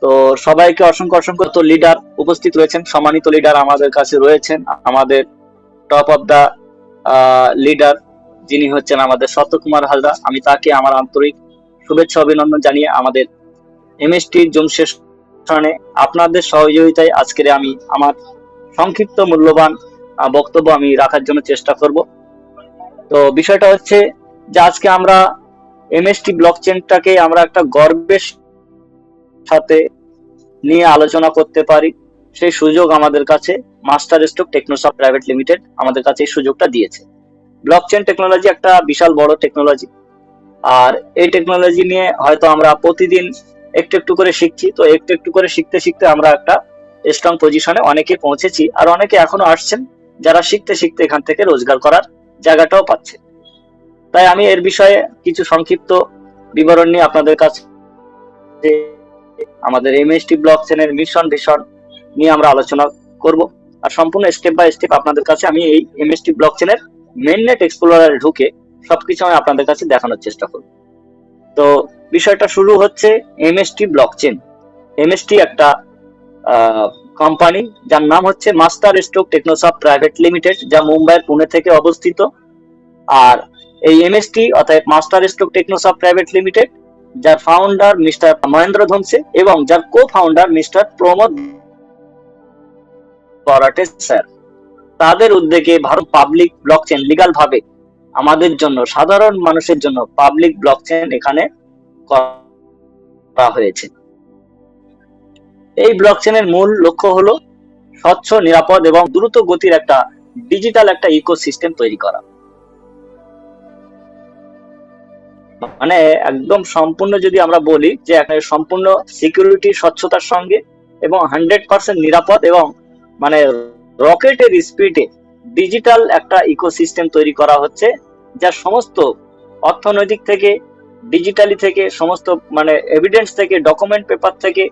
তো সবাইকে অসংখ্য অসংখ্য তো লিডার উপস্থিত রয়েছেন, সম্মানিত লিডার আমাদের কাছে রয়েছেন। আমাদের টপ অফ দা লিডার যিনি হচ্ছেন আমাদের সত্যকুমার হালদা, আমি তাকে আমার আন্তরিক শুভেচ্ছা অভিনন্দন জানিয়ে আমাদের এমএসটি জুম সেশনে আপনাদের সহযোগিতায় আজকের আমি আমার সংক্ষিপ্ত মূল্যবান বক্তব্য আমি রাখার জন্য চেষ্টা করব। তো বিষয়টা হচ্ছে যে আজকে আমরা এমএসটি ব্লকচেনটাকে আমরা একটা গর্বের সাথে নিয়ে আলোচনা করতে পারি, সেই সুযোগ আমাদের কাছে master stroke technosoft private limited আমাদের কাছে এই সুযোগটা দিয়েছে। ব্লকচেন টেকনোলজি একটা বিশাল বড় টেকনোলজি, আর এই টেকনোলজি নিয়ে হয়তো আমরা প্রতিদিন একটু একটু করে শিখছি। তো একটু একটু করে শিখতে শিখতে আমরা একটা স্ট্রং পজিশনে অনেকে পৌঁছেছি, আর অনেকে এখনো আসছেন যারা শিখতে শিখতে এখান থেকে রোজগার করার জায়গাটাও পাচ্ছে। তাই আমি এর বিষয়ে কিছু সংক্ষিপ্ত বিবরণ নিয়ে আপনাদের কাছে আমাদের এমএসটি ব্লকচেনের মিশন ভিশন নিয়ে আমরা আলোচনা করব, আর সম্পূর্ণ স্টেপ বাই স্টেপ আপনাদের কাছে আমি এই এমএসটি ব্লকচেনের মেইননেট এক্সপ্লোরারে ঢুকে সবকিছু আমি আপনাদের কাছে দেখানোর চেষ্টা করব। তো বিষয়টা শুরু হচ্ছে এমএসটি ব্লকচেন। এমএসটি একটা কোম্পানি যার নাম হচ্ছে master stroke technosoft private limited, যা মুম্বাইয়ের পুনে থেকে অবস্থিত। আর এই এমএসটি অর্থাৎ master stroke technosoft private limited, যার ফাউন্ডার মিস্টার মহেন্দ্র ধনসে এবং যার co founder mister Pramod Barate sir, তাদের উদ্যোগে ভারত পাবলিক ব্লকচেন লিগাল ভাবে আমাদের জন্য, সাধারণ মানুষের জন্য পাবলিক ব্লকচেন এখানে করা হয়েছে। এই ব্লকচেনের মূল লক্ষ্য হলো স্বচ্ছ, নিরাপদ এবং দ্রুত গতির একটা ডিজিটাল একটা ইকোসিস্টেম তৈরি করা। মানে একদম সম্পূর্ণ যদি আমরা বলি যে এখানে সম্পূর্ণ সিকিউরিটি স্বচ্ছতার সঙ্গে এবং 100% নিরাপদ এবং মানে রকেটের স্পিডে ডিজিটাল একটা ইকোসিস্টেম তৈরি করা হচ্ছে, যা সমস্ত অর্থনৈতিক থেকে, ডিজিটালি থেকে, সমস্ত মানে এভিডেন্স থেকে, ডকুমেন্ট পেপার থেকে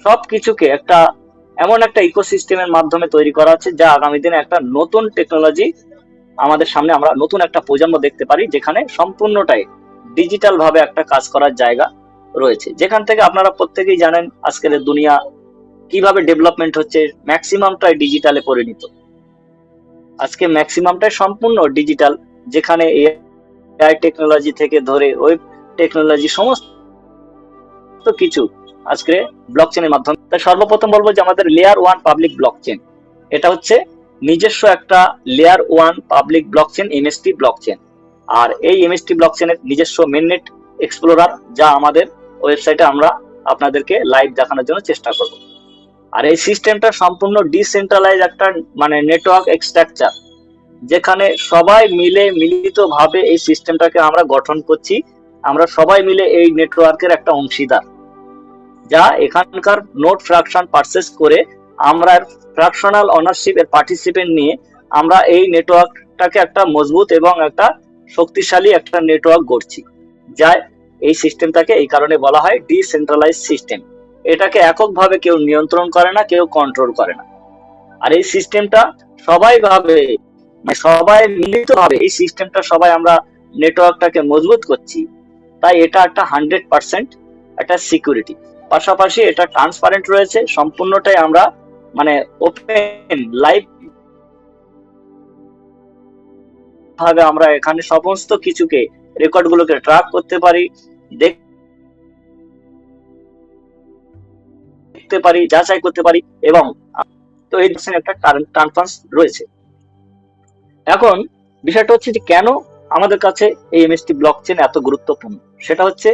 সবকিছুকে একটা এমন একটা ইকোসিস্টেমের মাধ্যমে তৈরি করা হচ্ছে, যা আগামী দিনে একটা নতুন টেকনোলজি আমাদের সামনে আমরা নতুন একটা প্রজন্ম দেখতে পারি, যেখানে সম্পূর্ণটাই ডিজিটাল ভাবে একটা কাজ করার জায়গা রয়েছে, যেখান থেকে আপনারা প্রত্যেকেই জানেন আজকের দুনিয়া কিভাবে ডেভেলপমেন্ট হচ্ছে, ম্যাক্সিমামটাই ডিজিটালে পরিণত। আজকে ম্যাক্সিমামটাই সম্পূর্ণ ডিজিটাল, যেখানে এআই টেকনোলজি থেকে ধরে ওয়েব টেকনোলজি সমস্ত কিছু আজকে ব্লকচেনের মাধ্যমে। তাই সর্বপ্রথম বলবো যে আমাদের লেয়ার 1 পাবলিক ব্লকচেন, এটা হচ্ছে নিজস্ব একটা layer 1 public blockchain MST blockchain. আর এই এমএসটি ব্লকচেনের নিজস্ব মেইননেট এক্সপ্লোরার, যা আমাদের ওয়েবসাইটে আমরা আপনাদেরকে লাইভ দেখানোর জন্য চেষ্টা করব। আর এই সিস্টেমটা সম্পূর্ণ ডিসেন্ট্রালাইজ একটা মানে নেটওয়ার্ক স্ট্রাকচার, যেখানে সবাই মিলে মিলিতভাবে এই সিস্টেমটাকে আমরা গঠন করছি। আমরা সবাই মিলে এই নেটওয়ার্কের একটা অংশীদার, যা এখানকার নোট ফ্র্যাকশন পারচেজ করে আমরা ফ্র্যাকশনাল অনারশিপ এর পার্টিসিপেন্ট নিয়ে আমরা এই নেটওয়ার্কটাকে একটা মজবুত এবং একটা শক্তিশালী একটা নেটওয়ার্ক গড়ছি, যা এই সিস্টেমটাকে এই কারণে বলা হয় ডিসেন্ট্রালাইজ সিস্টেম। এটাকে এককভাবে কেউ নিয়ন্ত্রণ করে না, কেউ কন্ট্রোল করে না। আর এই সিস্টেমটা সবাই ভাবে, সবাই মিলিত ভাবে এই সিস্টেমটা সবাই আমরা নেটওয়ার্কটাকে মজবুত করছি। তাই এটা একটা 100% একটা সিকিউরিটি, পাশাপাশি এটা ট্রান্সপারেন্ট রয়েছে, সম্পূর্ণটাই আমরা মানে ওপেন লাইভ ভাবে আমরা এখানে সমস্ত কিছুকে, রেকর্ড গুলোকে ট্র্যাক করতে পারি, দেখতে পারি, যাচাই করতে পারি, এবং তো এই একটা ট্রান্সপারেন্স রয়েছে। এখন বিষয়টা হচ্ছে যে কেন আমাদের কাছে এই এমএসটি ব্লকচেন এত গুরুত্বপূর্ণ, সেটা হচ্ছে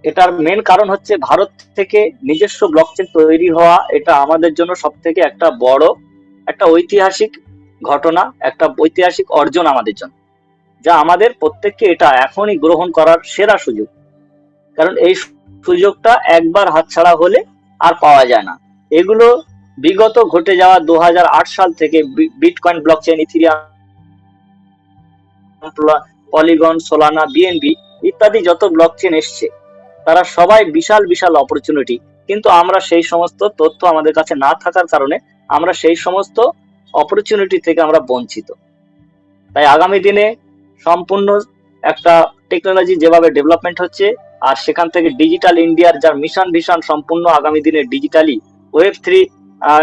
এটার মেন কারণ হচ্ছে ভারত থেকে নিজস্ব ব্লকচেন তৈরি হওয়া। এটা আমাদের জন্য সব থেকে একটা বড় একটা ঐতিহাসিক ঘটনা, একটা ঐতিহাসিক অর্জন আমাদের জন্য, যা আমাদের প্রত্যেককে এটা এখনই গ্রহণ করার সেরা সুযোগ। কারণ এই সুযোগটা একবার হাতছাড়া হলে আর পাওয়া যায় না। এগুলো বিগত ঘটে যাওয়া 2008 সাল থেকে bitcoin blockchain, ethereum, polygon, Solana, BNB ইত্যাদি যত ব্লকচেন এসছে, তারা সবাই বিশাল বিশাল অপরচুনিটি, কিন্তু আমরা সেই সমস্ত তথ্য আমাদের কাছে না থাকার কারণে আমরা সেই সমস্ত অপরচুনিটি থেকে আমরা বঞ্চিত। তাই আগামী দিনে সম্পূর্ণ একটা টেকনোলজি যেভাবে ডেভেলপমেন্ট হচ্ছে, আর সেখান থেকে ডিজিটাল ইন্ডিয়ার যার মিশন ভিশন সম্পূর্ণ আগামী দিনে ডিজিটালি ওয়েব 3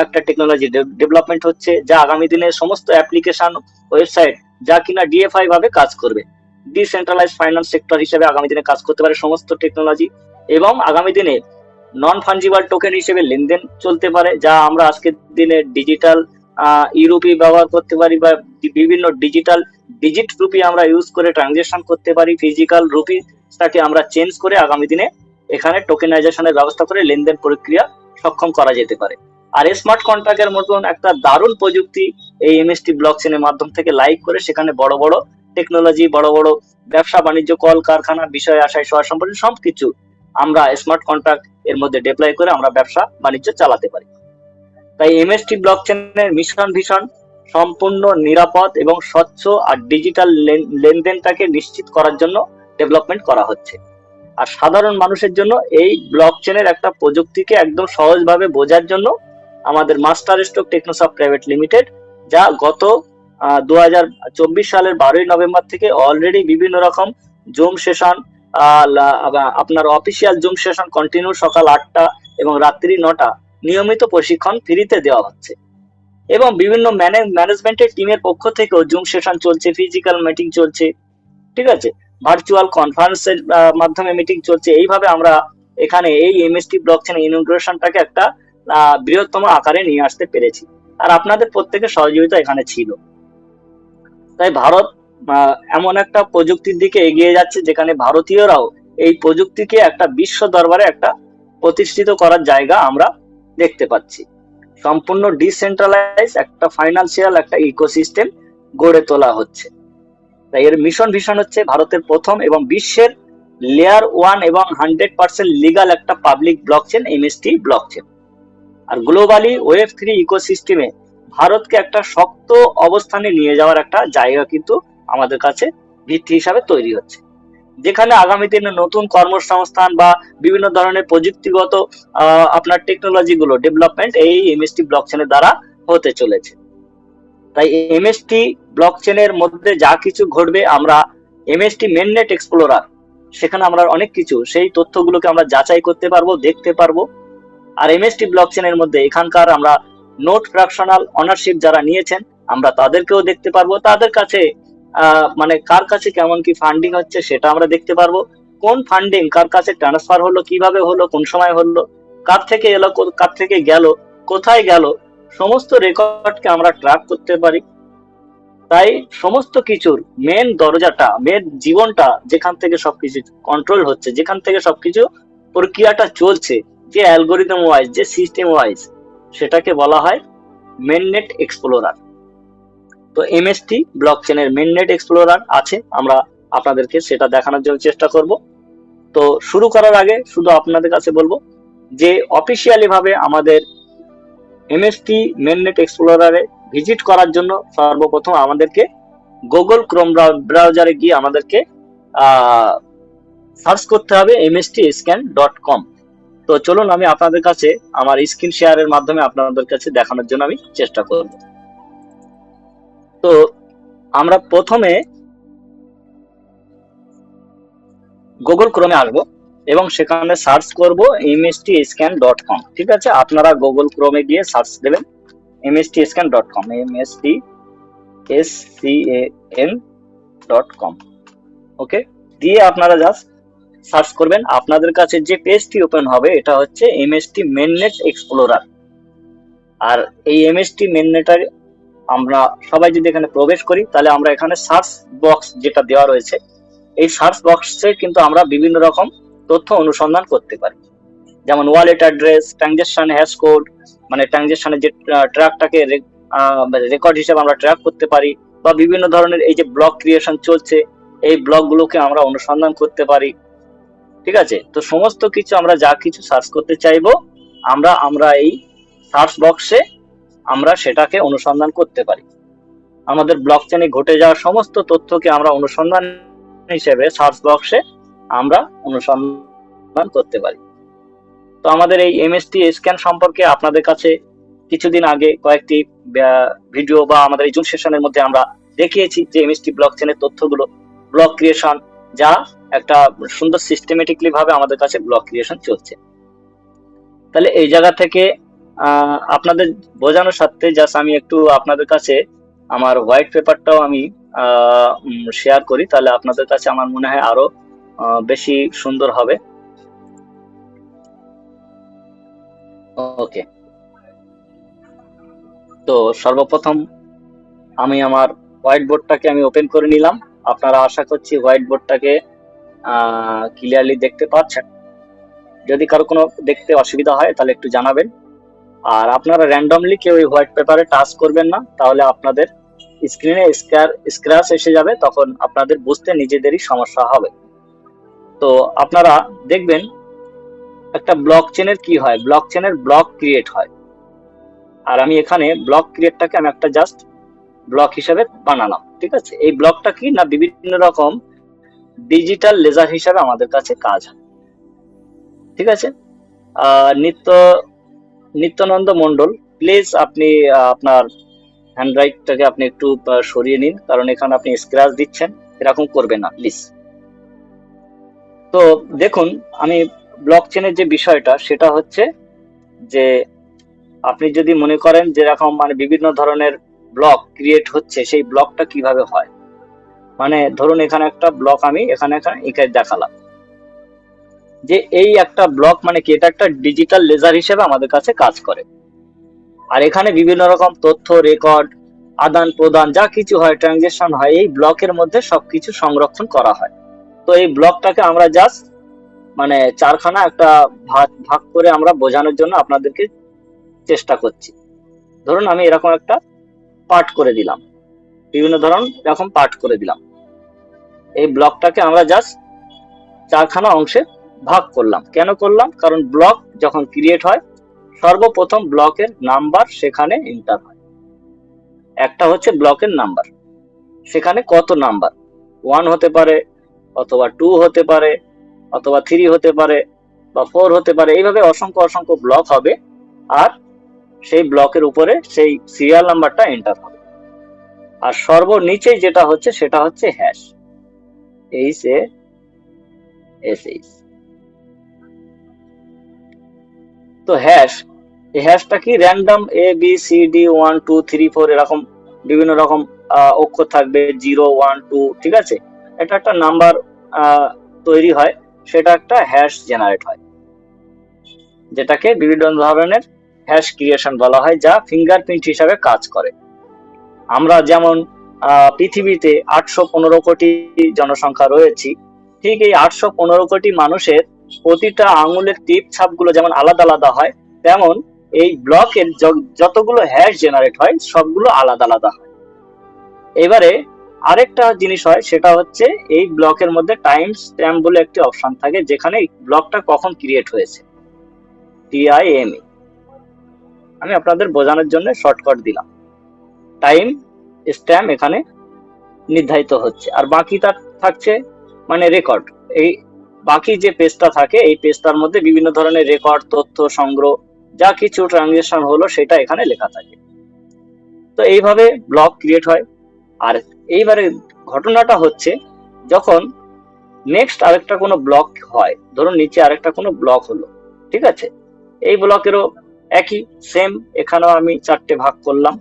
একটা টেকনোলজি ডেভেলপমেন্ট হচ্ছে, যা আগামী দিনে সমস্ত অ্যাপ্লিকেশন ওয়েবসাইট যা কিনা ডিএফআই ভাবে কাজ করবে, ডিসেন্ট্রালাইজ ফাইন্যান্স সেক্টর হিসেবে আগামী দিনে কাজ করতে পারে সমস্ত টেকনোলজি। এবং আগামী দিনে নন ফাঞ্জিবল টোকেন হিসেবে লেনদেন চলতে পারে, যা আমরা আজকের দিনে ডিজিটাল ইউরুপি ব্যবহার করতে পারি, বা বিভিন্ন ডিজিটাল ডিজিট রুপি আমরা ইউজ করে ট্রানজেকশন করতে পারি। ফিজিক্যাল রুপিটাকে আমরা চেঞ্জ করে আগামী দিনে এখানে টোকেনাইজেশনের ব্যবস্থা করে লেনদেন প্রক্রিয়া সক্ষম করা যেতে পারে। আর স্মার্ট কন্ট্রাক্টের মতন একটা দারুণ প্রযুক্তি এই এমএসটি ব্লকচেনের মাধ্যম থেকে লাইভ করে সেখানে বড় বড় টেকনোলজি, বড় বড় ব্যবসা বাণিজ্য, কল কারখানা, বিষয় আশয় সহ সম্পর্কে সবকিছু আমরা স্মার্ট কন্ট্রাক্ট এর মধ্যে ডিপ্লয় করে আমরা ব্যবসা বাণিজ্য চালাতে পারি। তাই এমএসটি ব্লকচেনের মিশন ভিশন সম্পূর্ণ নিরাপদ এবং স্বচ্ছ আর ডিজিটাল লেনদেনটাকে নিশ্চিত করার জন্য ডেভেলপমেন্ট করা হচ্ছে। আর সাধারণ মানুষের জন্য এই ব্লকচেনের একটা প্রযুক্তিকে একদম সহজভাবে বোঝার জন্য আমাদের master stroke technosoft private limited, যা গত 2024 সালের 12ই নভেম্বর থেকে অলরেডি বিভিন্ন রকম জুম সেশন, আপনার অফিসিয়াল জুম সেশন কন্টিনিউ সকাল 8টা এবং রাত্রি 9টা নিয়মিত প্রশিক্ষণ ফ্রিতে দেওয়া হচ্ছে। এবং বিভিন্ন ম্যানেজমেন্টের টিমের পক্ষ থেকেও জুম সেশন চলছে, ফিজিক্যাল মিটিং চলছে, ঠিক আছে, ভার্চুয়াল কনফারেন্সের মাধ্যমে মিটিং চলছে। এইভাবে আমরা এখানে এই এমএসটি ব্লকচেন ইনোগ্রেশনটাকে একটা বৃহত্তম আকারে নিয়ে আসতে পেরেছি, আর আপনাদের প্রত্যেকের সহযোগিতা এখানে ছিল। তাই ভারত এমন একটা প্রযুক্তির দিকে এগিয়ে যাচ্ছে যেখানে ভারতীয়রাও এই প্রযুক্তিকে একটা বিশ্ব দরবারে একটা প্রতিষ্ঠিত করার জায়গা আমরা দেখতে পাচ্ছি। সম্পূর্ণ ডিসেন্ট্রালাইজ একটা ফাইন্যান্সিয়াল একটা ইকোসিস্টেম গড়ে তোলা হচ্ছে। তাই এর মিশন ভিশন হচ্ছে ভারতের প্রথম এবং বিশ্বের লেয়ার 1 এবং 100% লিগাল একটা পাবলিক ব্লকচেন এমএসটি ব্লকচেন। আর গ্লোবালি ওয়েব 3 ইকোসিস্টেমে ভারতকে একটা শক্ত অবস্থানে নিয়ে যাওয়ার একটা জায়গা কিন্তু আমাদের কাছে ভিত্তি হিসাবে তৈরি হচ্ছে, যেখানে আগামী দিনে নতুন কর্মসংস্থান বা বিভিন্ন ধরনের প্রযুক্তিগত আপনার টেকনোলজি গুলো ডেভেলপমেন্ট এই এমএসটি ব্লকচেনের দ্বারা হতে চলেছে। তাই এমএসটি ব্লকচেনের মধ্যে যা কিছু ঘটবে, আমরা এমএসটি মেননেট এক্সপ্লোরার, সেখানে আমরা অনেক কিছু সেই তথ্যগুলোকে আমরা যাচাই করতে পারবো, দেখতে পারবো। আর এমএসটি ব্লকচেনের মধ্যে এখানকার আমরা নোট ফ্র্যাকশনাল অনারশিপ যারা নিয়েছেন আমরা তাদেরকেও দেখতে পারবো, তাদের কাছে মানে কার কাছে কেমন কি ফান্ডিং হচ্ছে সেটা আমরা দেখতে পারবো, কোন ফান্ডিং কার কাছে ট্রান্সফার হলো, কিভাবে হলো, কোন সময় হলো, কার থেকে এলো, কার থেকে গেল, কোথায় গেল, সমস্ত রেকর্ডকে আমরা ট্র্যাক করতে পারি। তাই সমস্ত কিছুর মেন দরজাটা, মেন জীবনটা যেখান থেকে সবকিছু কন্ট্রোল হচ্ছে, যেখান থেকে সবকিছু প্রক্রিয়াটা চলছে, যে অ্যালগোরিদম ওয়াইজ, যে সিস্টেম ওয়াইজ, সেটাকে বলা হয় মেননেট এক্সপ্লোরার। তো এমএসটি ব্লকচেনের মেননেট এক্সপ্লোরার আছে, আমরা আপনাদেরকে সেটা দেখানোর জন্য চেষ্টা করব। তো শুরু করার আগে শুধু আপনাদের কাছে বলবো যে অফিসিয়ালি ভাবে আমাদের এমএসটি মেননেট এক্সপ্লোরারে ভিজিট করার জন্য সর্বপ্রথম আমাদেরকে গুগল ক্রোম ব্রাউজারে গিয়ে আমাদেরকে সার্চ করতে হবে mstscan.com। তো চলুন আমি আপনাদের কাছে আমার স্ক্রিন শেয়ারের মাধ্যমে আপনাদের কাছে দেখানোর জন্য আমি চেষ্টা করব। তো আমরা প্রথমে গুগল ক্রোমে আসবো এবং সেখানে সার্চ করব mstscan.com। ঠিক আছে, আপনারা গুগল ক্রোমে গিয়ে সার্চ দেবেন mstscan.com, mstscan.com। ওকে, দিয়ে আপনারা জাস্ট সার্চ করবেন। আপনাদের কাছে যে পেজটি ওপেন হবে এটা হচ্ছে এমএসটি মেননেট এক্সপ্লোরার। আর এই এমএসটি মেননেটার আমরা সবাই যদি এখানে প্রবেশ করি তাহলে আমরা এখানে সার্চ বক্স যেটা দেওয়া রয়েছে, এই সার্চ বক্সে কিন্তু আমরা বিভিন্ন রকম তথ্য অনুসন্ধান করতে পারি, যেমন wallet address, transaction hash code, মানে ট্রানজাকশনের যে ট্র্যাকটাকে রেকর্ড হিসেবে আমরা ট্র্যাক করতে পারি, বা বিভিন্ন ধরনের এই যে ব্লক ক্রিয়েশন চলছে এই ব্লকগুলোকে আমরা অনুসন্ধান করতে পারি। ঠিক আছে, তো সমস্ত কিছু আমরা যা কিছু সার্চ করতে চাইবো আমরা এই সার্চ বক্সে আমরা সেটাকে অনুসন্ধান করতে পারি। আমাদের ব্লকচেনে ঘটে যাওয়া সমস্ত তথ্যকে আমরা অনুসন্ধান হিসেবে সার্চ বক্সে আমরা অনুসন্ধান করতে পারি। তো আমাদের এই এমএসটি স্ক্যান সম্পর্কে আপনাদের কাছে কিছুদিন আগে কয়েকটি ভিডিও বা আমাদের এই জুম সেশনের মধ্যে আমরা দেখিয়েছি যে এমএসটি ব্লকচেনের তথ্যগুলো, ব্লক ক্রিয়েশন, যা একটা সুন্দর সিস্টেমেটিকলি ভাবে আমাদের কাছে ব্লক ক্রিয়েশন চলছে। তাহলে এই জায়গা থেকে আপনাদের বোঝানোর সাথে জাস্ট আমি একটু আপনাদের কাছে আমার হোয়াইট পেপারটাও আমি শেয়ার করি, তাহলে আপনাদের কাছে আমার মনে হয় আরো বেশি সুন্দর হবে। ওকে, তো সর্বপ্রথম আমি আমার হোয়াইট বোর্ডটাকে আমি ওপেন করে নিলাম। আপনারা আশা করছি হোয়াইট বোর্ডটাকে ক্লিয়ারলি দেখতে পাচ্ছেন। যদি কারো কোনো দেখতে অসুবিধা হয় তাহলে একটু জানাবেন। আর আপনারা র্যান্ডমলি কেউ ওই হোয়াইট পেপারে টাচ করবেন না, তাহলে আপনাদের স্ক্রিনে স্ক্র্যাচ এসে যাবে, তখন আপনাদের বুঝতে নিজেদেরই সমস্যা হবে। তো আপনারা দেখবেন একটা ব্লক চেনের কি হয়, ব্লক চেনের ব্লক ক্রিয়েট হয়। আর আমি এখানে ব্লক ক্রিয়েটটাকে আমি একটা জাস্ট ব্লক হিসাবে বানালাম। ঠিক আছে, এই ব্লকটা কি না বিভিন্ন রকম ডিজিটাল লেজার হিসাবে আমাদের কাছে কাজ হয়। ঠিক আছে, নিত্যানন্দ মন্ডল, প্লিজ আপনি আপনার হ্যান্ডরাইটটাকে আপনি একটু সরিয়ে নিন, কারণ এখানে আপনি স্ক্র্যাচ দিচ্ছেন, এরকম করবেন না প্লিজ। তো দেখুন, আমি ব্লক চেনের যে বিষয়টা সেটা হচ্ছে যে আপনি যদি মনে করেন যেরকম মানে বিভিন্ন ধরনের ব্লক ক্রিয়েট হচ্ছে, সেই ব্লকটা কিভাবে হয়, মানে ধরুন এখানে একটা ব্লক আমি এখানে এঁকে দেখালাম যে এই একটা ব্লক মানে কি, এটা একটা ডিজিটাল লেজার হিসেবে আমাদের কাছে কাজ করে। আর এখানে বিভিন্ন রকম তথ্য রেকর্ড আদান প্রদান যা কিছু হয়, ট্রানজেকশন হয়, এই ব্লকের মধ্যে সবকিছু সংরক্ষণ করা হয়। তো এই ব্লকটাকে আমরা জাস্ট মানে চারখানা একটা ভাগ করে আমরা বোঝানোর জন্য আপনাদেরকে চেষ্টা করছি। ধরুন আমি এরকম একটা পার্ট করে দিলাম, বিভিন্ন ধরন এরকম পার্ট করে দিলাম। এই ব্লকটাকে আমরা জাস্ট চারখানা অংশে ভাগ করলাম। কেন করলাম? কারণ ব্লক যখন ক্রিয়েট হয় সর্বপ্রথম ব্লকের নাম্বার সেখানে এন্টার হয়। একটা হচ্ছে ব্লকের নাম্বার, সেখানে কত নাম্বার, 1 হতে পারে অথবা 2 হতে পারে অথবা 3 হতে পারে বা 4 হতে পারে, এইভাবে অসংখ্য অসংখ্য ব্লক হবে। আর সেই ব্লকের উপরে সেই সিরিয়াল নাম্বারটা এন্টার হবে। আর সর্বনিচে যেটা হচ্ছে সেটা হচ্ছে হ্যাশ, HASH। তো হ্যাশ, এই হ্যাশটা কি র্যান্ডম ABCD 1 2 3 4 এরকম বিভিন্ন রকম অক্ষর থাকবে, 0 1 2। ঠিক আছে, এটা একটা নাম্বার তৈরি হয়, সেটা একটা হ্যাশ জেনারেট হয়, যেটাকে বিভিন্ন ধরনের হ্যাশ ক্রিয়েশন বলা হয়, যা ফিঙ্গারপ্রিন্ট হিসাবে কাজ করে। আমরা যেমন পৃথিবীতে 815 কোটি জনসংখ্যা রয়েছি, ঠিক এই 815 কোটি মানুষের প্রতিটা আঙুলের টিপ ছাপগুলো যেমন আলাদা আলাদা হয়, তেমন এই ব্লকের যতগুলো হ্যাশ জেনারেট হয় সবগুলো আলাদা আলাদা হয়। এবারে আরেকটা জিনিস হয়, সেটা হচ্ছে এই ব্লকের মধ্যে টাইম স্ট্যাম্প বলে একটি অপশন থাকে, যেখানে ব্লকটা কখন ক্রিয়েট হয়েছে, TIME। আমি আপনাদের বোঝানোর জন্য শর্টকাট দিলাম, টাইম স্ট্যাম্প এখানে নির্ধারিত হচ্ছে। আর বাকিটা থাকছে মানে রেকর্ড। এই বাকি যে পেজটা থাকে, এই পেজটার মধ্যে বিভিন্ন ধরনের রেকর্ড, তথ্য সংগ্রহ, যা কিছু ট্রানজেকশন হলো সেটা এখানে লেখা থাকে। তো এইভাবে ব্লক ক্রিয়েট হয়। আর এইবারে ঘটনাটা হচ্ছে যখন নেক্সট আরেকটা কোনো ব্লক হয়, ধরুন নিচে আরেকটা কোনো ব্লক হলো, ঠিক আছে, এই ব্লকেরও একই সেম, এখানেও আমি 4টে ভাগ করলাম,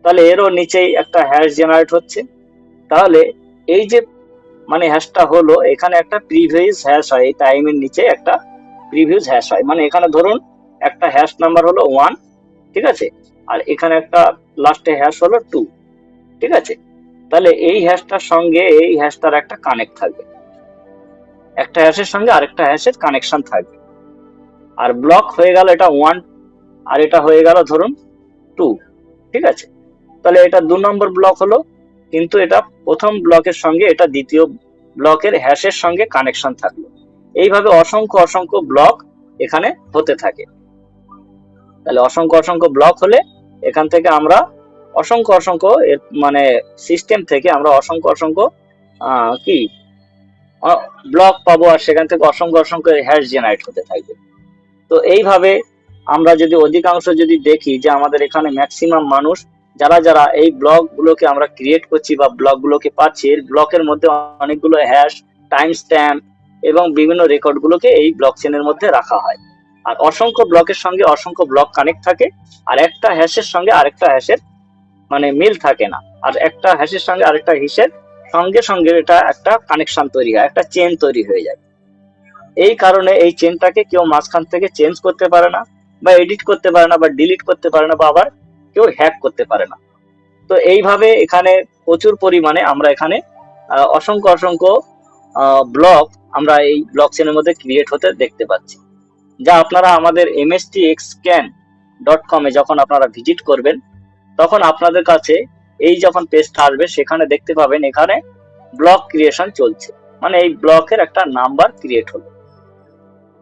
তাহলে এরও নিচেই একটা হ্যাশ জেনারেট হচ্ছে। তাহলে এই যে মানে হ্যাশটা হলো, এখানে একটা প্রিভিয়াস হ্যাশ হয়, এই টাইমের নিচে একটা প্রিভিয়াস হ্যাশ হয়। মানে এখানে ধরুন একটা হ্যাশ নাম্বার হলো 1, ঠিক আছে, আর এখানে একটা লাস্টে হ্যাশ হলো 2, ঠিক আছে। তাহলে এই হ্যাশটার সঙ্গে এই হ্যাশটার একটা কানেক্ট থাকবে, একটা হ্যাশের সঙ্গে আরেকটা হ্যাশের কানেকশন থাকবে। আর ব্লক হয়ে গেল এটা 1, আর এটা হয়ে গেল ধরুন 2, ঠিক আছে। তাহলে এটা 2 নম্বর ব্লক হলো, কিন্তু এটা প্রথম ব্লকের সঙ্গে এটা দ্বিতীয় ব্লকের হ্যাশের সঙ্গে কানেকশন থাকলো। এইভাবে অসংখ্য অসংখ্য ব্লক এখানে হতে থাকে। তাহলে অসংখ্য অসংখ্য ব্লক হলে এখান থেকে আমরা অসংখ্য অসংখ্য মানে সিস্টেম থেকে আমরা অসংখ্য অসংখ্য কি ব্লক পাবো, আর সেখান থেকে অসংখ্য অসংখ্য হ্যাশ জেনারেট হতে থাকবে। তো এইভাবে আমরা যদি অধিকাংশ যদি দেখি যে আমাদের এখানে ম্যাক্সিমাম মানুষ যারা যারা এই ব্লক গুলোকে আমরা ক্রিয়েট করছি বা ব্লক গুলোকে পাচ্ছি, এর ব্লকের মধ্যে অনেকগুলো হ্যাশ টাইম স্ট্যাম্প এবং বিভিন্ন রেকর্ডগুলোকে এই ব্লক চেনের মধ্যে রাখা হয়। আর অসংখ্য ব্লকের সঙ্গে অসংখ্য ব্লক কানেক্ট থাকে, আর একটা হ্যাশের সঙ্গে আরেকটা হ্যাশের মানে মিল থাকে না, আর একটা হ্যাশের সঙ্গে আরেকটা হ্যাশের সঙ্গে সঙ্গে এটা একটা কানেকশন তৈরি হয়, একটা চেন তৈরি হয়ে যায়। এই কারণে এই চেনটাকে কেউ মাঝখান থেকে চেঞ্জ করতে পারে না, বা এডিট করতে পারে না, বা ডিলিট করতে পারে না, বা আবার কেউ হ্যাক করতে পারে না। তো এইভাবে এখানে প্রচুর পরিমাণে আমরা এখানে অসংখ্য অসংখ্য ব্লক আমরা এই ব্লক চেনের মধ্যে ক্রিয়েট হতে দেখতে পাচ্ছি, যা আপনারা আমাদের mstxscan.com এ যখন আপনারা ভিজিট করবেন তখন আপনাদের কাছে এই যখন পেজটা আসবে সেখানে দেখতে পাবেন এখানে ব্লক ক্রিয়েশন চলছে, মানে এই ব্লকের একটা নাম্বার ক্রিয়েট হলো।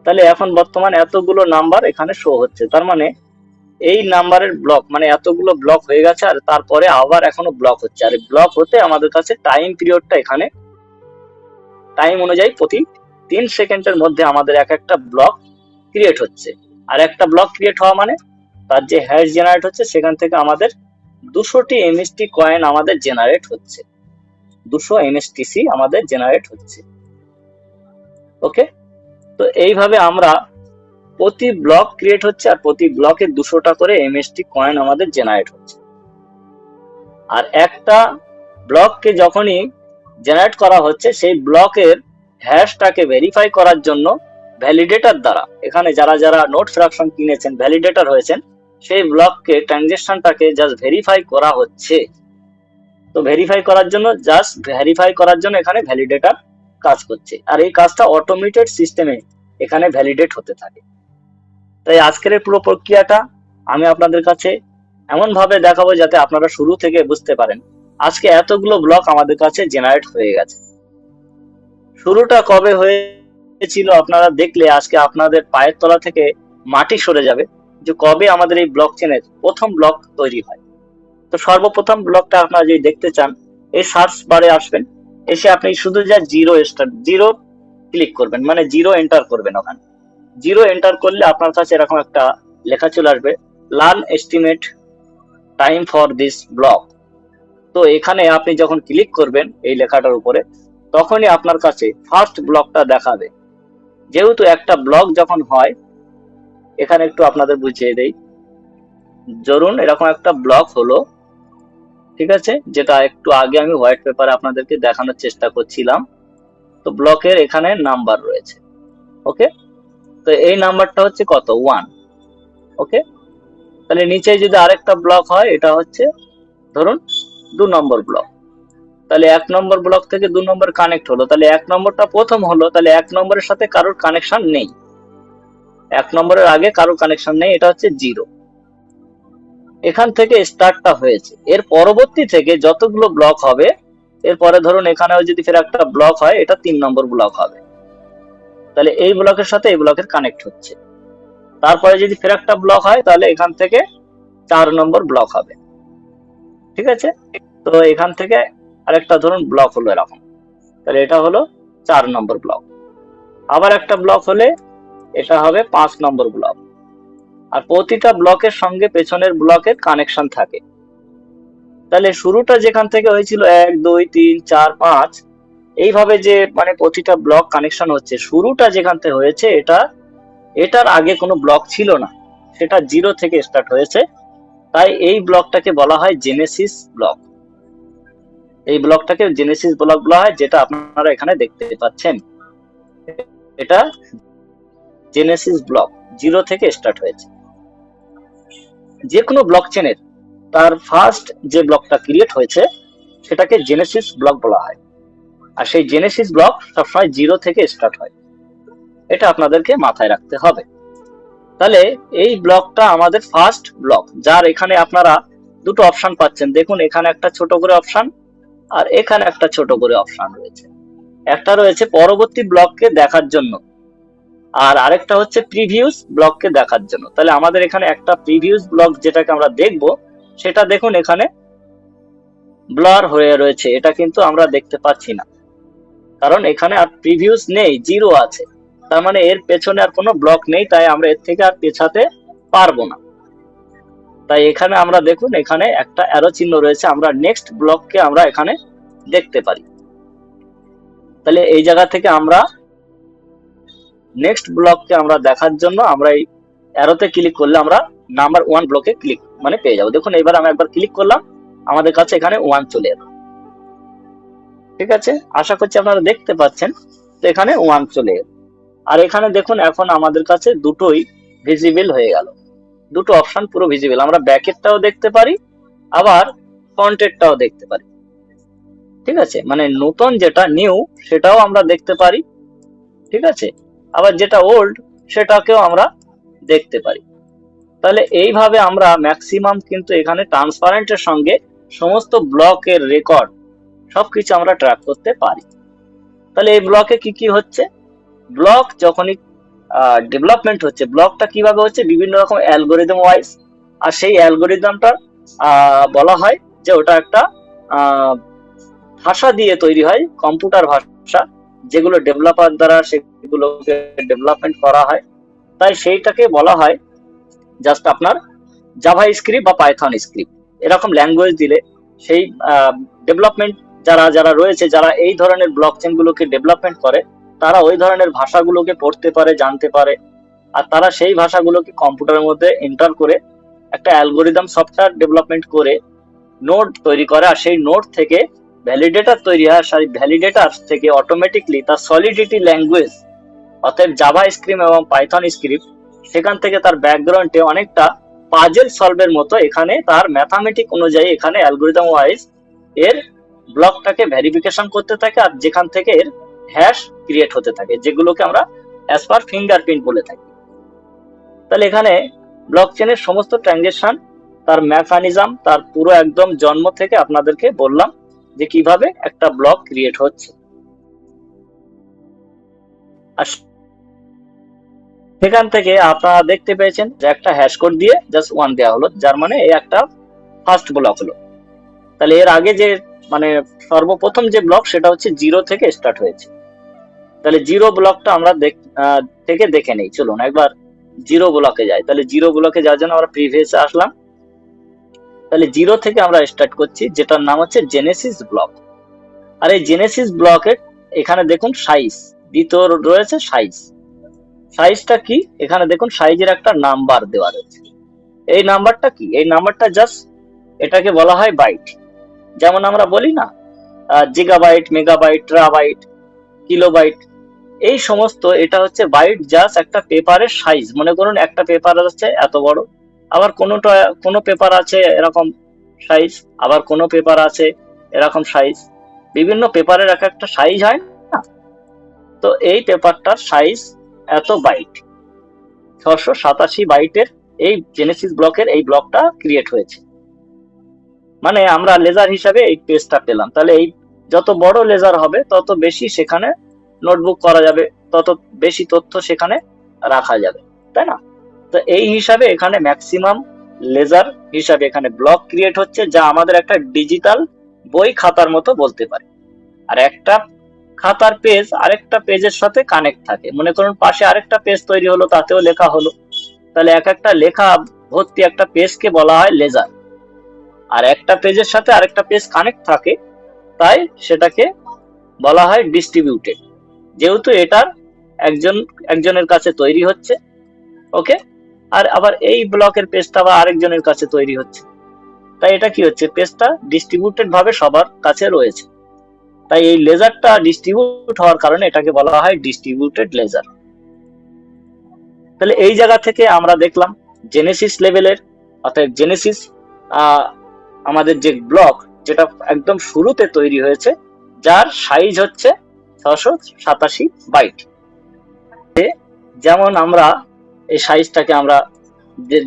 তাহলে এখন বর্তমান এতগুলো নাম্বার এখানে শো হচ্ছে, তার মানে এই নাম্বারের ব্লক মানে এতগুলো ব্লক হয়ে গেছে, আর তারপরে আবার এখনো ব্লক হচ্ছে, আর ব্লক হতে আমাদের কাছে টাইম পিরিয়ডটা এখানে টাইম অনুযায়ী প্রতি 3 সেকেন্ডের মধ্যে আমাদের এক একটা ব্লক ক্রিয়েট হচ্ছে। আর একটা ব্লক ক্রিয়েট হওয়া মানে তার যে হ্যাশ জেনারেট হচ্ছে সেখান থেকে আমাদের 200টি এমএসটি কয়েন আমাদের জেনারেট হচ্ছে, 200 এমএসটিসি আমাদের জেনারেট হচ্ছে। ওকে, তো এইভাবে আমরা প্রতি ব্লক ক্রিয়েট হচ্ছে, আর প্রতি ব্লকে 200টা করে এমএসটি কয়েন আমাদের জেনারেট হচ্ছে। আর একটা ব্লককে যখনই জেনারেট করা হচ্ছে সেই ব্লকের হ্যাশটাকে ভেরিফাই করার জন্য ভ্যালিডেটর দ্বারা, এখানে যারা যারা নোট ফ্র্যাকশন কিনেছেন ভ্যালিডেটর হয়েছেন, সেই ব্লককে ট্রানজেকশনটাকে জাস্ট ভেরিফাই করা হচ্ছে। তো ভেরিফাই করার জন্য এখানে ভ্যালিডেটর কাজ করছে, আর এই কাজটা অটোমেটেড সিস্টেমে এখানে ভ্যালিডেট হতে থাকে। তাই আজকের পুরো প্রক্রিয়াটা আমি আপনাদের কাছে এমন ভাবে দেখাবো যাতে আপনারা শুরু থেকে বুঝতে পারেন আজকে এতগুলো ব্লক আমাদের কাছে জেনারেট হয়ে গেছে। শুরুটা কবে হয়েছিল আপনারা দেখলে আজকে আপনাদের পায়ের তলা থেকে মাটি সরে যাবে যে কবে আমাদের এই ব্লক চেনের প্রথম ব্লক তৈরি হয়। তো সর্বপ্রথম ব্লকটা আপনারা যদি দেখতে চান এই সার্চ বারে আসবেন, এসে আপনি শুধু যা জিরো ক্লিক করবেন, মানে জিরো এন্টার করবেন। ওখানে জিরো এন্টার করলে আপনার কাছে এরকম একটা লেখা চলে আসবে, learn estimate time for this block. তো এখানে আপনি যখন ক্লিক করবেন এই লেখাটার উপরে তখনই আপনার কাছে ফার্স্ট ব্লকটা দেখাবে। যেহেতু একটা ব্লক যখন হয়, এখানে একটু আপনাদের বুঝিয়ে দেই, ধরুন এরকম একটা ব্লক হলো, ঠিক আছে, যেটা একটু আগে আমি হোয়াইট পেপারে আপনাদেরকে দেখানোর চেষ্টা করছিলাম। তো ব্লকের এখানে নাম্বার রয়েছে, ওকে, তো এই নাম্বারটা হচ্ছে কত, 1। ওকে, তাহলে নিচে যদি আরেকটা ব্লক হয় এটা হচ্ছে ধরুন 2 নম্বর ব্লক, তাহলে 1 নম্বর ব্লক থেকে 2 নম্বর কানেক্ট হলো, তাহলে 1 নম্বরটা প্রথম হলো, তাহলে 1 নম্বরের সাথে কারোর কানেকশন নেই, 1 নম্বরের আগে কারোর কানেকশন নেই, এটা হচ্ছে 0। এখান থেকে স্টার্টটা হয়েছে, এর পরবর্তী থেকে যতগুলো ব্লক হবে এরপরে ধরুন এখানেও যদি ফের একটা ব্লক হয় এটা 3 নম্বর ব্লক হবে, তাহলে এই ব্লকের সাথে এই ব্লকের কানেক্ট হচ্ছে। তারপরে যদি ফের একটা ব্লক হয় তাহলে এখান থেকে 4 নম্বর ব্লক হবে, ঠিক আছে। তো এখান থেকে আরেকটা ধরুন ব্লক হলো এরকম, তাহলে এটা হলো 4 নম্বর ব্লক। আবার একটা ব্লক হলে এটা হবে 5 নম্বর ব্লক। আর প্রতিটা ব্লকের সঙ্গে পেছনের ব্লকের কানেকশন থাকে। তাহলে শুরুটা যেখান থেকে হয়েছিল 1 2 3 4 5, এইভাবে যে মানে প্রতিটা ব্লক কানেকশন হচ্ছে, শুরুটা যেখান থেকে হয়েছে এটার আগে কোনো ব্লক ছিল না, সেটা 0 থেকে স্টার্ট হয়েছে, তাই এই ব্লকটাকে বলা হয় জেনেসিস ব্লক। এই ব্লকটাকে জেনেসিস ব্লক বলা হয়, যেটা আপনারা এখানে দেখতে পাচ্ছেন, এটা জেনেসিস ব্লক 0 থেকে স্টার্ট হয়েছে। যে কোনো ব্লক চেনের তার ফার্স্ট যে ব্লকটা ক্রিয়েট হয়েছে সেটাকে জেনেসিস ব্লক বলা হয়, আর সেই জেনেসিস ব্লক সবসময় 0 থেকে স্টার্ট হয়, এটা আপনাদেরকে মাথায় রাখতে হবে। তাহলে এই ব্লকটা আমাদের ফার্স্ট ব্লক, যার এখানে আপনারা দুটো অপশন পাচ্ছেন, দেখুন এখানে একটা ছোট করে অপশন আর এখানে একটা ছোট করে অপশন রয়েছে। একটা রয়েছে পরবর্তী ব্লককে দেখার জন্য, আর আরেকটা হচ্ছে প্রিভিউস ব্লককে দেখার জন্য। তাহলে আমাদের এখানে একটা প্রিভিউস ব্লক যেটাকে আমরা দেখব, সেটা দেখুন এখানে ব্লার হয়ে রয়েছে, এটা কিন্তু আমরা দেখতে পাচ্ছি না, কারণ এখানে আর প্রিভিউস নেই, 0 আছে, তার মানে এর পেছনে আর কোনো ব্লক নেই, তাই আমরা এর থেকে আর পেছাতে পারবো না। তাই এখানে আমরা দেখুন এখানে একটা অ্যারো চিহ্ন রয়েছে, আমরা নেক্সট ব্লককে আমরা এখানে দেখতে পারি। তাহলে এই জায়গা থেকে আমরা নেক্সট ব্লককে আমরা দেখার জন্য আমরা এই অ্যারোতে ক্লিক করলে আমরা নাম্বার 1 ব্লকে ক্লিক মানে পেয়ে যাবো। দেখুন এবার আমি একবার ক্লিক করলাম, আমাদের কাছে এখানে 1 চলে এলো। ঠিক আছে, আশা করছি আপনারা দেখতে পাচ্ছেন। তো এখানে 1 চলে এলো। আর এখানে দেখুন এখন আমাদের কাছে দুটোই ভিজিবল হয়ে গেল, দুটো অপশন পুরো ভিজিবল। আমরা ব্যাকেরটাও দেখতে পারি, আবার ফ্রন্টেরটাও দেখতে পারি। ঠিক আছে, মানে নতুন যেটা নিউ সেটাও আমরা দেখতে পারি। ঠিক আছে, আবার যেটা ওল্ড সেটাকেও আমরা দেখতে পারি। তাহলে এইভাবে আমরা ম্যাক্সিমাম কিন্তু এখানে ট্রান্সপারেন্টের সঙ্গে সমস্ত ব্লকের রেকর্ড সবকিছু আমরা ট্র্যাক করতে পারি। তাহলে এই ব্লকে কি কি হচ্ছে, ব্লক যখনই ডেভেলপমেন্ট হচ্ছে, ব্লকটা কিভাবে হচ্ছে বিভিন্ন রকম অ্যালগোরিদম ওয়াইজ। আর সেই অ্যালগোরিদমটা বলা হয় যে ওটা একটা ভাষা দিয়ে তৈরি হয়, কম্পিউটার ভাষা, যেগুলো ডেভেলপার দ্বারা সেগুলোকে ডেভেলপমেন্ট করা হয়। তাই সেইটাকে বলা হয় জাস্ট আপনার জাভা স্ক্রিপ্ট বা পাইথন স্ক্রিপ্ট, এরকম ল্যাঙ্গুয়েজ দিলে সেই ডেভেলপমেন্ট যারা যারা রয়েছে, যারা এই ধরনের ব্লক চেইন গুলোকে ডেভেলপমেন্ট করে, তারা ওই ধরনের ভাষাগুলোকে পড়তে পারে, জানতে পারে। আর তারা সেই ভাষাগুলোকে কম্পিউটারের মধ্যে এন্টার করে একটা অ্যালগোরিদম সফটওয়্যার ডেভেলপমেন্ট করে নোড তৈরি করে। আর সেই নোড থেকে ভ্যালিডেটর তৈরি হয়, সেই ভ্যালিডেটর থেকে অটোমেটিকলি তার সলিডিটি ল্যাঙ্গুয়েজ অর্থাৎ জাভা স্ক্রিপ্ট এবং পাইথন স্ক্রিপ্ট, সেখান থেকে তার ব্যাকগ্রাউন্ডে অনেকটা পাজেল সলভের মতো এখানে তার ম্যাথামেটিক অনুযায়ী এখানে অ্যালগোরিদম ওয়াইজ এর ব্লকটাকে ভেরিফিকেশন করতে থাকে, আর যেখান থেকে এর হ্যাশ ক্রিয়েট হতে থাকে, যেগুলোকে আমরা অ্যাজ পার ফিঙ্গারপ্রিন্ট বলে থাকি। তাহলে এখানে ব্লক চেনের সমস্ত ট্রানজেকশন, তার মেকানিজম, তার পুরো একদম জন্ম থেকে আপনাদেরকে বললাম যে কিভাবে একটা ব্লক ক্রিয়েট হচ্ছে। আর সেখান থেকে আপনারা দেখতে পেয়েছেন যে একটা হ্যাশ কোড দিয়ে জাস্ট 1 দেওয়া হলো, যার মানে এই একটা ফার্স্ট ব্লক হলো। তাহলে এর আগে যে মানে সর্বপ্রথম যে ব্লক সেটা হচ্ছে 0 থেকে স্টার্ট হয়েছে। তাহলে 0 ব্লকটা আমরা থেকে দেখে নেই, চলুন একবার 0 ব্লকে যাই। তাহলে 0 ব্লকে যাওয়ার জন্য আমরা প্রিভিয়াসে আসলাম। তাহলে 0 থেকে আমরা স্টার্ট করছি, যেটার নাম হচ্ছে জেনেসিস ব্লক। আর এই জেনেসিস ব্লকের এখানে দেখুন সাইজ ভিতর রয়েছে, সাইজটা কি, এখানে দেখুন সাইজের একটা নাম্বার দেওয়া রয়েছে। এই নাম্বারটা কি, এই নাম্বারটা জাস্ট এটাকে বলা হয় বাইট। যেমন আমরা বলি না জিগাবাইট, মেগাবাইট, টেরাবাইট, কিলোবাইট, এই সমস্ত এটা হচ্ছে বাইট, জাস্ট একটা পেপারের সাইজ। মনে করুন একটা পেপার আছে এত বড়, আবার কোনো পেপার আছে এরকম সাইজ, আবার কোনো পেপার আছে এরকম সাইজ। বিভিন্ন পেপারের এক একটা সাইজ হয় না, তো এই পেপারটার সাইজ এত বাইট, 687 বাইটের এই জেনেসিস ব্লকের এই ব্লকটা ক্রিয়েট হয়েছে। মানে আমরা লেজার হিসাবে এই পেজটা পেলাম। তাহলে এই যত বড় লেজার হবে তত বেশি সেখানে নোটবুক করা যাবে, তত বেশি তথ্য সেখানে রাখা যাবে, তাই না? তো এই হিসাবে এখানে ম্যাক্সিমাম লেজার হিসাবে এখানে ব্লক ক্রিয়েট হচ্ছে, যা আমাদের একটা ডিজিটাল বই খাতার মতো বলতে পারে। আর একটা খাতার পেজ আরেকটা পেজের সাথে কানেক্ট থাকে। মনে করুন পাশে আরেকটা পেজ তৈরি হলো, তাতেও লেখা হলো। তাহলে এক একটা লেখা ভর্তি একটা পেজকে বলা হয় লেজার। আর একটা পেজের সাথে আরেকটা পেজ কানেক্ট থাকে, তাই সেটাকে বলা হয় ডিস্ট্রিবিউটেড, যেহেতু এটার একজনের কাছে তৈরি হচ্ছে। ওকে, আর আবার এই ব্লকের পেজটা আবার আরেকজনের কাছে তৈরি হচ্ছে, তাই এটা কি হচ্ছে, পেজটা ডিস্ট্রিবিউটেড ভাবে সবার কাছে রয়েছে। তাই এই লেজারটা ডিস্ট্রিবিউট হওয়ার কারণে এটাকে বলা হয় ডিস্ট্রিবিউটেড লেজার। তাহলে এই জায়গা থেকে আমরা দেখলাম জেনেসিস লেভেলের, অর্থাৎ জেনেসিস আমাদের যে ব্লক, যেটা একদম শুরুতে তৈরি হয়েছে, যার সাইজ হচ্ছে 687 বাইট। যেমন আমরা এই সাইজটাকে আমরা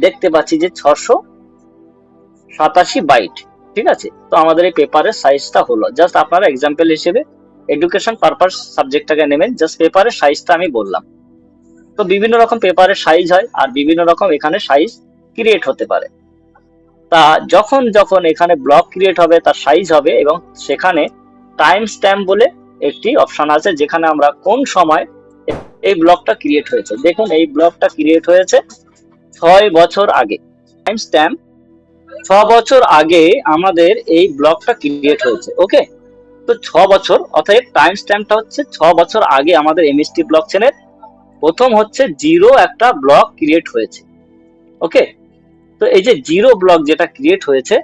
দেখতে পাচ্ছি যে 687 বাইট। ঠিক আছে, তো আমাদের এই পেপারের সাইজটা হলো, জাস্ট আপনারা এক্সাম্পল হিসেবে এডুকেশন পারপাস সাবজেক্টটাকে নেবেন, জাস্ট পেপারের সাইজটা আমি বললাম। তো বিভিন্ন রকম পেপারের সাইজ হয়, আর বিভিন্ন রকম এখানে সাইজ ক্রিয়েট হতে পারে। তা যখন যখন এখানে ব্লক ক্রিয়েট হবে তার সাইজ হবে, এবং সেখানে টাইম স্ট্যাম্প বলে একটি অপশন আছে, যেখানে আমরা কোন সময় এই ব্লকটা ক্রিয়েট হয়েছে। দেখুন এই ব্লকটা ক্রিয়েট হয়েছে 6 বছর আগে। টাইম স্ট্যাম্প 6 বছর আগে আমাদের এই ব্লকটা ক্রিয়েট হয়েছে। ওকে, তো 6 বছর, অর্থাৎ টাইম স্ট্যাম্পটা হচ্ছে 6 বছর আগে আমাদের এমএসটি ব্লক চেনের প্রথম হচ্ছে জিরো একটা ব্লক ক্রিয়েট হয়েছে। ওকে, তো এই যে জিরো ব্লক যেটা ক্রিয়েট হয়েছে,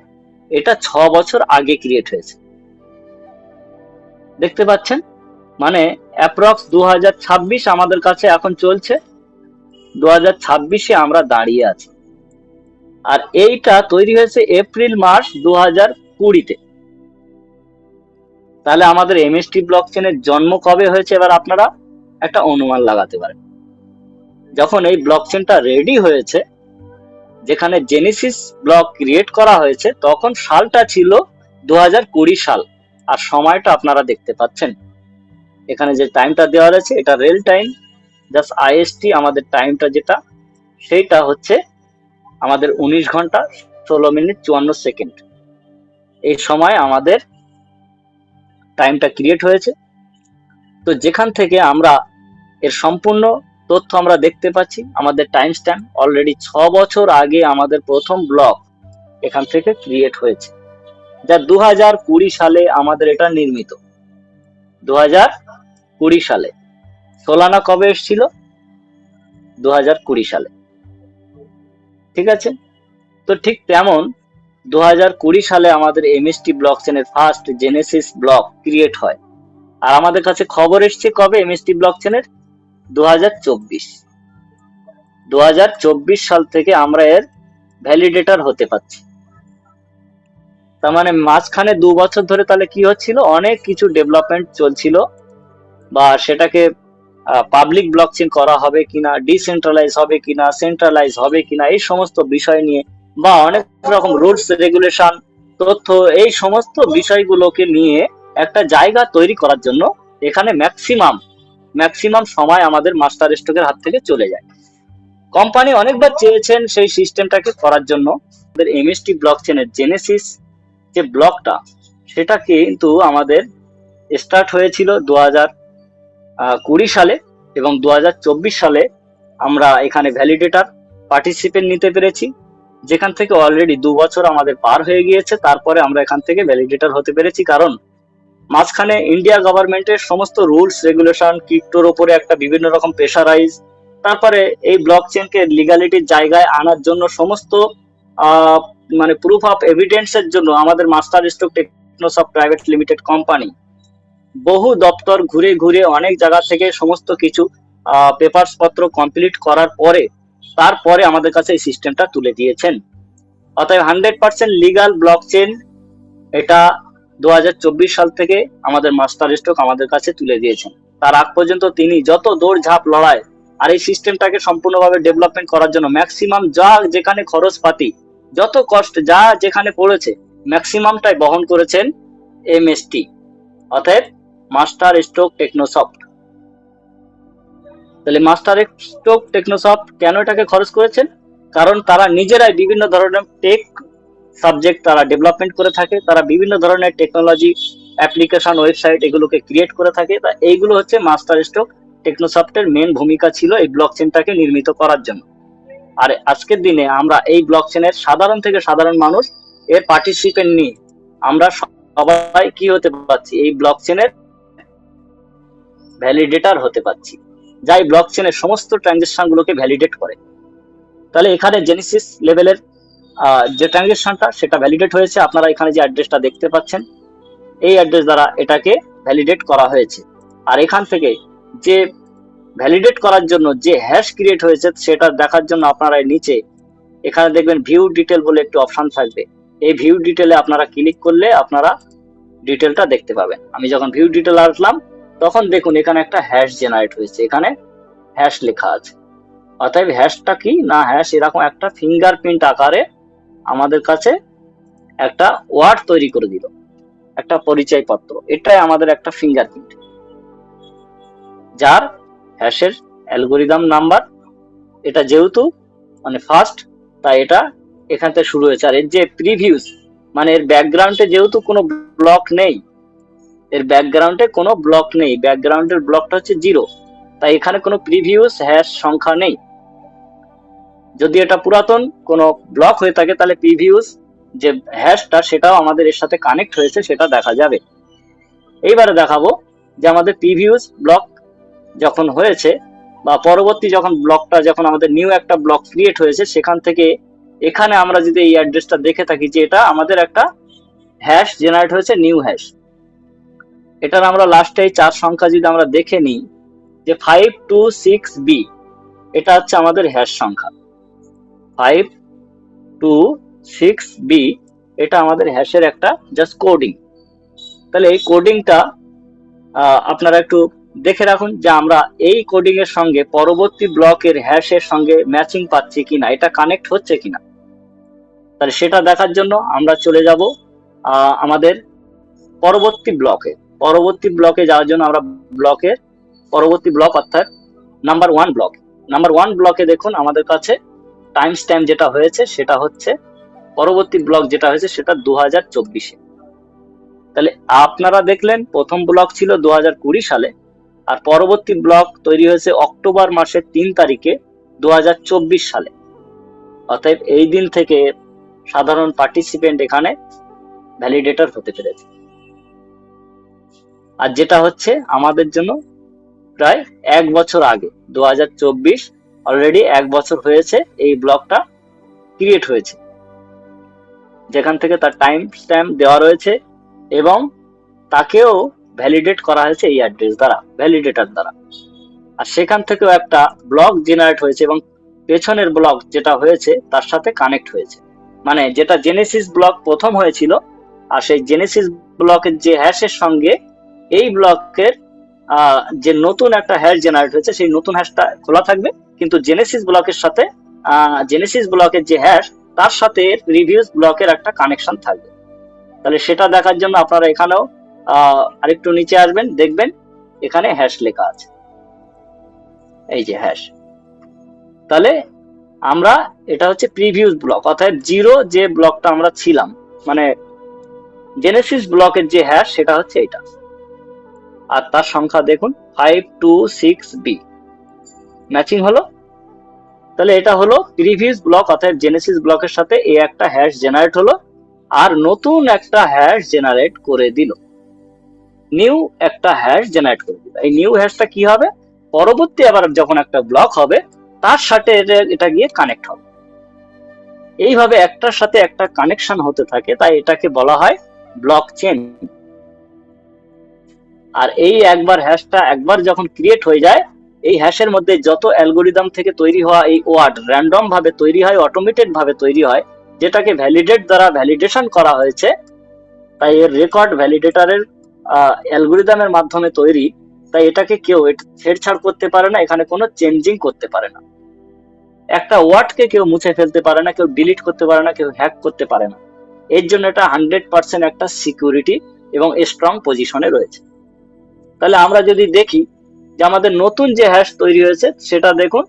এটা 6 বছর আগে ক্রিয়েট হয়েছে। দেখতে পাচ্ছেন, মানে অ্যাপ্রক্স 2026 আমাদের কাছে এখন চলছে, 2026-এ আমরা দাঁড়িয়ে আছি। আর এইটা তৈরি হয়েছে এপ্রিল মাস 2020-তে। তাহলে আমাদের এমএসটি ব্লক চেনের জন্ম কবে হয়েছে, এবার আপনারা একটা অনুমান লাগাতে পারেন। যখন এই ব্লক চেনটা রেডি হয়েছে, যেখানে জেনেসিস ব্লক ক্রিয়েট করা হয়েছে, তখন সালটা ছিল 2020 সাল। আর সময়টা আপনারা দেখতে পাচ্ছেন, এখানে যে টাইমটা দেওয়া আছে এটা রিয়েল টাইম, জাস্ট আইএসটি আমাদের টাইমটা যেটা, সেইটা হচ্ছে আমাদের 19 ঘন্টা 16 মিনিট 54 সেকেন্ড। এই সময় আমাদের টাইমটা ক্রিয়েট হয়েছে। তো যেখান থেকে আমরা এর সম্পূর্ণ তথ্য আমরা দেখতে পাচ্ছি, আমাদের টাইম স্ট্যাম্প অলরেডি 6 বছর আগে আমাদের প্রথম ব্লক এখান থেকে ক্রিয়েট হয়েছে, যা 2020 সালে আমাদের এটা নির্মিত। 2020 সালে সোলানা কবে এসেছিল? 2020 সালে। ঠিক আছে, তো ঠিক তেমন 2020 সালে আমাদের এমএসটি ব্লক চেনের ফার্স্ট জেনেসিস ব্লক ক্রিয়েট হয়। আর আমাদের কাছে খবর এসছে কবে এমএসটি ব্লক চেনের? 2024 সাল থেকে আমরা এর ভ্যালিডেটর হতে পারছি। তার মানে মাঝখানে 2 বছর ধরে তাহলে কি হচ্ছিল, অনেক কিছু ডেভেলপমেন্ট চলছিল, বা সেটাকে পাবলিক ব্লকচেন করা হবে কিনা, ডিসেন্ট্রালাইজ হবে কিনা, সেন্ট্রালাইজ হবে কিনা, এই সমস্ত বিষয় নিয়ে, বা অনেক রকম রুলস রেগুলেশন, তথ্য, এই সমস্ত বিষয়গুলোকে নিয়ে একটা জায়গা তৈরি করার জন্য এখানে ম্যাক্সিমাম সময় আমাদের মাস্টার স্ট্রোকের হাত থেকে চলে যায়। কোম্পানি অনেকবার চেয়েছেন সেই সিস্টেমটাকে করার জন্য। আমাদের এমএসটি ব্লকচেনের জেনেসিস যে ব্লকটা, সেটা কিন্তু আমাদের স্টার্ট হয়েছিল 2020 সালে, এবং 2024 সালে আমরা এখানে ভ্যালিডেটর পার্টিসিপেন্ট নিতে পেরেছি, যেখান থেকে অলরেডি 2 বছর আমাদের পার হয়ে গিয়েছে। তারপরে আমরা এখান থেকে ভ্যালিডেটর হতে পেরেছি, কারণ মাঝখানে ইন্ডিয়া গভর্নমেন্টের সমস্ত রুলস রেগুলেশন, ক্রিপ্টোর উপরে একটা বিভিন্ন রকম প্রেশারাইজ, তারপরে এই ব্লক চেনকে লিগালিটির জায়গায় আনার জন্য সমস্ত মানে প্রুফ অফ এভিডেন্সের জন্য আমাদের master stroke technosoft private limited company বহু দপ্তর ঘুরে ঘুরে অনেক জায়গা থেকে সমস্ত কিছু পেপারস পত্র কমপ্লিট করার পরে তারপরে আমাদের কাছে এই সিস্টেমটা তুলে দিয়েছেন। অতএব 100% লিগাল ব্লক চেন এটা 2024 সাল থেকে আমাদের মাস্টার স্ট্রোক আমাদের কাছে তুলে দিয়েছেন। তার আগ পর্যন্ত তিনি যত দৌড়ঝাঁপ লড়াই আর এই সিস্টেমটাকে সম্পূর্ণভাবে ডেভেলপমেন্ট করার জন্য ম্যাক্সিমাম যা যেখানে খরচপাতি, যত কষ্ট যা যেখানে পড়েছে, ম্যাক্সিমামটাই বহন করেছেন এমএসটি, অর্থাৎ মাস্টার স্ট্রোক টেকনোসফট। তাহলে মাস্টার স্ট্রোক টেকনোসফট কেন এটাকে খরচ করেছেন? কারণ তারা নিজেরাই বিভিন্ন ধরনের টেক সাবজেক্ট তারা ডেভেলপমেন্ট করে থাকে, তারা বিভিন্ন ধরনের টেকনোলজি অ্যাপ্লিকেশন ওয়েবসাইট এগুলোকে ক্রিয়েট করে থাকে। তা এইগুলো হচ্ছে মাস্টার স্ট্রোক টেকনোসফটের মেন ভূমিকা ছিল এই ব্লকচেনটাকে নির্মিত করার জন্য। আর আজকের দিনে আমরা এই ব্লকচেনের সাধারণ থেকে সাধারণ মানুষ এর পার্টিসিপেন্ট নিয়ে আমরা সবাই কি হতে পারছি, এই ব্লকচেনের ভ্যালিডেটর হতে পারছি, যা এই ব্লকচেনের সমস্ত ট্রানজেকশন গুলোকে ভ্যালিডেট করে। তাহলে এখানে জেনেসিস লেভেলের যে ট্রানজেকশনটা সেটা ভ্যালিডেট হয়েছে। আপনারা এখানে যে অ্যাড্রেসটা দেখতে পাচ্ছেন, এই অ্যাড্রেস দ্বারা এটাকে ভ্যালিডেট করা হয়েছে। আর এখান থেকে যে ভ্যালিডেট করার জন্য যে হ্যাশ ক্রিয়েট হয়েছে সেটা দেখার জন্য আপনারা নিচে এখানে দেখবেন ভিউ ডিটেল বলে একটি অপশন থাকবে। এই ভিউ ডিটেলে আপনারা ক্লিক করলে আপনারা ডিটেলটা দেখতে পাবেন। আমি যখন ভিউ ডিটেল আসলাম তখন দেখুন এখানে একটা হ্যাশ জেনারেট হয়েছে, এখানে হ্যাশ লেখা আছে। অতএব হ্যাশটা কি না, হ্যাশ এরকম একটা ফিঙ্গারপ্রিন্ট আকারে আমাদের কাছে একটা ওয়ার্ড তৈরি করে দিল, একটা পরিচয় পত্র। এটাই আমাদের একটা ফিঙ্গারপ্রিন্ট, যার হ্যাশের অ্যালগোরিদম নাম্বার। এটা যেহেতু মানে ফার্স্ট, তাই এটা এখান থেকে শুরু হয়েছে। আর এর যে প্রিভিউস, মানে এর ব্যাকগ্রাউন্ডে যেহেতু কোনো ব্লক নেই, এর ব্যাকগ্রাউন্ডে কোনো ব্লক নেই, ব্যাকগ্রাউন্ডের ব্লকটা হচ্ছে 0, তাই এখানে কোনো প্রিভিউস হ্যাশ সংখ্যা নেই। যদি এটা পুরাতন কোনো ব্লক হয়ে থাকে তাহলে প্রিভিউস যে হ্যাশটা সেটাও আমাদের এর সাথে কানেক্ট হয়েছে সেটা দেখা যাবে। এইবারে দেখাবো যে আমাদের প্রিভিয়াস ব্লক যখন হয়েছে বা পরবর্তী যখন ব্লকটা যখন আমাদের নিউ একটা ব্লক ক্রিয়েট হয়েছে, সেখান থেকে এখানে আমরা যদি এই অ্যাড্রেসটা দেখে থাকি যে এটা আমাদের একটা হ্যাশ জেনারেট হয়েছে, নিউ হ্যাশ। এটার আমরা লাস্টে এই 4 সংখ্যা যদি আমরা দেখে নিই যে 526B, এটা হচ্ছে আমাদের হ্যাশ সংখ্যা 526B, এটা আমাদের হ্যাশের একটা জাস্ট কোডিং। তাহলে এই কোডিংটা আপনারা একটু দেখে রাখুন যে আমরা এই কোডিং এর সঙ্গে পরবর্তী ব্লকের হ্যাশের সঙ্গে ম্যাচিং পাচ্ছি কিনা, এটা কানেক্ট হচ্ছে কিনা। তাহলে সেটা দেখার জন্য আমরা চলে যাব আমাদের পরবর্তী ব্লকে যাওয়ার জন্য আমরা ব্লকের পরবর্তী ব্লক অর্থাৎ নাম্বার 1 ব্লকে দেখুন আমাদের কাছে টাইম স্ট্যাম্প যেটা হয়েছে সেটা হচ্ছে পরবর্তী ব্লক যেটা হয়েছে সেটা 2024-এ। তাহলে আপনারা দেখলেন প্রথম ব্লক ছিল 2020 সালে, আর পরবর্তী ব্লক তৈরি হয়েছে অক্টোবর মাসের 3 তারিখে 2024 সালে। অতএব এই দিন থেকে সাধারণ পার্টিসিপেন্ট এখানে ভ্যালিডেটর হতে পেরেছে। আর যেটা হচ্ছে আমাদের জন্য প্রায় 1 বছর আগে 2024, অলরেডি 1 বছর হয়েছে এই ব্লকটা ক্রিয়েট হয়েছে, যেখান থেকে তার টাইম স্ট্যাম্প দেওয়া রয়েছে এবং তাকেও ভ্যালিডেট করা হয়েছে এই অ্যাড্রেস দ্বারা, ভ্যালিডেটর দ্বারা। আর সেখান থেকেও একটা ব্লক জেনারেট হয়েছে এবং পেছনের ব্লক যেটা হয়েছে তার সাথে কানেক্ট হয়েছে। মানে যেটা জেনেসিস ব্লক প্রথম হয়েছিল, আর সেই জেনেসিস ব্লকের যে হ্যাশের সঙ্গে এই ব্লকের যে নতুন একটা হ্যাশ জেনারেট হয়েছে সেই নতুন হ্যাশটা খোলা থাকবে, কিন্তু জেনেসিস ব্লকের সাথে জেনেসিস ব্লকের যে হ্যাশ তার সাথে প্রিভিয়াস ব্লকের একটা কানেকশন থাকবে। তাহলে সেটা দেখার জন্য আপনারা এখানেও আরেকটু নিচে আসবেন, দেখবেন এখানে হ্যাশ লেখা আছে, এই যে হ্যাশ। তাহলে আমরা এটা হচ্ছে প্রিভিয়াস ব্লক, অর্থাৎ 0 যে ব্লকটা আমরা ছিলাম, মানে জেনেসিস ব্লকের যে হ্যাশ সেটা হচ্ছে এটা। আর তার সংখ্যা দেখুন 526B, ম্যাচিং হলো। তাহলে এটা হলো প্রিভিয়াস ব্লক, অর্থাৎ জেনেসিস ব্লকের সাথে এই একটা হ্যাশ জেনারেট হলো আর নতুন একটা হ্যাশ জেনারেট করে দিল, নিউ একটা হ্যাশ জেনারেট করে দিল। এই নিউ হ্যাশটা কি হবে, পরবর্তী আবার যখন একটা ব্লক হবে তার সাথে এটা গিয়ে কানেক্ট হবে। এইভাবে একটার সাথে একটা কানেকশন হতে থাকে, তাই এটাকে বলা হয় ব্লক চেইন। আর এই হ্যাশটা একবার যখন ক্রিয়েট হয়ে যায়, এই হ্যাশের মধ্যে যত অ্যালগোরিদম থেকে তৈরি হওয়া এই ওয়ার্ড র্যান্ডম ভাবে তৈরি হয়, অটোমেটেড ভাবে তৈরি হয়, যেটাকে ভ্যালিডেট দ্বারা ভ্যালিডেশন করা হয়েছে। তাই এর রেকর্ড ভ্যালিডেটরের অ্যালগোরিদমের মাধ্যমে তৈরি, তাই এটাকে কেউ ছেড়ছাড় করতে পারে না, এখানে কোনো চেঞ্জিং করতে পারে না। একটা ওয়ার্ডকে কেউ মুছে ফেলতে পারে না, কেউ ডিলিট করতে পারে না, কেউ হ্যাক করতে পারে না। এর জন্য এটা 100% একটা সিকিউরিটি এবং স্ট্রং পজিশনে রয়েছে। তাহলে আমরা যদি দেখি যে আমাদের নতুন যে হ্যাশ তৈরি হয়েছে সেটা দেখুন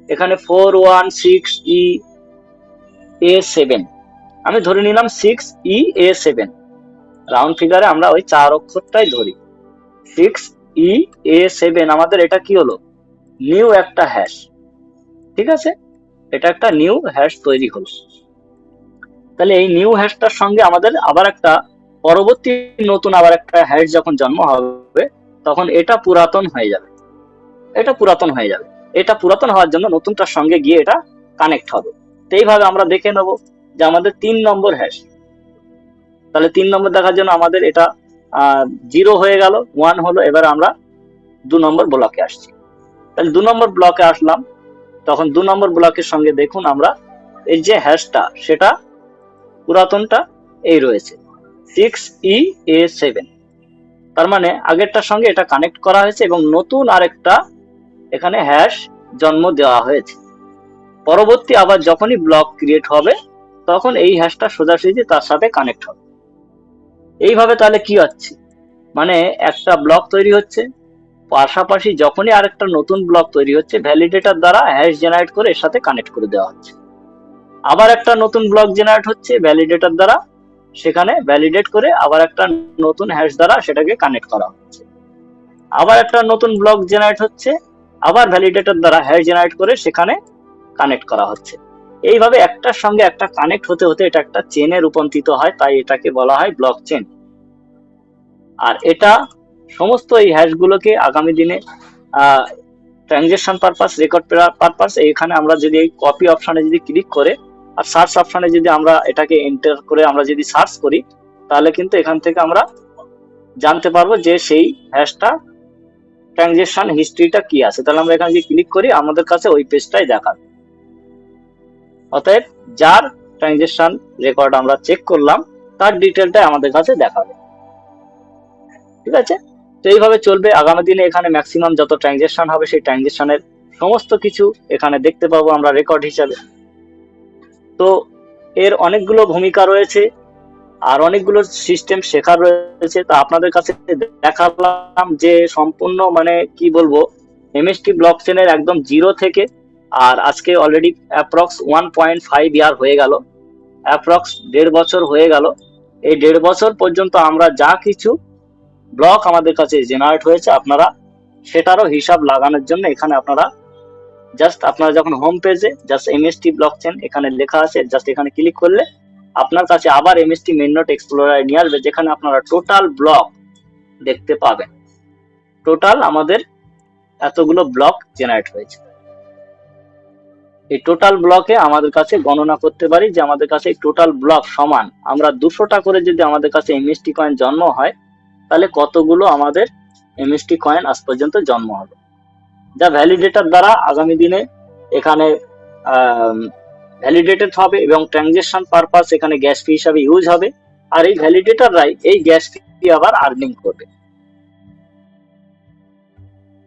এখানে 416EA7, আমি ধরে নিলাম 6EA7, রাউন্ড ফিগারে আমরা ওই 4 অক্ষরটাই ধরি। 6EA7 আমাদের এটা কি হলো, নিউ একটা হ্যাশ। ঠিক আছে, এটা একটা নিউ হ্যাশ তৈরি হলো। তাহলে এই নিউ হ্যাশটার সঙ্গে আমাদের আবার একটা পরবর্তী নতুন আবার একটা হ্যাশ যখন জন্ম হবে তখন এটা পুরাতন হয়ে যাবে, এটা পুরাতন হওয়ার জন্য নতুনটার সঙ্গে গিয়ে এটা কানেক্ট হবে। তো এইভাবে আমরা দেখে নেব যে আমাদের 3 নম্বর হ্যাশ। তাহলে 3 নম্বর দেখার জন্য আমাদের এটা 0 হয়ে গেল, 1 হলো। এবার আমরা 2 নম্বর ব্লকে আসছি। তাহলে 2 নম্বর ব্লকে আসলাম, তখন 2 নম্বর ব্লকের সঙ্গে দেখুন আমরা এই যে হ্যাশটা সেটা পুরাতনটা এই রয়েছে 6EA7, তার মানে আগেরটার সঙ্গে এটা কানেক্ট করা হয়েছে এবং নতুন আরেকটা এখানে হ্যাশ জন্ম দেওয়া হয়েছে। পরবর্তী আবার যখনই ব্লক ক্রিয়েট হবে তখন এই হ্যাশটা সোজাসুজি তার সাথে কানেক্ট হবে। এইভাবে তাহলে কি হচ্ছে, মানে একটা ব্লক তৈরি হচ্ছে, পাশাপাশি যখনই আরেকটা নতুন ব্লক তৈরি হচ্ছে ভ্যালিডেটর দ্বারা হ্যাশ জেনারেট করে এর সাথে কানেক্ট করে দেওয়া হচ্ছে। আবার একটা নতুন ব্লক জেনারেট হচ্ছে ভ্যালিডেটর দ্বারা, সেখানে ভ্যালিডেট করে আবার একটা নতুন হ্যাশ দ্বারা সেটাকে কানেক্ট করা হচ্ছে। আবার একটা নতুন ব্লক জেনারেট হচ্ছে, আবার ভ্যালিডেটর দ্বারা হ্যাশ জেনারেট করে সেখানে কানেক্ট করা হচ্ছে। এইভাবে একটার সঙ্গে একটা কানেক্ট হতে হতে এটা একটা চেনে রূপান্তরিত হয়, তাই এটাকে বলা হয় ব্লক চেন। আর এটা সমস্ত এই হ্যাশগুলোকে আগামী দিনে ট্রানজেকশন পারপাস, রেকর্ড পারপাস, এখানে আমরা যদি এই কপি অপশনে যদি ক্লিক করে আর সার্চ অপশনে যদি আমরা এটাকে এন্টার করে আমরা যদি সার্চ করি, তাহলে কিন্তু এখান থেকে আমরা জানতে পারবো যে সেই হ্যাশটা ট্রানজেকশন হিস্ট্রিটা কি আছে। তাহলে আমরা এখানে যদি ক্লিক করি আমাদের কাছে ওই পেজটাই দেখাবে। অতএব যার ট্রানজেকশন রেকর্ড আমরা চেক করলাম তার ডিটেলটাই আমাদের কাছে দেখাবে। ঠিক আছে, তো এইভাবে চলবে আগামী দিনে। এখানে ম্যাক্সিমাম যত ট্রানজেকশন হবে সেই ট্রানজেকশনের সমস্ত কিছু এখানে দেখতে পাবো আমরা রেকর্ড হিসাবে। তো এর অনেকগুলো ভূমিকা রয়েছে আর অনেকগুলো সিস্টেম শেখার রয়েছে। তা আপনাদের কাছে দেখালাম যে সম্পূর্ণ মানে কি বলবো এমএসটি ব্লকচেনের একদম জিরো থেকে, আর আজকে অলরেডি অ্যাপ্রক্স 1.5 ইয়ার হয়ে গেল, অ্যাপ্রক্স 1.5 বছর হয়ে গেল। এই 1.5 বছর পর্যন্ত আমরা যা কিছু ব্লক আমাদের কাছে জেনারেট হয়েছে আপনারা সেটারও হিসাব লাগানোর জন্য এখানে আপনারা জাস্ট আপনারা যখন হোম পেজে জাস্ট এমএসটি ব্লকচেন এখানে লেখা আছে, জাস্ট এখানে ক্লিক করলে আপনার কাছে আবার এমএসটি মেইন নোট এক্সপ্লোরার নিয়ে আসবে, যেখানে আপনারা টোটাল ব্লক দেখতে পাবেন। টোটাল আমাদের এতগুলো ব্লক জেনারেট হয়েছে। এই টোটাল ব্লকে আমাদের কাছে গণনা করতে পারি যে আমাদের কাছে এই টোটাল ব্লক সমান, আমরা 200টা করে যদি আমাদের কাছে এমএসটি কয়েন জন্ম হয় তাহলে কতগুলো আমাদের এমএসটি কয়েন আজ পর্যন্ত জন্ম হবে, যা ভ্যালিডেটর দ্বারা আগামী দিনে এখানে ভ্যালিডেটেড হবে এবং ট্রানজেকশন পারপাস এখানে গ্যাস ফি হিসাবে ইউজ হবে। আর এই ভ্যালিডেটররাই এই গ্যাস ফি আবার আর্নিং করবে।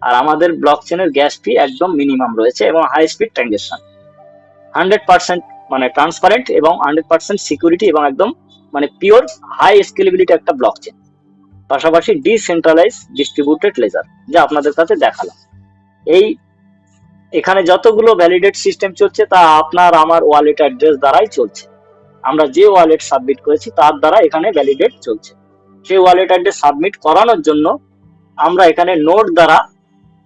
আর আমাদের ব্লকচেনের গ্যাস ফি একদম মিনিমাম রয়েছে এবং হাই স্পিড ট্রানজেকশন, 100% মানে ট্রান্সপারেন্ট এবং 100% সিকিউরিটি এবং একদম মানে পিওর হাই স্কেলেবিলিটি একটা ব্লকচেন, পাশাপাশি ডিসেন্ট্রালাইজ ডিস্ট্রিবিউটেড লেজার যা আপনাদের কাছে দেখালাম। এই এখানে যতগুলো ভ্যালিডেট সিস্টেম চলছে তা আপনার আমার ওয়ালেট অ্যাড্রেস দ্বারাই চলছে। আমরা যে ওয়ালেট সাবমিট করেছি তার দ্বারা এখানে ভ্যালিডেট চলছে। সেই ওয়ালেট অ্যাড্রেস সাবমিট করানোর জন্য আমরা এখানে নোট দ্বারা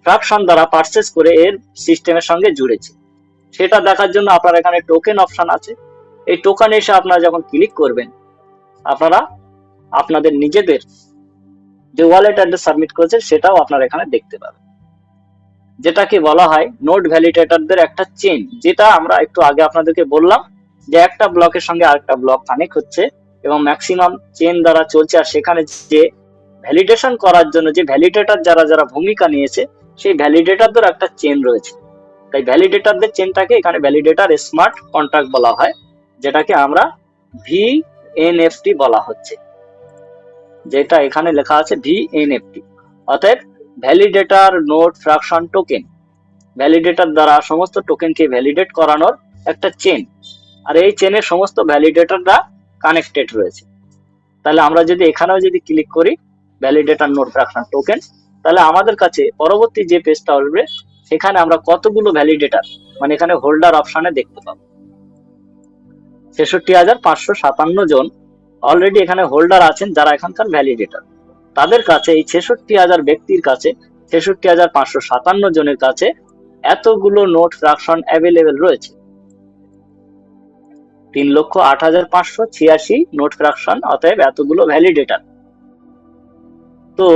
ফ্র্যাকশন দ্বারা পারচেজ করে এর সিস্টেমের সঙ্গে জুড়েছি। সেটা দেখার জন্য আপনার এখানে টোকেন অপশন আছে। এই টোকেন এসে আপনারা যখন ক্লিক করবেন আপনারা আপনাদের নিজেদের যে ওয়ালেট অ্যাড্রেস সাবমিট করেছে সেটাও আপনারা এখানে দেখতে পাবেন, যেটাকে বলা হয় নোড ভ্যালিডেটরদের একটা চেন, যেটা আমরা একটু আগে আপনাদেরকে বললাম যে একটা ব্লকের সঙ্গে আরেকটা ব্লক কানেক্ট হচ্ছে এবং ম্যাক্সিমাম চেন দ্বারা চলছে। আর সেখানে যে ভ্যালিডেশন করার জন্য যে ভ্যালিডেটর যারা যারা ভূমিকা নিয়েছে সেই ভ্যালিডেটরদের একটা চেন রয়েছে। তাই ভ্যালিডেটরদের চেনটাকে এখানে ভ্যালিডেটর স্মার্ট কন্ট্রাক্ট বলা হয়, যেটাকে আমরা ভিএনএফটি বলা হচ্ছে, যেটা এখানে লেখা আছে ভিএনএফটি। অতএব validator node fraction token, validator দ্বারা সমস্ত টোকেনকে ভ্যালিডেট করানোর একটা চেন, আর এই চেনের সমস্ত ভ্যালিডেটররা কানেক্টেড রয়েছে। তাহলে আমরা যদি এখানেও যদি ক্লিক করি ভ্যালিডেটর নোড ফ্র্যাকশন টোকেন, তাহলে আমাদের কাছে পরবর্তী যে পেজটা আসবে সেখানে আমরা কতগুলো ভ্যালিডেটর মানে এখানে হোল্ডার অপশনে দেখতে পাবো। 66,557 জন অলরেডি এখানে হোল্ডার আছেন যারা এখানকার ভ্যালিডেটর। তাদের কাছে এই 66,000 ব্যক্তির কাছে 66,557 জনের কাছে এতগুলো নোট ফ্র্যাকশন অ্যাভেলেবেল রয়েছে। 3,08,586 নোট ফ্র্যাকশন, অতএব এতগুলো ভ্যালিডেটর। তো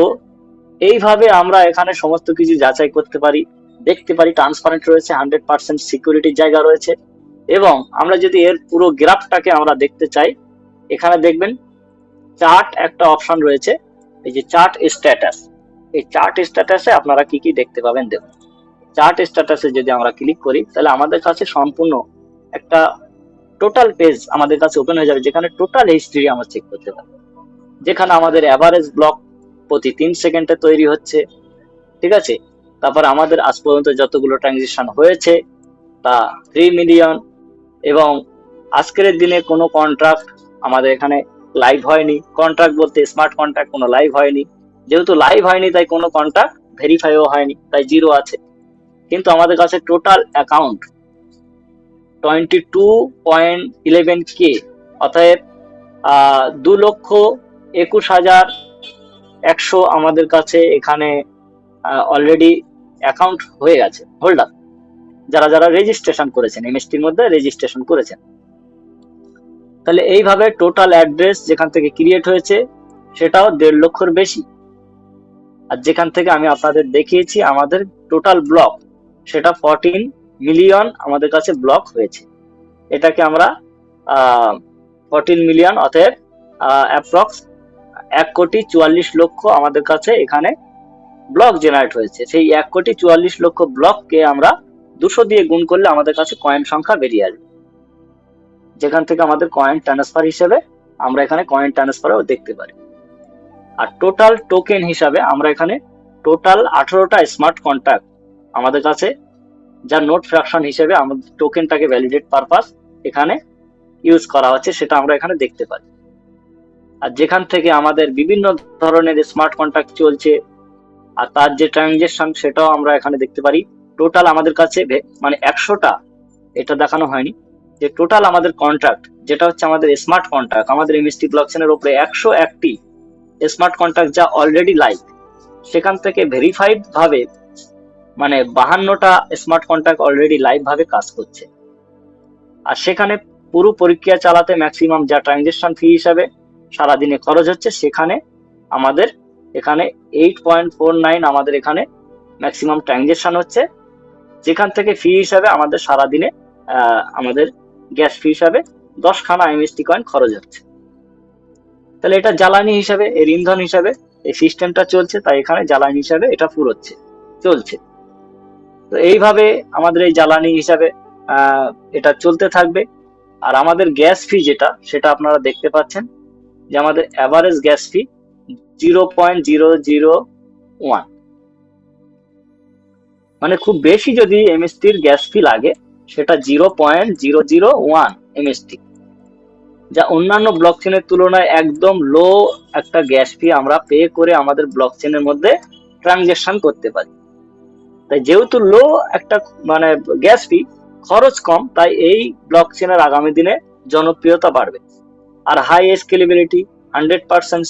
এইভাবে আমরা এখানে সমস্ত কিছু যাচাই করতে পারি, দেখতে পারি। ট্রান্সপারেন্ট রয়েছে, 100% সিকিউরিটির জায়গা রয়েছে। এবং আমরা যদি এর পুরো গ্রাফটাকে আমরা দেখতে চাই, এখানে দেখবেন চার্ট একটা অপশন রয়েছে, এই যে চার্ট স্ট্যাটাস। এই চার্ট স্ট্যাটাসে আপনারা কি কি দেখতে পাবেন দেখুন। চার্ট স্ট্যাটাসে যদি আমরা ক্লিক করি তাহলে আমাদের কাছে সম্পূর্ণ একটা টোটাল পেজ আমাদের কাছে ওপেন হয়ে যাবে, যেখানে টোটাল হিস্ট্রি আমরা চেক করতে পারি, যেখানে আমাদের অ্যাভারেজ ব্লক প্রতি 3 সেকেন্ডে তৈরি হচ্ছে। ঠিক আছে, তারপর আমাদের আজ পর্যন্ত যতগুলো ট্রানজেকশন হয়েছে তা 3 মিলিয়ন, এবং আজকের দিনে কোনো কন্ট্রাক্ট আমাদের এখানে লাইভ হয়নি। কন্ট্রাক্ট বলতে স্মার্ট কন্ট্রাক্ট কোনো লাইভ হয়নি, যেহেতু লাইভ হয়নি তাই কোনো কন্ট্রাক্ট ভেরিফাইও হয়নি, তাই জিরো আছে। কিন্তু আমাদের কাছে টোটাল অ্যাকাউন্ট 22.11K, অতএব 2,21,100 আমাদের কাছে এখানে অলরেডি অ্যাকাউন্ট হয়ে গেছে হোল্ডার, যারা যারা রেজিস্ট্রেশন করেছেন, এমএসটির মধ্যে রেজিস্ট্রেশন করেছেন। তাহলে এইভাবে টোটাল অ্যাড্রেস যেখান থেকে ক্রিয়েট হয়েছে সেটাও 1.5 লক্ষর বেশি। আর যেখান থেকে আমি আপনাদের দেখিয়েছি আমাদের টোটাল ব্লক, সেটা 14 মিলিয়ন আমাদের কাছে ব্লক হয়েছে। এটাকে আমরা 14 মিলিয়ন, অতএব অ্যাপ্রক্স 1,44,00,000 আমাদের কাছে এখানে ব্লক জেনারেট হয়েছে। সেই 1,44,00,000 ব্লককে আমরা 200 দিয়ে গুণ করলে আমাদের কাছে কয়েন সংখ্যা বেরিয়ে আসবে, যেখান থেকে আমাদের কয়েন ট্রান্সফার হিসেবে আমরা এখানে কয়েন ট্রান্সফারও দেখতে পারি। আর টোটাল টোকেন হিসাবে আমরা এখানে টোটাল 18টা স্মার্ট কন্ট্রাক্ট আমাদের কাছে, যা নোট ফ্র্যাকশন হিসেবে আমাদের টোকেনটাকে ভ্যালিডেট পারপাস এখানে ইউজ করা হচ্ছে, সেটা আমরা এখানে দেখতে পারি। আর যেখান থেকে আমাদের বিভিন্ন ধরনের স্মার্ট কন্ট্রাক্ট চলছে আর তার যে ট্রানজেকশন সেটাও আমরা এখানে দেখতে পারি। টোটাল আমাদের কাছে মানে 100টা, এটা দেখানো হয়নি, যে টোটাল আমাদের কন্ট্রাক্ট যেটা হচ্ছে আমাদের স্মার্ট কন্ট্রাক্ট আমাদের এমএসটি ব্লকচেনের উপরে 101টি স্মার্ট কন্ট্রাক্ট যা অলরেডি লাইভ, সেখান থেকে ভেরিফাইড ভাবে মানে 52টা স্মার্ট কন্ট্রাক্ট অলরেডি লাইভ ভাবে কাজ করছে। আর সেখানে পুরো পরীক্ষা চালাতে ম্যাক্সিমাম যা ট্রানজেকশন ফি হিসাবে সারাদিনে খরচ হচ্ছে, সেখানে আমাদের এখানে 8.49 আমাদের এখানে ম্যাক্সিমাম ট্রানজেকশন হচ্ছে, যেখান থেকে ফি হিসাবে আমাদের সারাদিনে আমাদের গ্যাস ফি হিসাবে 10খানা এমএসটি কয়েন খরচ হচ্ছে। তাহলে এটা জ্বালানি হিসাবে, এর ইন্ধন হিসাবে এই সিস্টেমটা চলছে, তাই এখানে জ্বালানি হিসাবে এটা ফুরোচ্ছে, চলছে। তো এইভাবে আমাদের এই জ্বালানি হিসাবে এটা চলতে থাকবে। আর আমাদের গ্যাস ফি যেটা, সেটা আপনারা দেখতে পাচ্ছেন যে আমাদের অ্যাভারেজ গ্যাস ফি 0.001, মানে খুব বেশি যদি এমএসটির গ্যাস ফি লাগে সেটা 0.001 এমএসটি, যা অন্যান্য ব্লক চেনের তুলনায় একদম লো একটা গ্যাস ফি আমরা পে করে আমাদের ব্লক চেনের মধ্যে ট্রানজেকশন করতে পারি। তাই যেহেতু লো একটা মানে গ্যাস ফি, খরচ কম, তাই এই ব্লক চেনের আগামী দিনে জনপ্রিয়তা বাড়বে। আর হাই স্কেলেবিলিটি, 100%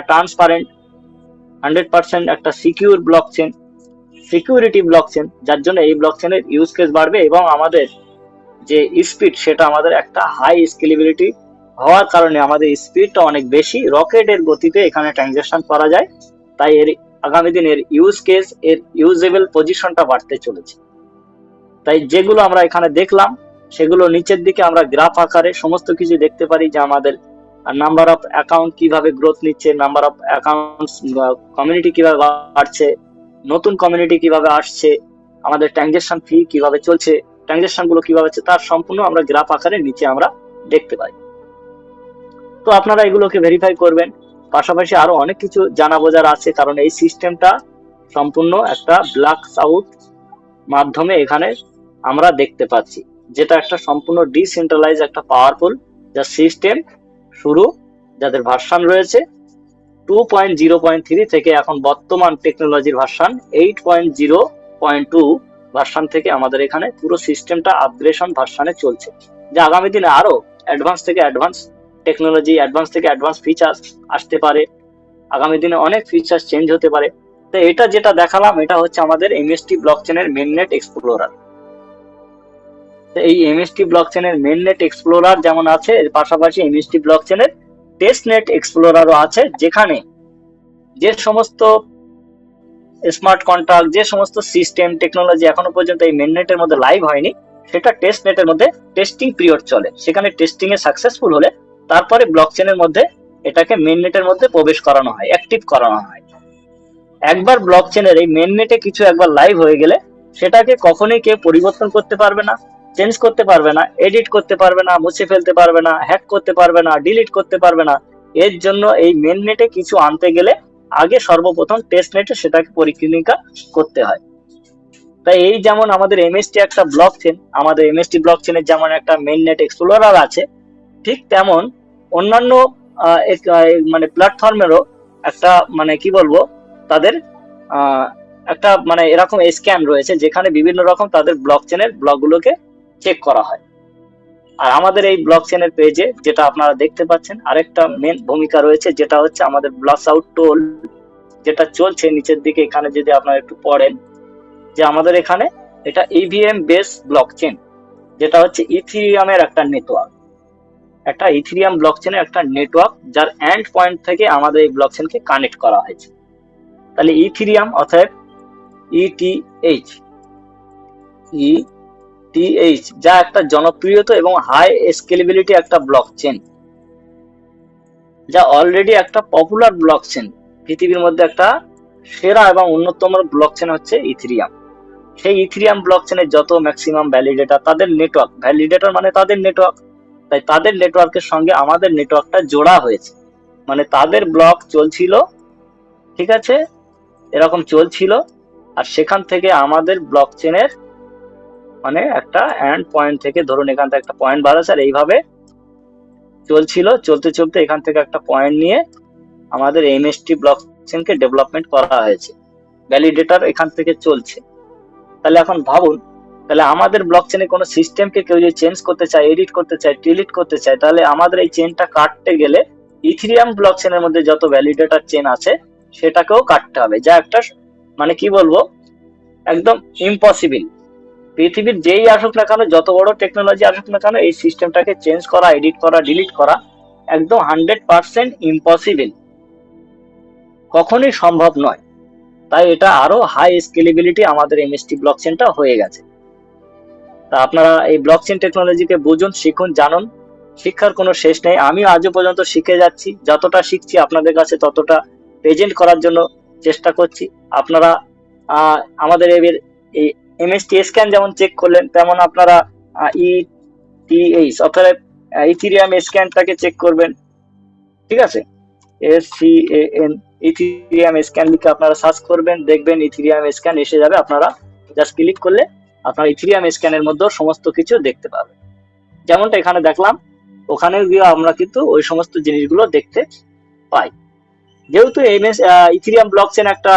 ট্রান্সপারেন্ট, 100% একটা secure block chain, security block chain, যার জন্য এই ব্লক চেনের ইউজ কেস বাড়বে এবং আমাদের যে স্পিড সেটা আমাদের একটা হাই স্কেলেবিলিটি হওয়ার কারণে আমাদের স্পিডটা অনেক বেশি, রকেটের গতিতে এখানে ট্রানজাকশন করা যায়। তাই এর আগামী দিনের ইউজ কেস, এর ইউজেবল পজিশনটা বাড়তে চলেছে। তাই যেগুলো আমরা এখানে দেখলাম সেগুলো নিচের দিকে আমরা গ্রাফ আকারে সমস্ত কিছু দেখতে পারি, যে আমাদের নাম্বার অফ অ্যাকাউন্ট কিভাবে গ্রোথ নিচ্ছে, নাম্বার অফ অ্যাকাউন্টস কমিউনিটি কিভাবে বাড়ছে, নতুন কমিউনিটি কিভাবে আসছে, আমাদের ট্রানজাকশন ফি কিভাবে চলছে, ট্রানজাকশন গুলো কিভাবে হচ্ছে, তার সম্পূর্ণ আমরা গ্রাফ আকারে নিচে আমরা দেখতে পাই। তো আপনারা এগুলোকে ভেরিফাই করবেন। পাশাপাশি আরো অনেক কিছু জানা বোঝার আছে, কারণ এই সিস্টেমটা সম্পূর্ণ একটা ব্ল্যাক আউট মাধ্যমে এখানে আমরা দেখতে পাচ্ছি, যেটা একটা সম্পূর্ণ ডিসেন্ট্রালাইজ একটা পাওয়ারফুল যা সিস্টেম শুরু, যাদের ভার্সন রয়েছে 2.0.3 থেকে এখন বর্তমান টেকনোলজির ভার্সন 8.0.2 ভার্সন থেকে আমাদের এখানে পুরো সিস্টেমটা আপগ্রেডেশন ভার্সনে চলছে, যা আগামী দিনে আরো অ্যাডভান্স থেকে অ্যাডভান্স টেকনোলজি, অ্যাডভান্স থেকে অ্যাডভান্স ফিচার্স আসতে পারে। আগামী দিনে অনেক ফিচার্স চেঞ্জ হতে পারে। তো এটা যেটা দেখালাম এটা হচ্ছে আমাদের এমএসটি ব্লকচেনের মেইননেট এক্সপ্লোরার। তো এই এমএসটি ব্লকচেনের মেইননেট এক্সপ্লোরার যেমন আছে, এর পাশাপাশি এমএসটি ব্লকচেনের টেস্টনেট এক্সপ্লোরারও আছে, যেখানে যে সমস্ত স্মার্ট কন্ট্রাক্ট, যে সমস্ত সিস্টেম টেকনোলজি এখনো পর্যন্ত এই মেইননেটের মধ্যে লাইভ হয়নি, সেটা টেস্টনেটের মধ্যে টেস্টিং পিরিয়ড চলে। সেখানে টেস্টিং এ সাকসেসফুল হলে তারপরে ব্লকচেনের মধ্যে এটাকে মেইননেটের মধ্যে প্রবেশ করানো হয়, অ্যাক্টিভ করানো হয়। একবার ব্লকচেনের এই মেইননেটে কিছু একবার লাইভ হয়ে গেলে সেটাকে কখনোই কেউ পরিবর্তন করতে পারবে না, চেঞ্জ করতে পারবে না, এডিট করতে পারবে না, মুছে ফেলতে পারবে না, হ্যাক করতে পারবে না, ডিলিট করতে পারবে না। এর জন্য এই মেইননেটে কিছু আনতে গেলে আগে সর্বপ্রথম টেস্টনেটে সেটাকে পরীক্ষা করতে হয়। তাই এই যেমন আমাদের এমএসটি একটা ব্লকচেন, আমাদের এমএসটি ব্লকচেনের যেমন একটা মেইননেট এক্সপ্লোরার আছে, ঠিক তেমন অন্যান্য মানে প্ল্যাটফর্মেরও একটা মানে কি বলবো, তাদের একটা মানে এরকম স্ক্যান রয়েছে, যেখানে বিভিন্ন রকম তাদের ব্লকচেনের ব্লকগুলোকে চেক করা হয়। আর আমাদের এই ব্লকচেনের পেজে যেটা আপনারা দেখতে পাচ্ছেন, আরেকটা মেন ভূমিকা রয়েছে, যেটা হচ্ছে আমাদের ব্লক আউট টোল যেটা চলছে নিচের দিকে। এখানে যদি আপনারা একটু পড়েন, যে আমাদের এখানে এটা ইভিএম বেস ব্লকচেন, যেটা হচ্ছে ইথিরিয়ামের একটা নেটওয়ার্ক, একটা ইথিরিয়াম ব্লকচেনের একটা নেটওয়ার্ক, যার এন্ড পয়েন্ট থেকে আমাদের এই ব্লকচেনকে কানেক্ট করা হয়েছে। তাহলে ইথিরিয়াম অর্থাৎ ইটিএইচ, ইটিএইচ যা একটা জনপ্রিয়তা এবং হাই স্কেলেবিলিটি একটা ব্লকচেন, যা অলরেডি একটা পপুলার ব্লকচেন। পৃথিবীর মধ্যে একটা সেরা এবং অন্যতম ব্লকচেন হচ্ছে ইথিরিয়াম। সেই ইথিরিয়াম ব্লকচেনের যত ম্যাক্সিমাম ভ্যালিডেটর, তাদের নেটওয়ার্ক, ভ্যালিডেটর মানে তাদের নেটওয়ার্ক, তাই তাদের নেটওয়ার্কের সঙ্গে আমাদের নেটওয়ার্কটা জোড়া হয়েছে। মানে তাদের ব্লক চলছিল, ঠিক আছে, এরকম চলছিল, আর সেখান থেকে আমাদের ব্লকচেনের মানে একটা এন্ড পয়েন্ট থেকে, ধরুন এখান থেকে একটা পয়েন্ট বার আছে, আর এইভাবে চলছিল, চলতে চলতে এখান থেকে একটা পয়েন্ট নিয়ে আমাদের এমএসটি ব্লকচেনকে ডেভেলপমেন্ট করা হয়েছে। ভ্যালিডেটর এখান থেকে চলছে। তাহলে এখন ভাবুন, তাহলে আমাদের ব্লকচেনে কোনো সিস্টেমকে কেউ যদি চেঞ্জ করতে চায়, এডিট করতে চায়, ডিলিট করতে চায়, তাহলে আমাদের এই চেনটা কাটতে গেলে ইথিরিয়াম ব্লকচেনের মধ্যে যত ভ্যালিডেটর চেন আছে সেটাকেও কাটতে হবে, যা একটা মানে কি বলবো, একদম ইম্পসিবল। পৃথিবীর যেই আসুক না কেন, যত বড় টেকনোলজি আসুক না কেন, এই সিস্টেমটাকে চেঞ্জ করা, এডিট করা, ডিলিট করা একদম 100% ইম্পসিবল, কখনোই সম্ভব নয়। তাই এটা আরো হাই স্কেলেবিলিটি আমাদের এমএসটি ব্লকচেনটা হয়ে গেছে। তা আপনারা এই ব্লকচেন টেকনোলজিকে বুঝুন, শিখুন, জানুন। শিক্ষার কোনো শেষ নেই। আমি আজও পর্যন্ত শিখে যাচ্ছি, যতটা শিখছি আপনাদের কাছে ততটা প্রেজেন্ট করার জন্য চেষ্টা করছি। আপনারা আমাদের এই এমএসটি স্ক্যান যেমন চেক করলেন, তেমন আপনারা ইটিএইচ অর্থাৎ ইথিরিয়াম স্ক্যানটাকে চেক করবেন, ঠিক আছে। SCAN ইথিরিয়াম স্ক্যান লিখে আপনারা সার্চ করবেন, দেখবেন ইথিরিয়াম স্ক্যান এসে যাবে। আপনারা জাস্ট ক্লিক করলে আপনারা ইথিরিয়াম স্ক্যানের মধ্যে সমস্ত কিছু দেখতে পাবেন। যেমনটা এখানে দেখলাম, ওখানে গিয়ে আমরা কিন্তু ওই সমস্ত জিনিসগুলো দেখতে পাই। যেহেতু ইথিরিয়াম ব্লকচেন একটা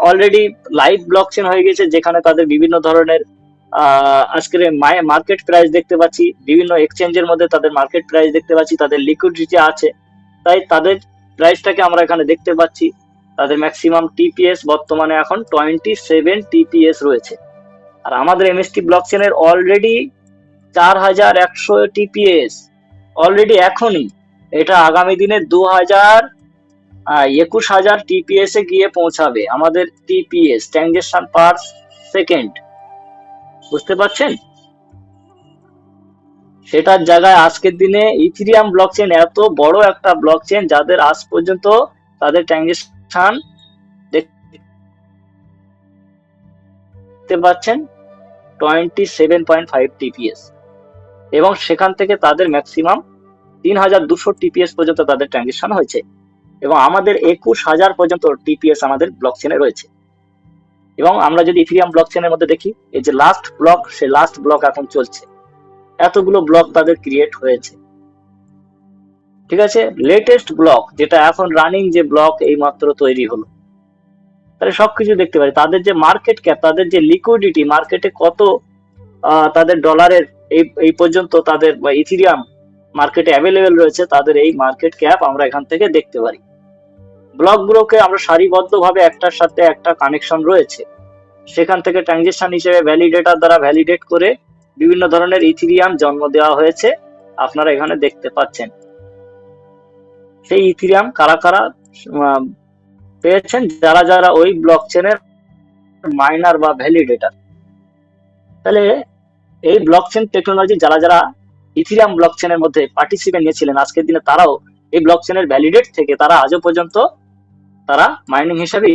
অলরেডি লাইভ ব্লকচেন হয়ে গেছে, যেখানে তাদের বিভিন্ন ধরনের আজকের মার্কেট প্রাইস দেখতে পাচ্ছি, বিভিন্ন এক্সচেঞ্জের মধ্যে তাদের মার্কেট প্রাইস দেখতে পাচ্ছি, তাদের লিকুইডিটি আছে, তাই তাদের প্রাইসটাকে আমরা এখানে দেখতে পাচ্ছি। তাদের ম্যাক্সিমাম টিপিএস বর্তমানে এখন 27 টিপিএস রয়েছে, আর আমাদের এমএসটি ব্লকচেনের অলরেডি 4100 টিপিএস অলরেডি এখনই। এটা আগামী দিনে 21,000 টিপিএস এ গিয়ে পৌঁছাবে আমাদের টিপিএস, ট্রানজাকশন পার সেকেন্ড। বুঝতে পারছেন? সেটার জায়গায় আজকের দিনে ইথিরিয়াম ব্লকচেন এত বড় একটা ব্লকচেন, যাদের আজ পর্যন্ত তাদের ট্রানজাকশন দেখতে পাচ্ছেন 27.5 টিপিএস, এবং সেখান থেকে তাদের ম্যাক্সিমাম 3,200 টিপিএস পর্যন্ত তাদের ট্রানজাকশন হয়েছে, এবং আমাদের 21,000 পর্যন্ত টিপিএস আমাদের ব্লকচেনে রয়েছে। এবং আমরা যদি ইথিরিয়াম ব্লকচেনের মধ্যে দেখি, এই যে লাস্ট ব্লক, সে লাস্ট ব্লক এখন চলছে, এতগুলো ব্লক তাদের ক্রিয়েট হয়েছে, ঠিক আছে। লেটেস্ট ব্লক যেটা এখন রানিং, যে ব্লক এই মাত্র তৈরি হলো, তাহলে সবকিছু দেখতে পারি। তাদের যে মার্কেট ক্যাপ, তাদের যে লিকুইডিটি, মার্কেটে কত তাদের ডলারের এই পর্যন্ত তাদের ইথিরিয়াম মার্কেটে অ্যাভেলেবেল রয়েছে, তাদের এই মার্কেট ক্যাপ আমরা এখান থেকে দেখতে পারি। ব্লকগুলোকে আমরা সারিবদ্ধভাবে একটার সাথে একটা কানেকশন রয়েছে, সেখান থেকে ট্রানজাকশন হিসেবে ভ্যালিডেটর দ্বারা ভ্যালিডেট করে বিভিন্ন ধরনের ইথিরিয়াম জন্ম দেওয়া হয়েছে, আপনারা এখানে দেখতে পাচ্ছেন। সেই ইথিরিয়াম কারা কারা পেয়েছেন? যারা যারা ওই ব্লকচেনের মাইনার বা ভ্যালিডেটর। তাহলে এই ব্লকচেন টেকনোলজি যারা যারা ইথিরিয়াম ব্লকচেনের মধ্যে পার্টিসিপেন্ট নিয়েছিলেন, আজকের দিনে তারাও এই ব্লকচেনের ভ্যালিডেট থেকে তারা আজও পর্যন্ত তারা মাইনিং হিসেবে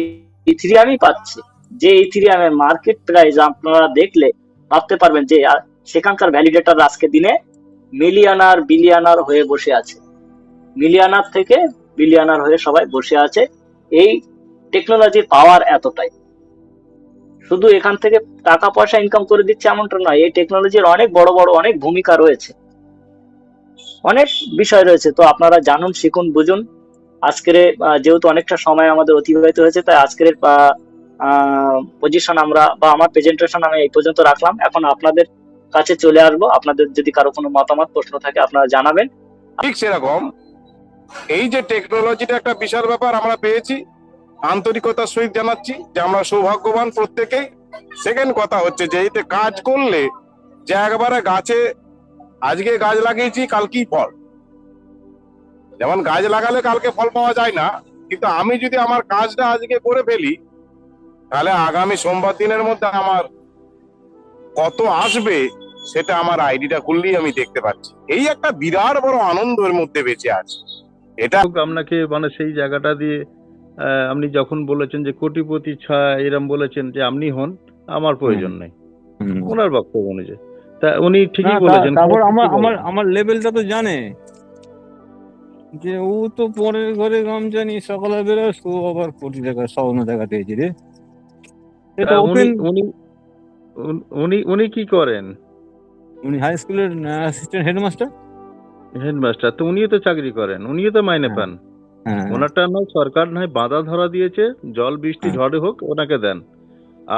ইথিরিয়ামই পাচ্ছে। যে ইথিরিয়ামের মার্কেট প্রাইস আপনারা দেখলে ভাবতে পারবেন যে সেখানকার ভ্যালিডেটর আজকের দিনে মিলিয়নার বিলিয়নার হয়ে বসে আছে, মিলিয়নার থেকে বিলিয়নার হয়ে সবাই বসে আছে। এই টেকনোলজির পাওয়ার এতটাই, শুধু এখান থেকে টাকা পয়সা ইনকাম করে দিচ্ছে এমনটা নয়, এই টেকনোলজির অনেক বড় বড় অনেক ভূমিকা রয়েছে, অনেক বিষয় রয়েছে। তো আপনারা জানুন, শিখুন, বুঝুন। আজকের যেহেতু অনেকটা সময় আমাদের অতিবাহিত হয়েছে, তাই আজকের পজিশন আমরা বা আমার প্রেজেন্টেশন আমি এই পর্যন্ত রাখলাম। এখন আপনাদের কাছে চলে আসবো, আপনাদের যদি কারো কোনো মতামত প্রশ্ন থাকে আপনারা জানাবেন। ঠিক সেরকম এই যে টেকনোলজিটা একটা বিশাল ব্যাপার আমরা পেয়েছি, আন্তরিকতার সহিত জানাচ্ছি যে আমরা সৌভাগ্যবান প্রত্যেকেই। সেকেন্ড কথা হচ্ছে যে এতে কাজ করলে যে একবারে গাছে, আজকে গাছ লাগিয়েছি কালকেই ফল, যেমন গাছ লাগালে কালকে ফল পাওয়া যায় না, কিন্তু আমি যদি আমার কাজটা আজকে করে ফেলি, তাহলে আগামী সোমবার দিনের মধ্যে আমার কত আসবে সেটা আমার আইডিটা খুললেই আমি দেখতে পাচ্ছি। এই একটা বিরাট বড় আনন্দের মধ্যে বেঁচে আছে এটা। আপনাকে মানে সেই জায়গাটা দিয়ে আপনি যখন বলেছেন যে কোটিপতি এরম বলেছেন যে আপনি হন, আমার প্রয়োজন নেই ওনার বক্তব্য অনুযায়ী। তা উনি না ঠিকই বলেছেন, তারপর ঠিকই আমার আমার বলেছেন। আমার লেভেলটা তো জানে যে ও তো পরের ঘরে গামছা নিয়ে সকালে বেরোয়, ও আবার কোটি টাকা স্বপ্ন দেখাতে এসেছে রে। তা এটা উনি ওপেন। উনি উনি উনি কি করেন? উনি হাই স্কুলের অ্যাসিস্ট্যান্ট হেডমাস্টার। হেডমাস্টার তো, উনিও তো চাকরি করেন, উনিও তো মাইনে হ্যাঁ পান। হ্যাঁ ওনারটা নয় সরকার নয় বাঁধা ধরা দিয়েছে, জল বৃষ্টি হ্যাঁ। ঝড়ে হোক ওনাকে দেন।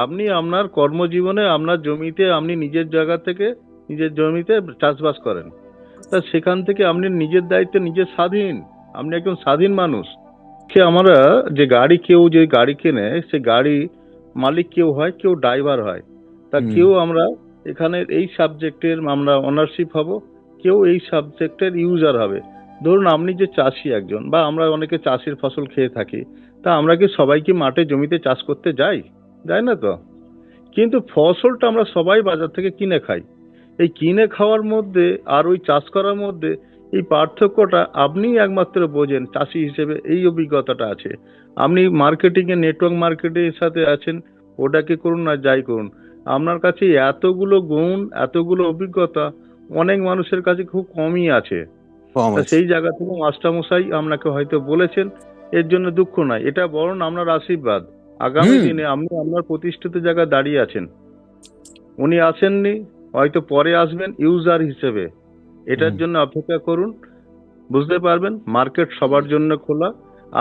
আপনি আপনার কর্মজীবনে আপনার জমিতে আপনি নিজের জায়গা থেকে নিজের জমিতে চাষবাস করেন, তা সেখান থেকে আপনি নিজের দায়িত্বে নিজের স্বাধীন, আপনি একজন স্বাধীন মানুষ। আমরা যে গাড়ি, কেউ যে গাড়ি কেনে সে গাড়ি মালিক কেউ হয়, কেউ ড্রাইভার হয়। তা হুম। কেউ আমরা এখানে এই সাবজেক্টের আমরা অনারশিপ হব, কেউ এই সাবজেক্টের ইউজার হবে। ধরুন আপনি যে চাষি একজন, বা আমরা অনেকে চাষের ফসল খেয়ে থাকি, তা আমরা কি সবাই কি মাঠে জমিতে চাষ করতে যাই? যাই না তো। কিন্তু ফসলটা আমরা সবাই বাজার থেকে কিনে খাই। এই কিনে খাওয়ার মধ্যে আর ওই চাষ করার মধ্যে এই পার্থক্যটা আপনি একমাত্র বোঝেন, চাষি হিসেবে এই অভিজ্ঞতাটা আছে। আপনি মার্কেটিং এ, নেটওয়ার্ক মার্কেটের সাথে আছেন, ওটাকে করুন না যাই করুন, আপনার কাছে এতগুলো গুণ, এতগুলো অভিজ্ঞতা অনেক মানুষের কাছে খুব কমই আছে। কম তা আছে। সেই জায়গা থেকে মাস্টারমশাই আপনাকে হয়তো বলেছেন, এর জন্য দুঃখ নাই, এটা বরং আপনার আশীর্বাদ। আগামী হুম। দিনে আপনি আপনার প্রতিষ্ঠিত জায়গায় দাঁড়িয়ে আছেন, উনি আসেননি, হয়তো পরে আসবেন ইউজার হিসেবে। এটার হুম। জন্য অপেক্ষা করুন, বুঝতে পারবেন মার্কেট সবার জন্য খোলা।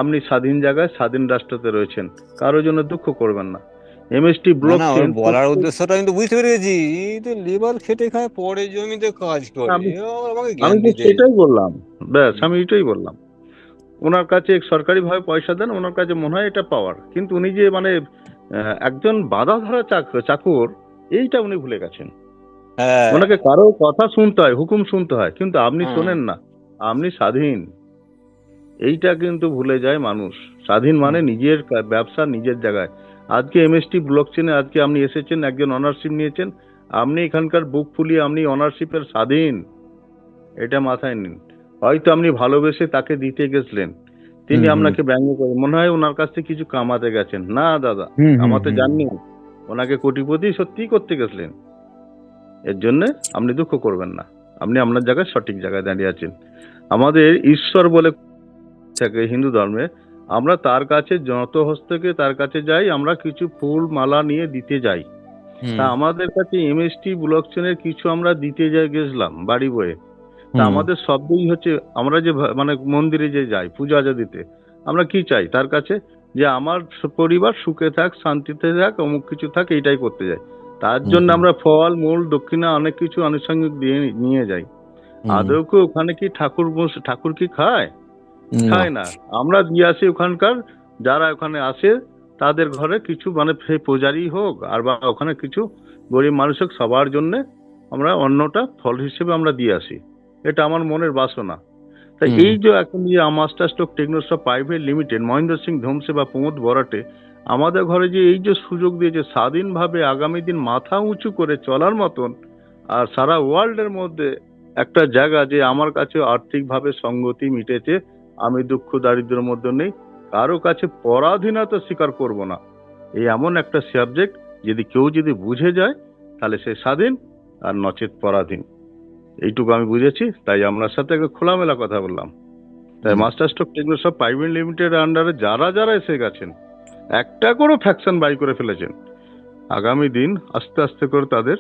আপনি স্বাধীন জায়গায় স্বাধীন রাষ্ট্রতে রয়েছেন, কারোর জন্য দুঃখ করবেন না। এমএসটি না ব্লক না, ওর চেন বলার উদ্দেশ্যটা আমি তো বুঝতে পেরেছি। এই তো লেবার খেটে খায়, পরে জমিতে কাজ করে, আমি এ আবার আমাকে আমি জ্ঞান তো দিতে। সেটাই বললাম, ব্যাস হুম। আমি এটাই বললাম। ওনার কাছে সরকারি ভাবে পয়সা দেন, ওনার কাছে মনে হয় এটা পাওয়ার, কিন্তু উনি যে মানে একজন বাধা ধরা চাকর, এইটা উনি ভুলে গেছেন। হ্যাঁ। ওনাকে কারো কথা শুনতে হয়, হুকুম শুনতে হয়, কিন্তু আপনি হুম। শোনেন না, আপনি স্বাধীন। এইটা কিন্তু ভুলে যায় মানুষ। স্বাধীন মানে হুম। নিজের ব্যবসা নিজের জায়গায়। আজকে এমএসটি ব্লক চেনে আজকে আপনি এসেছেন, একজন অনারশিপ নিয়েছেন, আপনি এখানকার বুক ফুলিয়ে আপনি অনারশিপের স্বাধীন, এটা মাথায় নিন। হয়তো আপনি ভালোবেসে তাকে দিতে গেছিলেন, তিনি হুম। হুম। আপনাকে ব্যঙ্গ করে মনে হয় ওনার কাছ থেকে কিছু কামাতে গেছেন। না দাদা, হুম। হুম। কামাতে হুম। যাননি, ওনাকে কোটিপতি সত্যি করতে গেছিলেন। এর জন্য আপনি দুঃখ করবেন না, আপনি আপনার জায়গায় সঠিক জায়গায় দাঁড়িয়ে আছেন। আমাদের ঈশ্বর বলে থাকে হিন্দু ধর্মে, আমরা তার কাছে যত হস্তকে তার কাছে যাই, আমরা কিছু ফুল মালা নিয়ে দিতে যাই। তা হুম। আমাদের কাছে এমএসটি ব্লক চেনের কিছু আমরা দিতে যাই গেছিলাম বাড়ি বয়ে। তা হুম। আমাদের শব্দই হচ্ছে, আমরা যে মানে মন্দিরে যে যাই পূজা আজা দিতে, আমরা কি চাই তার কাছে, যে আমার পরিবার সুখে থাক, শান্তিতে থাক, অমুক কিছু থাক, এইটাই করতে যাই। তার হুম। জন্য হুম। আমরা ফল মূল দক্ষিণা অনেক কিছু আনুষঙ্গিক দিয়ে নিয়ে যাই। হুম। আদৌ কি ওখানে কি ঠাকুর কি খায়? না। খায় না। আমরা দিয়ে আসি ওখানকার যারা ওখানে আসে তাদের ঘরে কিছু, মানে পূজারি হোক আর বা ওখানে কিছু গরিব মানুষ হোক, সবার জন্য আমরা অন্নটা ফল হিসেবে আমরা দিয়ে আসি। এটা আমার মনের বাসনা। তাই হুম। এই যে এখন যে master stroke technosoft private limited, Mahendra Singh Dhomse বা প্রমোদ বরাটে আমাদের ঘরে যে এই যে সুযোগ দিয়েছে স্বাধীনভাবে আগামী দিন মাথা উঁচু করে চলার মতন, আর সারা ওয়ার্ল্ডের মধ্যে একটা জায়গা, যে আমার কাছে আর্থিকভাবে সঙ্গতি মিটেছে, আমি দুঃখ দারিদ্রের মধ্যে নেই, কারো কাছে পরাধীনতা স্বীকার করব না। এই এমন একটা সাবজেক্ট, যদি কেউ যদি বুঝে যায় তাহলে সে স্বাধীন, আর নচেত পরাধীন। এইটুকু আমি বুঝেছি, তাই আপনার সাথে একটা খোলামেলা কথা বললাম। তাই হুম। Master stroke technosoft private limited আন্ডারে যারা যারা এসে গেছেন, একটা করে ফ্যাকশন বাই করে ফেলেছেন, আগামী দিন আস্তে আস্তে করে তাদের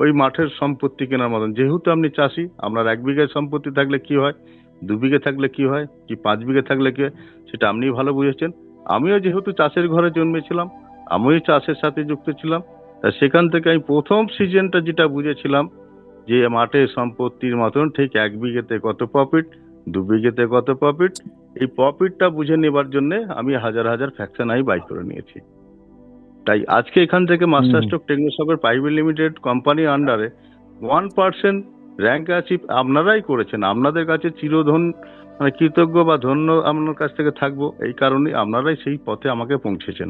ওই মাঠের সম্পত্তি কেনার মতন, যেহেতু আপনি চাষি, আপনার 1 বিঘা সম্পত্তি থাকলে কি হয়, 2 বিঘে থাকলে কি হয়, কি 5 বিঘে থাকলে কি হয়, সেটা আপনি ভালো বুঝেছেন। আমিও যেহেতু চাষের ঘরে জন্মেছিলাম, আমিও চাষের সাথে যুক্ত ছিলাম, তা সেখান থেকে আমি প্রথম সিজনটা যেটা বুঝেছিলাম, যে মাঠের সম্পত্তির মতন ঠিক 1 বিঘেতে কত প্রফিট, 2 বিঘেতে কত প্রফিট, এই প্রফিটটা বুঝে নেবার জন্য আমি হাজার হাজার ফ্যাকশন আই বাই করে নিয়েছি। তাই আজকে এখান থেকে মাস্টার হুম। স্ট্রোক টেকনোসপের প্রাইভেট লিমিটেড কোম্পানি আন্ডারে 1% র্যাঙ্ক অ্যাচিভ আপনারাই করেছেন। আপনাদের কাছে চিরধন মানে কৃতজ্ঞ বা ধন্য আপনার কাছ থেকে থাকবো, এই কারণে আপনারাই সেই পথে আমাকে পৌঁছেছেন।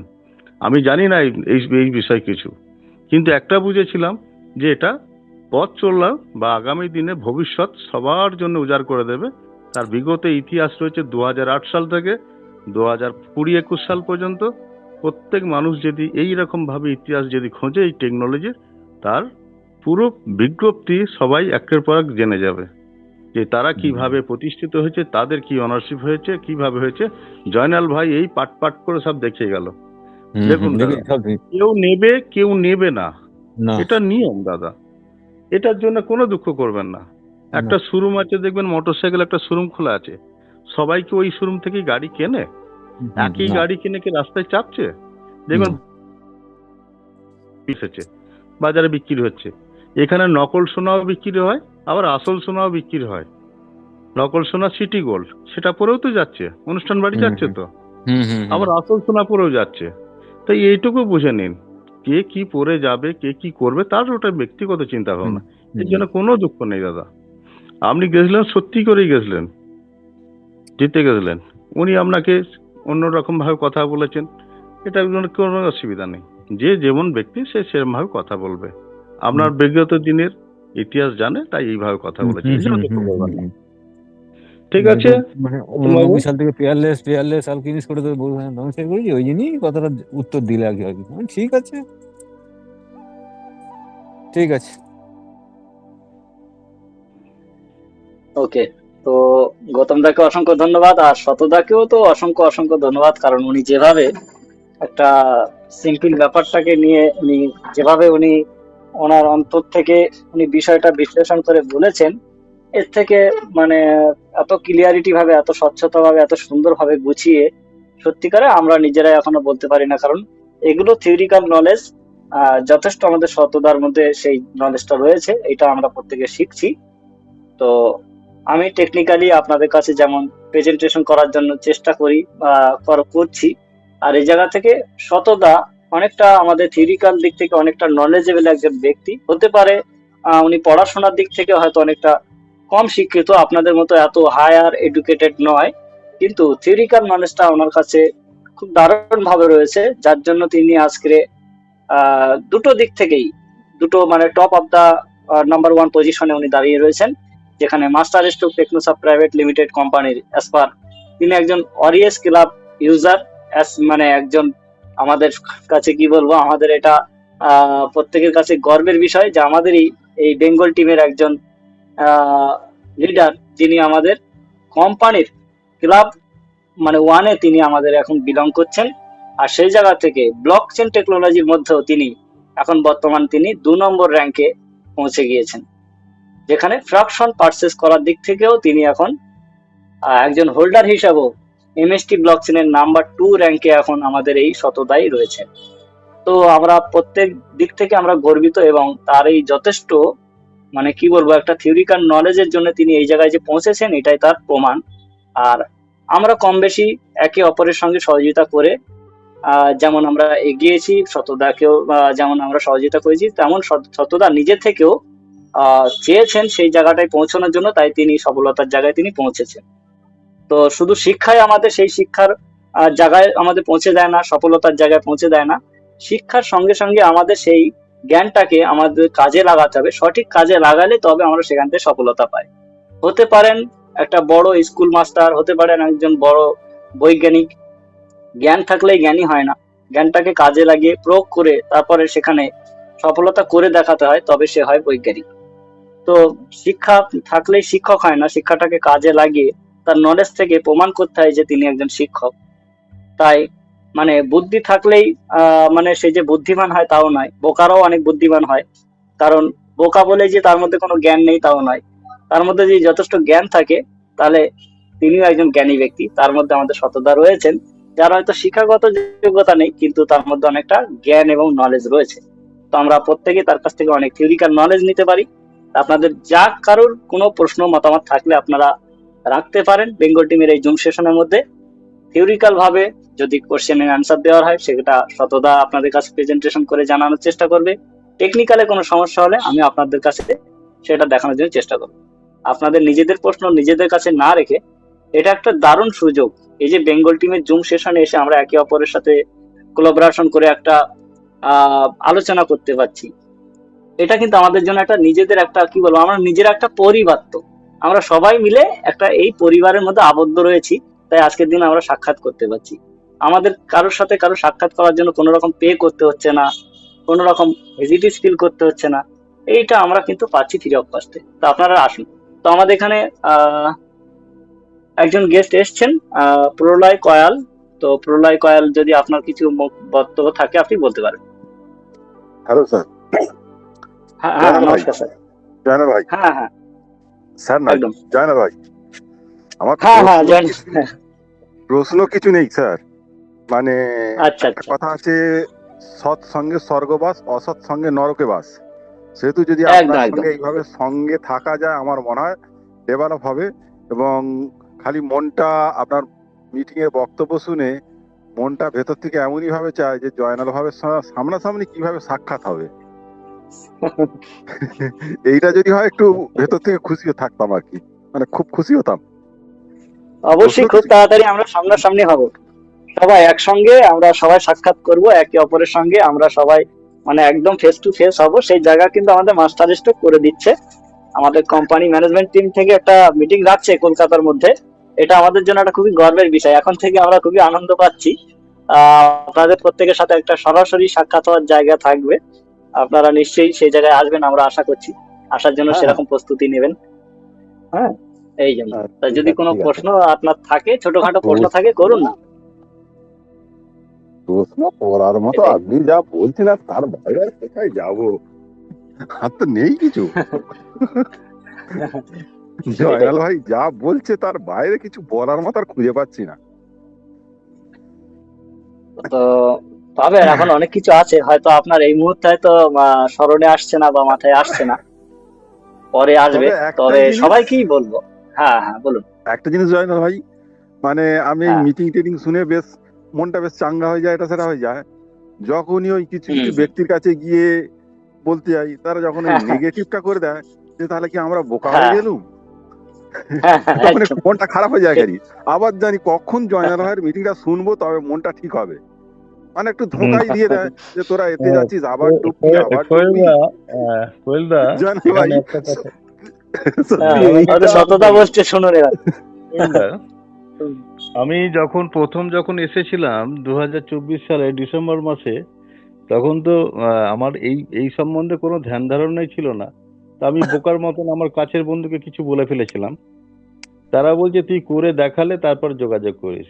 আমি জানি না এই এই বিষয় কিছু, কিন্তু একটা বুঝেছিলাম যে এটা পথ চললাম বা আগামী দিনে ভবিষ্যৎ সবার জন্য উজাড় করে দেবে। তার বিগত ইতিহাস রয়েছে 2008 সাল থেকে 2020-21 সাল পর্যন্ত। প্রত্যেক মানুষ যদি এই রকম ভাবে ইতিহাস যদি খোঁজে এই টেকনোলজির, তার পুরো বিজ্ঞপ্তি সবাই একের পর এক জেনে যাবে যে তারা কিভাবে প্রতিষ্ঠিত হয়েছে, তাদের কি অনারশিপ হয়েছে, কিভাবে হয়েছে। জয়নাল ভাই এই পাট পাট করে সব দেখিয়ে গেল। দেখুন দাদা, কেউ নেবে কেউ নেবে না, এটা নিয়ম দাদা, এটার জন্য কোনো দুঃখ করবেন না। একটা শোরুম আছে, দেখবেন মোটরসাইকেল একটা শোরুম খোলা আছে, সবাই কি ওই শোরুম থেকে গাড়ি কেনে? একই গাড়ি কিনে কি রাস্তায় চাপছে? দেখবেন এসেছে বাজারে বিক্রি হচ্ছে, এখানে নকল সোনাও বিক্রি হয়, আবার আসল সোনাও বিক্রি হয়। নকল সোনা সিটি গোল্ড, সেটা পরেও তো যাচ্ছে, অনুষ্ঠান বাড়ি যাচ্ছে তো, আবার আসল সোনা পরেও যাচ্ছে। তাই এইটুকু বুঝে নিন, কে কি পরে যাবে, কে কি করবে, তার ওটা ব্যক্তিগত চিন্তা ভাবনা। এর জন্য কোনো দুঃখ নেই দাদা। আপনি গেছিলেন, সত্যি করেই গেছিলেন, জিতে গেছিলেন, উনি আপনাকে অন্যরকম ভাবে কথা বলেছেন, এটা কোনো অসুবিধা নেই। যে যেমন ব্যক্তি সে সেরকম ভাবে কথা বলবে, আপনার বিগত দিনের ইতিহাস জানে তাই এইভাবে কথা বলেছে, এই জন্য দুঃখ করবেন না। ঠিক আছে, মানে 89 সাল থেকে পেয়ারলেস আলকেমিস্ট করে তো বলবেন ধ্বংসের করেছি, ওই জন্যই কথাটা উত্তর দিলে আর কি। ঠিক আছে, ঠিক আছে। ওকে, তো গৌতম দাকে অসংখ্য ধন্যবাদ, আর শতদাকেও তো অসংখ্য অসংখ্য ধন্যবাদ, কারণ উনি যেভাবে একটা সিম্পল ব্যাপারটাকে নিয়ে উনি যেভাবে উনি ওনার অন্তর থেকে উনি বিষয়টা বিশ্লেষণ করে বলেছেন, এর থেকে মানে এত ক্লিয়ারিটি ভাবে, এত স্বচ্ছতা ভাবে, এত সুন্দর ভাবে গুছিয়ে সত্যিকারে আমরা নিজেরাই এখনো বলতে পারি না। কারণ এগুলো থিওরিক্যাল নলেজ, যথেষ্ট আমাদের শতদার মধ্যে সেই নলেজটা রয়েছে, এটা আমরা প্রত্যেকে শিখছি। তো আমি টেকনিক্যালি আপনাদের কাছে যেমন প্রেজেন্টেশন করার জন্য চেষ্টা করি বা করছি, আর এই জায়গা থেকে শতদা অনেকটা আমাদের থিওরিক্যাল দিক থেকে অনেকটা নলেজেবল একজন ব্যক্তি হতে পারে। উনি পড়াশোনার দিক থেকে হয়তো অনেকটা কম শিক্ষিত, আপনাদের মতো এত হায়ার এডুকেটেড নয়, কিন্তু থিওরিক্যাল নলেজটা ওনার কাছে খুব দারুণ ভাবে রয়েছে, যার জন্য তিনি আজকে দুটো দিক থেকেই দুটো মানে টপ অফ দা নাম্বার 1 পজিশনে উনি দাঁড়িয়ে রয়েছেন, যেখানে মাস্টার স্ট্রোক টেকনোসাপ প্রাইভেট লিমিটেড কোম্পানির অ্যাসপার তিনি একজন অরিয়েস ক্লাব ইউজার, মানে একজন আমাদের কাছে কি বলবো, আমাদের এটা প্রত্যেকের কাছে গর্বের বিষয় যে আমাদের এই বেঙ্গল টিমের একজন লিডার, যিনি আমাদের কোম্পানির ক্লাব মানে 1-এ তিনি আমাদের এখন বিলং করছেন। আর সেই জায়গা থেকে ব্লক চেন টেকনোলজির মধ্যেও তিনি এখন বর্তমান তিনি 2 নম্বর র্যাঙ্কে পৌঁছে গিয়েছেন, যেখানে ফ্র্যাকশন পারচেস করার দিক থেকেও তিনি এখন একজন হোল্ডার হিসাবেও এমএসটি ব্লকচেনের নাম্বার 2 র্যাঙ্কে এখন আমাদের এই শতদাই রয়েছে। তো আমরা প্রত্যেক দিক থেকে আমরা গর্বিত, এবং তার এই যথেষ্ট মানে কি বলবো একটা থিওরিক্যাল নলেজের জন্য তিনি এই জায়গায় যে পৌঁছেছেন, এটাই তার প্রমাণ। আর আমরা কম বেশি একে অপরের সঙ্গে সহযোগিতা করে যেমন আমরা এগিয়েছি, শতদাকেও যেমন আমরা সহযোগিতা করেছি, তেমন শতদা নিজে থেকেও চেয়েছেন সেই জায়গাটায় পৌঁছানোর জন্য, তাই তিনি সফলতার জায়গায় তিনি পৌঁছেছেন। তো শুধু শিক্ষায় আমাদের সেই শিক্ষার জায়গায় আমাদের পৌঁছে দেয় না, সফলতার জায়গায় পৌঁছে দেয় না, শিক্ষার সঙ্গে সঙ্গে আমাদের সেই জ্ঞানটাকে আমাদের কাজে লাগাতে হবে, সঠিক কাজে লাগালে তবে আমরা সেখান থেকে সফলতা পাই। হতে পারেন একটা বড় স্কুল মাস্টার, হতে পারেন একজন বড় বৈজ্ঞানিক, জ্ঞান থাকলেই জ্ঞানী হয় না, জ্ঞানটাকে কাজে লাগিয়ে প্রয়োগ করে তারপরে সেখানে সফলতা করে দেখাতে হয়, তবে সে হয় বৈজ্ঞানিক। তো শিক্ষা থাকলেই শিক্ষক হয় না, শিক্ষাটাকে কাজে লাগিয়ে তার নলেজ থেকে প্রমাণ করতে হয় যে তিনি একজন শিক্ষক। তাই মানে বুদ্ধি থাকলেই মানে সে যে বুদ্ধিমান হয় তাও নয়, বোকারাও অনেক বুদ্ধিমান হয়। কারণ বোকা বলে যে তার মধ্যে কোনো জ্ঞান নেই তাও নয়, তার মধ্যে যদি যথেষ্ট জ্ঞান থাকে তাহলে তিনিও একজন জ্ঞানী ব্যক্তি। তার মধ্যে আমাদের শতদা রয়েছেন, যার হয়তো শিক্ষাগত যোগ্যতা নেই, কিন্তু তার মধ্যে অনেকটা জ্ঞান এবং নলেজ রয়েছে। তো আমরা প্রত্যেকে তার কাছ থেকে অনেক থিওরিক্যাল নলেজ নিতে পারি। আপনাদের যা কারোর কোনো প্রশ্ন মতামত থাকলে আপনারা রাখতে পারেন বেঙ্গল টিমের এই জুম সেশনের মধ্যে। থিওরিক্যাল ভাবে যদি কোশ্চেনের অ্যান্সার দেওয়া হয়, সেটা শতদা আপনাদের কাছে প্রেজেন্টেশন করে জানানোর চেষ্টা করবে। টেকনিক্যালে কোনো সমস্যা হলে আমি আপনাদের কাছে সেটা দেখানোর জন্য চেষ্টা করবো। আপনাদের নিজেদের প্রশ্ন নিজেদের কাছে না রেখে এটা একটা দারুণ সুযোগ, এই যে বেঙ্গল টিমের জুম সেশনে এসে আমরা একে অপরের সাথে কোলাবোরেশন করে একটা আলোচনা করতে পারছি। এটা কিন্তু আমাদের জন্য একটা নিজেদের একটা কি বলবো, আমরা নিজের একটা পরিবার, তো আমরা সবাই মিলে একটা এই পরিবারের মধ্যে আবদ্ধ রয়েছি, তাই আজকের দিন আমরা সাক্ষাৎ করতে পারছি। আমাদের কারোর সাথে কারো সাক্ষাৎ করার জন্য কোনো রকম পে করতে হচ্ছে না, কোনো রকম হেজিটেজ ফিল করতে হচ্ছে না, এইটা আমরা কিন্তু পাচ্ছি ফ্রি অফ কস্টে। তো আপনারা আসুন। তো আমাদের এখানে একজন গেস্ট এসছেন, প্রলয় কয়াল। তো প্রলয় কয়াল, যদি আপনার কিছু বক্তব্য থাকে আপনি বলতে পারেন। Hello sir. হ্যাঁ জয়নাল ভাই। নমস্কার স্যার। জয়নাল ভাই। হ্যাঁ হ্যাঁ স্যার না, একদম। জয়নাল ভাই। আমার হ্যাঁ হ্যাঁ প্রশ্ন কিছু নেই স্যার, মানে আচ্ছা একটা আচ্ছা কথা আছে, সৎ সঙ্গে স্বর্গবাস, অসৎ সঙ্গে নরকে বাস। সেহেতু যদি আপনার একদম একদম। সঙ্গে এইভাবে সঙ্গে থাকা যায়, আমার মনে হয় ডেভেলপ হবে। এবং খালি মনটা আপনার মিটিং এর বক্তব্য শুনে মনটা ভেতর থেকে এমনই ভাবে চায় যে জয়নাল ভাবের সামনাসামনি কিভাবে সাক্ষাৎ হবে। এইটা যদি হয় একটু ভেতর থেকে খুশিও থাকতাম আর কি, মানে খুব খুশি হতাম। অবশ্যই খুব তাড়াতাড়ি আমরা সামনাসামনি হব, সবাই একসঙ্গে আমরা সবাই সাক্ষাৎ করব একে অপরের সঙ্গে, আমরা সবাই মানে একদম ফেস টু ফেস হব। সেই জায়গা কিন্তু আমাদের মাস্টার স্ট্রোক করে দিচ্ছে, আমাদের কোম্পানি ম্যানেজমেন্ট টিম থেকে একটা মিটিং রাখছে কলকাতার মধ্যে। এটা আমাদের জন্য একটা খুবই গর্বের বিষয়, এখন থেকে আমরা খুবই আনন্দ পাচ্ছি। আপনাদের প্রত্যেকের সাথে একটা সরাসরি সাক্ষাৎ হওয়ার জায়গা থাকবে, আপনারা নিশ্চয়ই সেই জায়গায় আসবেন, আমরা আশা করছি আসার জন্য সেরকম প্রস্তুতি নেবেন। হ্যাঁ, এই জন্য তা যদি কোনো প্রশ্ন আপনার থাকে, ছোটখাটো প্রশ্ন থাকে করুন না। প্রশ্ন করার মতো আপনি যা বলছেন আর তার বাইরে আর কোথায় যাবো, আর তো নেই কিছু। জয়নাল ভাই যা বলছে তার বাইরে কিছু বলার মতো আর খুঁজে পাচ্ছি না। তো পাবেন, এখন অনেক কিছু আছে, হয়তো আপনার এই মুহূর্তে হয়তো স্মরণে আসছে না বা মাথায় আসছে না, পরে আসবে। তবে একটা তবে জিনিস, সবাইকেই বলবো। হ্যাঁ হ্যাঁ বলুন। একটা জিনিস জয়নাল ভাই, মানে আমি হ্যাঁ মিটিং টিটিং শুনে বেশ মনটা বেশ চাঙ্গা হয়ে যায়, এটা সেটা হয়ে যায় যখনই ওই কিছু কিছু ব্যক্তির কাছে গিয়ে বলতে যাই, তারা যখন ওই নেগেটিভটা করে দেয় যে তাহলে কি আমরা বোকা হয়ে গেলুম, তখন একটু মনটা খারাপ হয়ে যায় গাড়ি। আবার জানি কখন জয়নাল ভাইয়ের মিটিংটা শুনবো, তবে মনটা ঠিক হবে। মানে একটু ধোঁকাই দিয়ে দেয় যে তোরা এতে যাচ্ছিস, আবার ডুববি আবার ডুববি। জয়নাল ভাই সত্যি সততা বলছে, শুনুন এবার। আমি যখন এসেছিলাম 2024 সালে ডিসেম্বর মাসে, তখন তো আমার এই সম্বন্ধে কোনো ধ্যান ধারণাই ছিল না। তা আমি বোকার মতন আমার কাছের বন্ধুকে কিছু বলে ফেলেছিলাম। তারা বলছে তুই করে দেখালে তারপর যোগাযোগ করিস,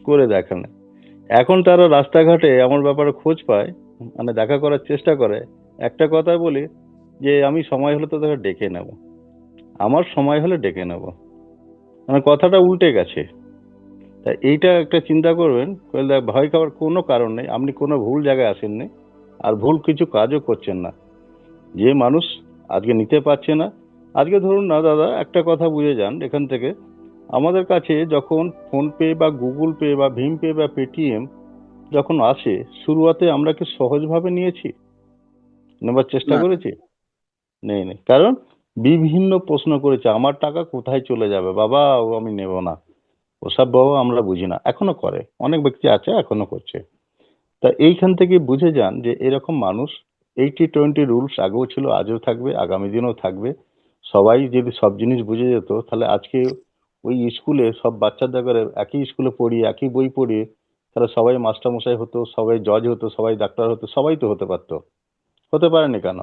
করে দেখালে। এখন তারা রাস্তাঘাটে আমার ব্যাপারে খোঁজ পায়, মানে দেখা করার চেষ্টা করে। একটা কথা বলি যে আমি সময় হলে তো তাকে ডেকে নেব, আমার সময় হলে ডেকে নেব, মানে কথাটা উল্টে গেছে। তা এইটা একটা চিন্তা করবেন, ভয় খাওয়ার কোনো কারণ নেই। আপনি কোনো ভুল জায়গায় আসেননি, আর ভুল কিছু কাজও করছেন না। যে মানুষ আজকে নিতে পারছে না, আজকে ধরুন না দাদা, একটা কথা বুঝে যান এখান থেকে, আমাদের কাছে যখন ফোনপে বা গুগল পে বা ভীম পে বা পেটিএম যখন আসে, শুরুয়াতে আমরা কি সহজভাবে নিয়েছি, নেবার চেষ্টা করেছি? নেই। কারণ বিভিন্ন প্রশ্ন করেছে, আমার টাকা কোথায় চলে যাবে বাবা, ও আমি নেব না, ওসব বাবা আমরা বুঝি না। এখনো করে, অনেক ব্যক্তি আছে এখনো করছে। তা এইখান থেকে বুঝে যান যে এরকম মানুষ, 80-20 রুলস আগেও ছিল, আজও থাকবে, আগামী দিনেও থাকবে। সবাই যদি সব জিনিস বুঝে যেত, তাহলে আজকে ওই স্কুলে সব বাচ্চাদের করে একই স্কুলে পড়িয়ে একই বই পড়িয়ে তাহলে সবাই মাস্টারমশাই হতো, সবাই জজ হতো, সবাই ডাক্তার হতো, সবাই তো হতে পারতো। হতে পারেনি কেন?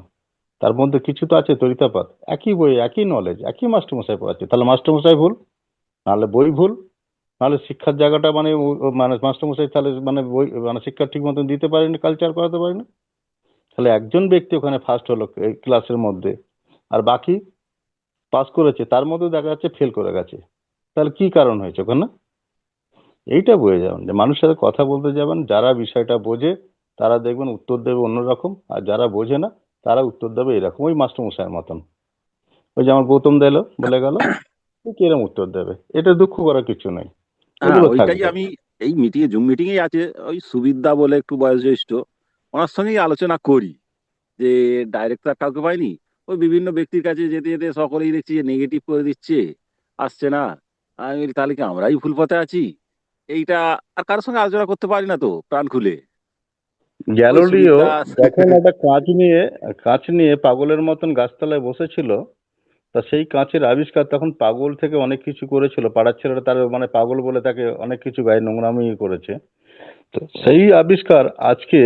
তার মধ্যে কিছু তো আছে তরিতাপাত। একই বই, একই নলেজ, একই মাস্টারমশাই পড়াচ্ছে, তাহলে মাস্টারমশাই ভুল, নাহলে বই ভুল, নাহলে শিক্ষার জায়গাটা মানে মাস্টারমশাই তাহলে মানে বই মানে শিক্ষা ঠিক মতন দিতে পারেনি, কালচার করাতে পারেনি। তাহলে একজন ব্যক্তি ওখানে ফার্স্ট হলো এই ক্লাসের মধ্যে, আর বাকি পাস করেছে, তার মধ্যে দেখা যাচ্ছে ফেল করে গেছে। তাহলে কি কারণ হয়েছে ওখানে? এইটা বুঝে যাবেন যে মানুষের সাথে কথা বলতে যাবেন, যারা বিষয়টা বোঝে তারা দেখবেন উত্তর দেবে অন্যরকম, আর যারা বোঝে না তারা উত্তর দেবে এরকম, ওই মাস্টারমশাইয়ের মতন। ওই যে আমার গৌতম দিল বলে গেল, কিরম উত্তর দেবে? এটা দুঃখ করার কিছু নেই, এগুলো ওইটাই থাকবে। আমি এই জুম মিটিং এ আছে, ওই সুবিদ্যা বলে একটু বয়োজ্যেষ্ঠ, ওনার সঙ্গেই আলোচনা করি যে ডাইরেক্টর কাউকে পাইনি, ওই বিভিন্ন ব্যক্তির কাছে যেতে যেতে সকলেই দেখছি যে নেগেটিভ করে দিচ্ছে, আসছে না। আমি বলি তাহলে কি আমরাই ভুল পথে আছি? এইটা আর কারোর সঙ্গে আলোচনা করতে পারি না তো প্রাণ খুলে। ওই গ্যালিলিও সুবিধা। যখন একটা কাঁচ নিয়ে পাগলের মতন গাছতলায় বসেছিল, তা সেই কাঁচের আবিষ্কার তখন পাগল থেকে অনেক কিছু করেছিল, পাড়ার ছেলেরা তার মানে পাগল বলে তাকে অনেক কিছু গায়ে নোংরামি করেছে। তো সেই আবিষ্কার আজকে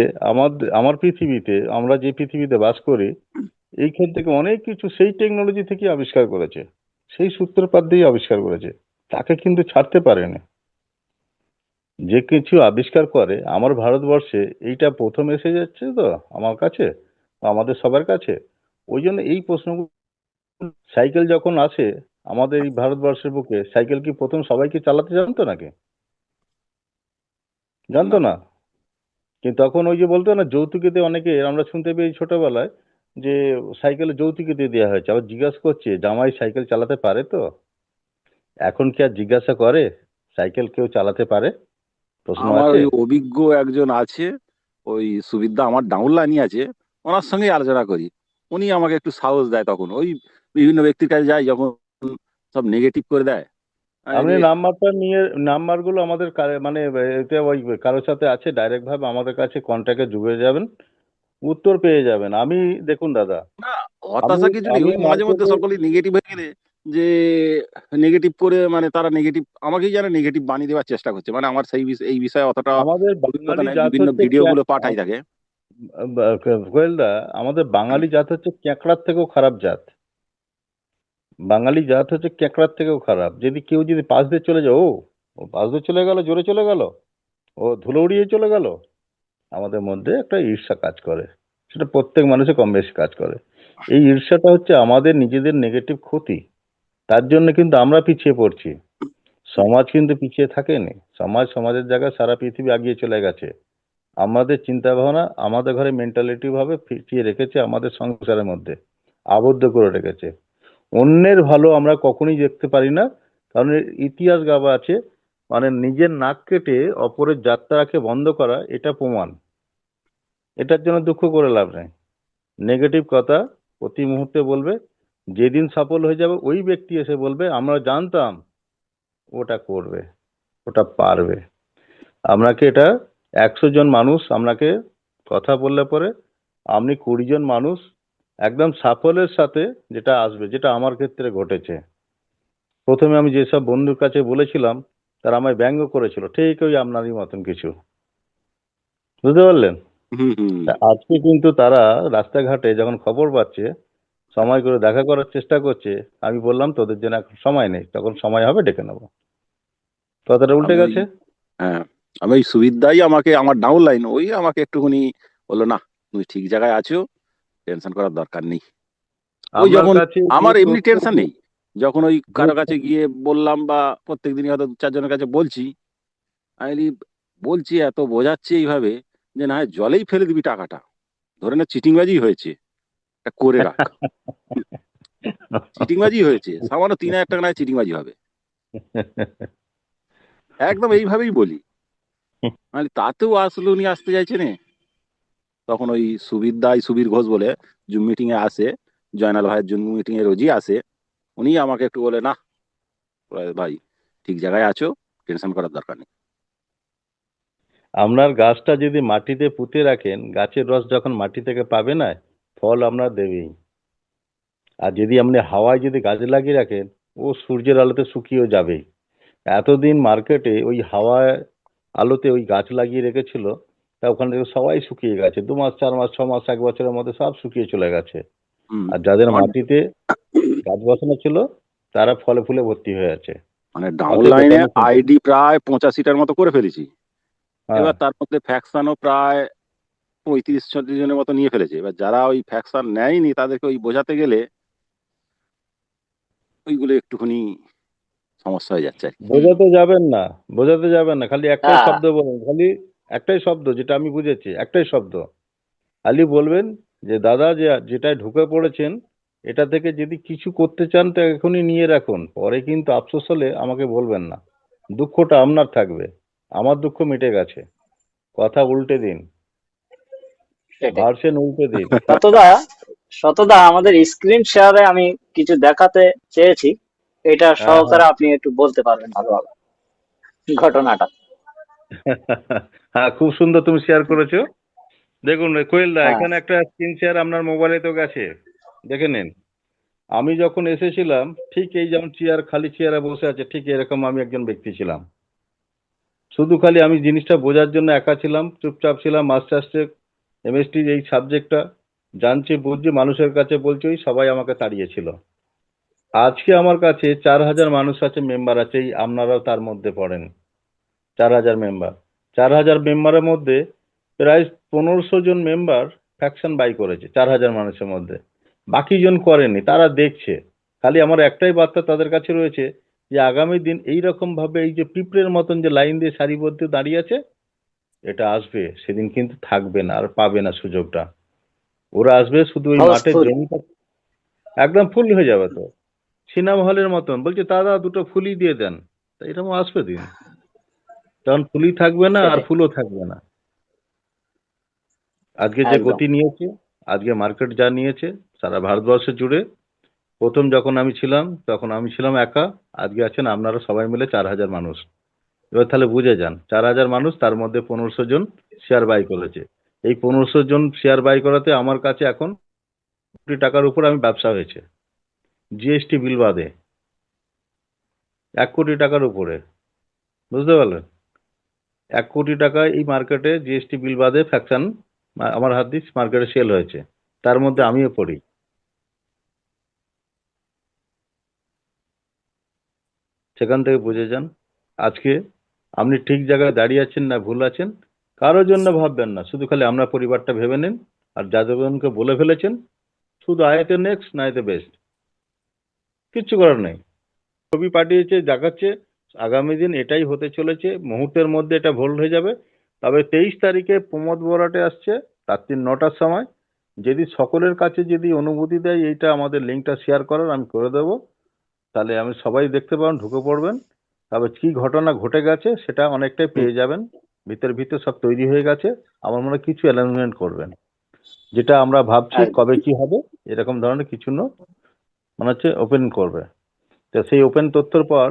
আমার পৃথিবীতে, আমরা যে পৃথিবীতে বাস করি, এইখান থেকে অনেক কিছু সেই টেকনোলজি থেকে আবিষ্কার করেছে, সেই সূত্রপাত দিয়ে আবিষ্কার করেছে। তাকে কিন্তু ছাড়তে পারেনি। যে কিছু আবিষ্কার করে আমার ভারতবর্ষে এইটা প্রথম এসে যাচ্ছে তো আমার কাছে, আমাদের সবার কাছে। ওই জন্য এই প্রশ্নগুলো, সাইকেল যখন আসে আমাদের এই ভারতবর্ষের বুকে, সাইকেল কি প্রথম সবাইকে চালাতে জানতো নাকি? জানতো না। না। কিন্তু তখন ওই যে বলতো না, যৌতুকে দিয়ে অনেকে আমরা শুনতে পেয়েছি ছোটবেলায় যে সাইকেলে যৌতুকে দিয়ে দেওয়া হয়েছে। আবার জিজ্ঞাসা করছে জামাই সাইকেল চালাতে পারে তো? এখন কি আর জিজ্ঞাসা করে সাইকেল কেউ চালাতে পারে? প্রশ্ন আমার আছে। ওই অভিজ্ঞ একজন আছে, ওই সুবিধা আমার ডাউন লাইনই আছে, ওনার সঙ্গেই আলোচনা করি। উনি আমাকে একটু সাহস দেয়, তখন ওই বিভিন্ন ব্যক্তির কাছে যাই যখন সব নেগেটিভ করে দেয়। আমি আপনি বলি, নাম্বারটা নিয়ে, নাম্বারগুলো আমাদের মানে এতে ওই কারোর সাথে আছে ডাইরেক্ট ভাবে আমাদের কাছে কন্ট্যাক্টে যুগে যাবেন, উত্তর পেয়ে যাবেন। আমি দেখুন দাদা, না, আমি হতাশা কিছু নেই, আমি ওই মাঝে মধ্যে মার্কেটে, সকলেই নেগেটিভ হয়ে গেলে যে নেগেটিভ করে মানে তারা নেগেটিভ আমাকেই যেন নেগেটিভ বানিয়ে দেওয়ার চেষ্টা করছে। মানে আমার এই বিষয়ে অতটা আমাদের অভিজ্ঞতা বাঙালি নেই, জাত বিভিন্ন হচ্ছে ভিডিও গুলো পাঠাই থাকে। কোয়েলদা, আমাদের বাঙালি জাত হচ্ছে ক্যাঁকড়ার থেকেও খারাপ জাত। বাঙালি জাত হচ্ছে ক্যাঁকড়ার থেকেও খারাপ। যদি কেউ যদি পাশ দিয়ে চলে যায়, ও ও পাশ দিয়ে চলে গেল, জোরে চলে গেল, ও ধুলো উড়িয়ে চলে গেল, আমাদের মধ্যে একটা ঈর্ষা কাজ করে। সেটা প্রত্যেক মানুষের কম বেশি কাজ করে। এই ঈর্ষাটা হচ্ছে আমাদের নিজেদের নেগেটিভ ক্ষতি। তার জন্য কিন্তু আমরা পিছিয়ে পড়ছি। সমাজ কিন্তু পিছিয়ে থাকেনি। সমাজের জায়গায় সারা পৃথিবী এগিয়ে চলে গেছে। আমাদের চিন্তা ভাবনা, আমাদের ঘরে মেন্টালিটি ভাবে পিছিয়ে রেখেছে, আমাদের সংসারের মধ্যে আবদ্ধ করে রেখেছে। অন্যের ভালো আমরা কখনোই দেখতে পারি না, কারণ এর ইতিহাস গাওয়া আছে। মানে নিজের নাক কেটে অপরের যাত্রাকে বন্ধ করা, এটা প্রমাণ। এটার জন্য দুঃখ করে লাভ নেই। নেগেটিভ কথা প্রতি মুহূর্তে বলবে। যেদিন সফল হয়ে যাবে ওই ব্যক্তি এসে বলবে আমরা জানতাম ওটা করবে, ওটা পারবে। আপনাকে এটা 100 জন মানুষ আপনাকে কথা বললে পরে আপনি 20 জন মানুষ একদম সাফল্যের সাথে যেটা আসবে, যেটা আমার ক্ষেত্রে ঘটেছে। প্রথমে আমি যেসব বন্ধুর কাছে বলেছিলাম তারা আমায় ব্যঙ্গ করেছিল, ঠিক ওই আপনারই মতন কিছু, বুঝতে পারলেন? হুম হুম। তা আজকে কিন্তু তারা রাস্তাঘাটে যখন খবর পাচ্ছে সময় করে দেখা করার চেষ্টা করছে। আমি বললাম তোদের জন্য এখন সময় নেই, তখন সময় হবে ডেকে নেবো। কথাটা উল্টে আমি ওই গেছে। হ্যাঁ, আমি ওই সুবিধাই আমাকে আমার ডাউন লাইন ওই আমাকে একটুখানি বললো, না তুমি ঠিক জায়গায় আছো, টেনশন করার দরকার নেই। ওই আপনার যখন কাছে যে আমার এমনি টেনশন তথ্যগুলো, নেই, যখন ওই যে কারো কাছে গিয়ে বললাম বা প্রত্যেকদিনই হয়তো 4 জনের কাছে বলছি, আমি বলছি এত বোঝাচ্ছি এইভাবে যে না হয় জলেই ফেলে দিবি টাকাটা, ধরে না চিটিংবাজি হয়েছে, এটা করে রাখ। চিটিংবাজি হয়েছে, সামান্য 3,000 টাকা নয় চিটিংবাজি হবে, একদম এইভাবেই বলি। মানে তাতেও আসলে উনি আসতে চাইছে না। তখন ওই সুবীর ঘোষ বলে জুম মিটিং এ আসে, জয়নাল ভাইয়ের জুম মিটিং এ রোজই আসে। উনি আমাকে একটু বলে, না ভাই ঠিক জায়গায় আছো, টেনশন করার দরকার নেই। আপনার গাছটা যদি মাটিতে পুঁতে রাখেন, গাছের রস যখন মাটি থেকে পাবে না, ফল আপনার দেবেই। আর যদি আপনি হাওয়ায় যদি গাছ লাগিয়ে রাখেন, ও সূর্যের আলোতে শুকিয়েও যাবেই। এতদিন মার্কেটে ওই হাওয়ায় আলোতে ওই গাছ লাগিয়ে রেখেছিল, তা ওখান থেকে সবাই শুকিয়ে গেছে। 2 মাস 4 মাস 6 মাস 1 বছরের মধ্যে সব শুকিয়ে চলে গেছে। হুম। আর যাদের আমার মাটিতে গাছ বসানো ছিল তারা ফলে ফুলে ভর্তি হয়ে আছে। মানে ডাউন অতএব লাইনে কোনো চিন্তা নেই। আইডি প্রায় 85টার মতো করে ফেলেছি। হ্যাঁ, এবার তার মধ্যে ফ্যাকশনও প্রায় 35-36 জনের মতো নিয়ে ফেলেছে। এবার যারা ওই ফ্যাকশন নেয়নি তাদেরকে ওই বোঝাতে গেলে ওইগুলো একটুখানি সমস্যা হয়ে যাচ্ছে আর কি। বোঝাতে যাবেন না, বোঝাতে যাবেন না, খালি একটাই হ্যাঁ, শব্দ বলুন, খালি একটাই শব্দ, যেটা আমি বুঝেছি, একটাই শব্দ। খালি বলবেন যে দাদা যে যেটায় ঢুকে পড়েছেন, এটা থেকে যদি কিছু করতে চান তো এখনই নিয়ে রাখুন, পরে কিন্তু আফসোস হলে আমাকে বলবেন না। দুঃখটা আপনার থাকবে, আমার দুঃখ মিটে গেছে। কথা উল্টে দিন, সেটাই। ভার্সন উল্টে দিন। ততদা শতদা, আমাদের স্ক্রিন শেয়ারে আমি কিছু দেখাতে চেয়েছি, এটা হ্যাঁ, সহকারে আপনি একটু বলতে পারবেন ভালোভাবে ঘটনাটা। হ্যাঁ, খুব সুন্দর তুমি শেয়ার করেছো। দেখুন কোয়েল দা, হ্যাঁ, এখানে একটা স্ক্রিন শেয়ার আপনার মোবাইলে তো গেছে, দেখে নিন। আমি যখন এসেছিলাম ঠিক এই যেমন চেয়ার, খালি চেয়ারে বসে আছে, ঠিক এরকম আমি একজন ব্যক্তি ছিলাম। শুধু খালি আমি জিনিসটা বোঝার জন্য একা ছিলাম, চুপচাপ ছিলাম, আস্তে আস্তে এমএসটি এই সাবজেক্টটা জানছি, বুঝছি, মানুষের কাছে বলছি, ওই সবাই আমাকে তাড়িয়েছিল। আজকে আমার কাছে 4,000 মানুষ আছে, মেম্বার আছে, এই আপনারাও তার মধ্যে পড়েন। 4,000 মেম্বার, 4,000 মেম্বারের মধ্যে প্রায় 1500 জন মেম্বার ফ্যাকশন বাই করেছে 4,000 মানুষের মধ্যে। বাকি জন করেনি, তারা দেখছে। খালি আমার একটাই বার্তা তাদের কাছে রয়েছে যে আগামী দিন এই রকম ভাবে এই যে পিঁপড়ের মতন যে লাইন দিয়ে সারিবদ্ধ দাঁড়িয়ে আছে, এটা আসবে, সেদিন কিন্তু থাকবে না, আর পাবে না সুযোগটা। ওরা আসবে শুধু ওই মাঠের হাউসফুল। জমিটা একদম ফুল হয়ে যাবে, তো সিনেমা হলের মতন বলছে দাদা দুটো ফুলই দিয়ে দেন, তা এরকম আসবে দিন, তখন ফুলই থাকবে না আর সেটাই, ফুলও থাকবে না। আজকে যে একদম। গতি নিয়েছে, আজকে মার্কেট যা নিয়েছে সারা ভারতবর্ষ জুড়ে, প্রথম যখন আমি ছিলাম তখন আমি ছিলাম একা, আজকে আছেন আপনারা সবাই মিলে 4,000 মানুষ। এবার তাহলে বুঝে যান, 4,000 মানুষ, তার মধ্যে 1500 জন শেয়ার বাই করেছে। এই 1500 জন শেয়ার বাই করাতে আমার কাছে এখন কোটি টাকার উপর আমি ব্যবসা হয়েছে, জিএসটি বিল বাদে 1 কোটি টাকার উপরে। বুঝতে পারলেন? 1 কোটি টাকা এই মার্কেটে জিএসটি বিল বাদে ফ্যাকশন আমার হাত দিয়ে মার্কেটে সেল হয়েছে, তার মধ্যে আমিও পড়ি। সেখান থেকে বুঝে যান আজকে আপনি ঠিক জায়গায় দাঁড়িয়ে আছেন না ভুল আছেন, কারোর জন্য ভাববেন না, শুধু খালি আপনার পরিবারটা ভেবে নিন। আর যাদবকে বলে ফেলেছেন, শুধু আয়াতে নেক্সট না এতে বেস্ট, কিচ্ছু করার নেই। ছবি পাঠিয়েছে, দেখাচ্ছে, আগামী দিন এটাই হতে চলেছে, মুহূর্তের মধ্যে এটা ভোল্ড হয়ে যাবে। তবে 23 তারিখে প্রমোদ বরাটে আসছে রাত্রি 9টার সময়। যদি সকলের কাছে যদি অনুমতি দেয় এইটা আমাদের লিঙ্কটা শেয়ার করার, আমি করে দেবো, তাহলে আমি সবাই দেখতে পাবেন, ঢুকে পড়বেন। তবে কি ঘটনা ঘটে গেছে সেটা অনেকটাই হুম, পেয়ে যাবেন, ভিতর সব তৈরি হয়ে গেছে। আমার মনে হয় কিছু অ্যানাউন্সমেন্ট করবেন, যেটা আমরা ভাবছি একদম। কবে কি হবে, এরকম ধরনের কিছু মনে হচ্ছে ওপেন করবে। তো সেই ওপেন তথ্যর পর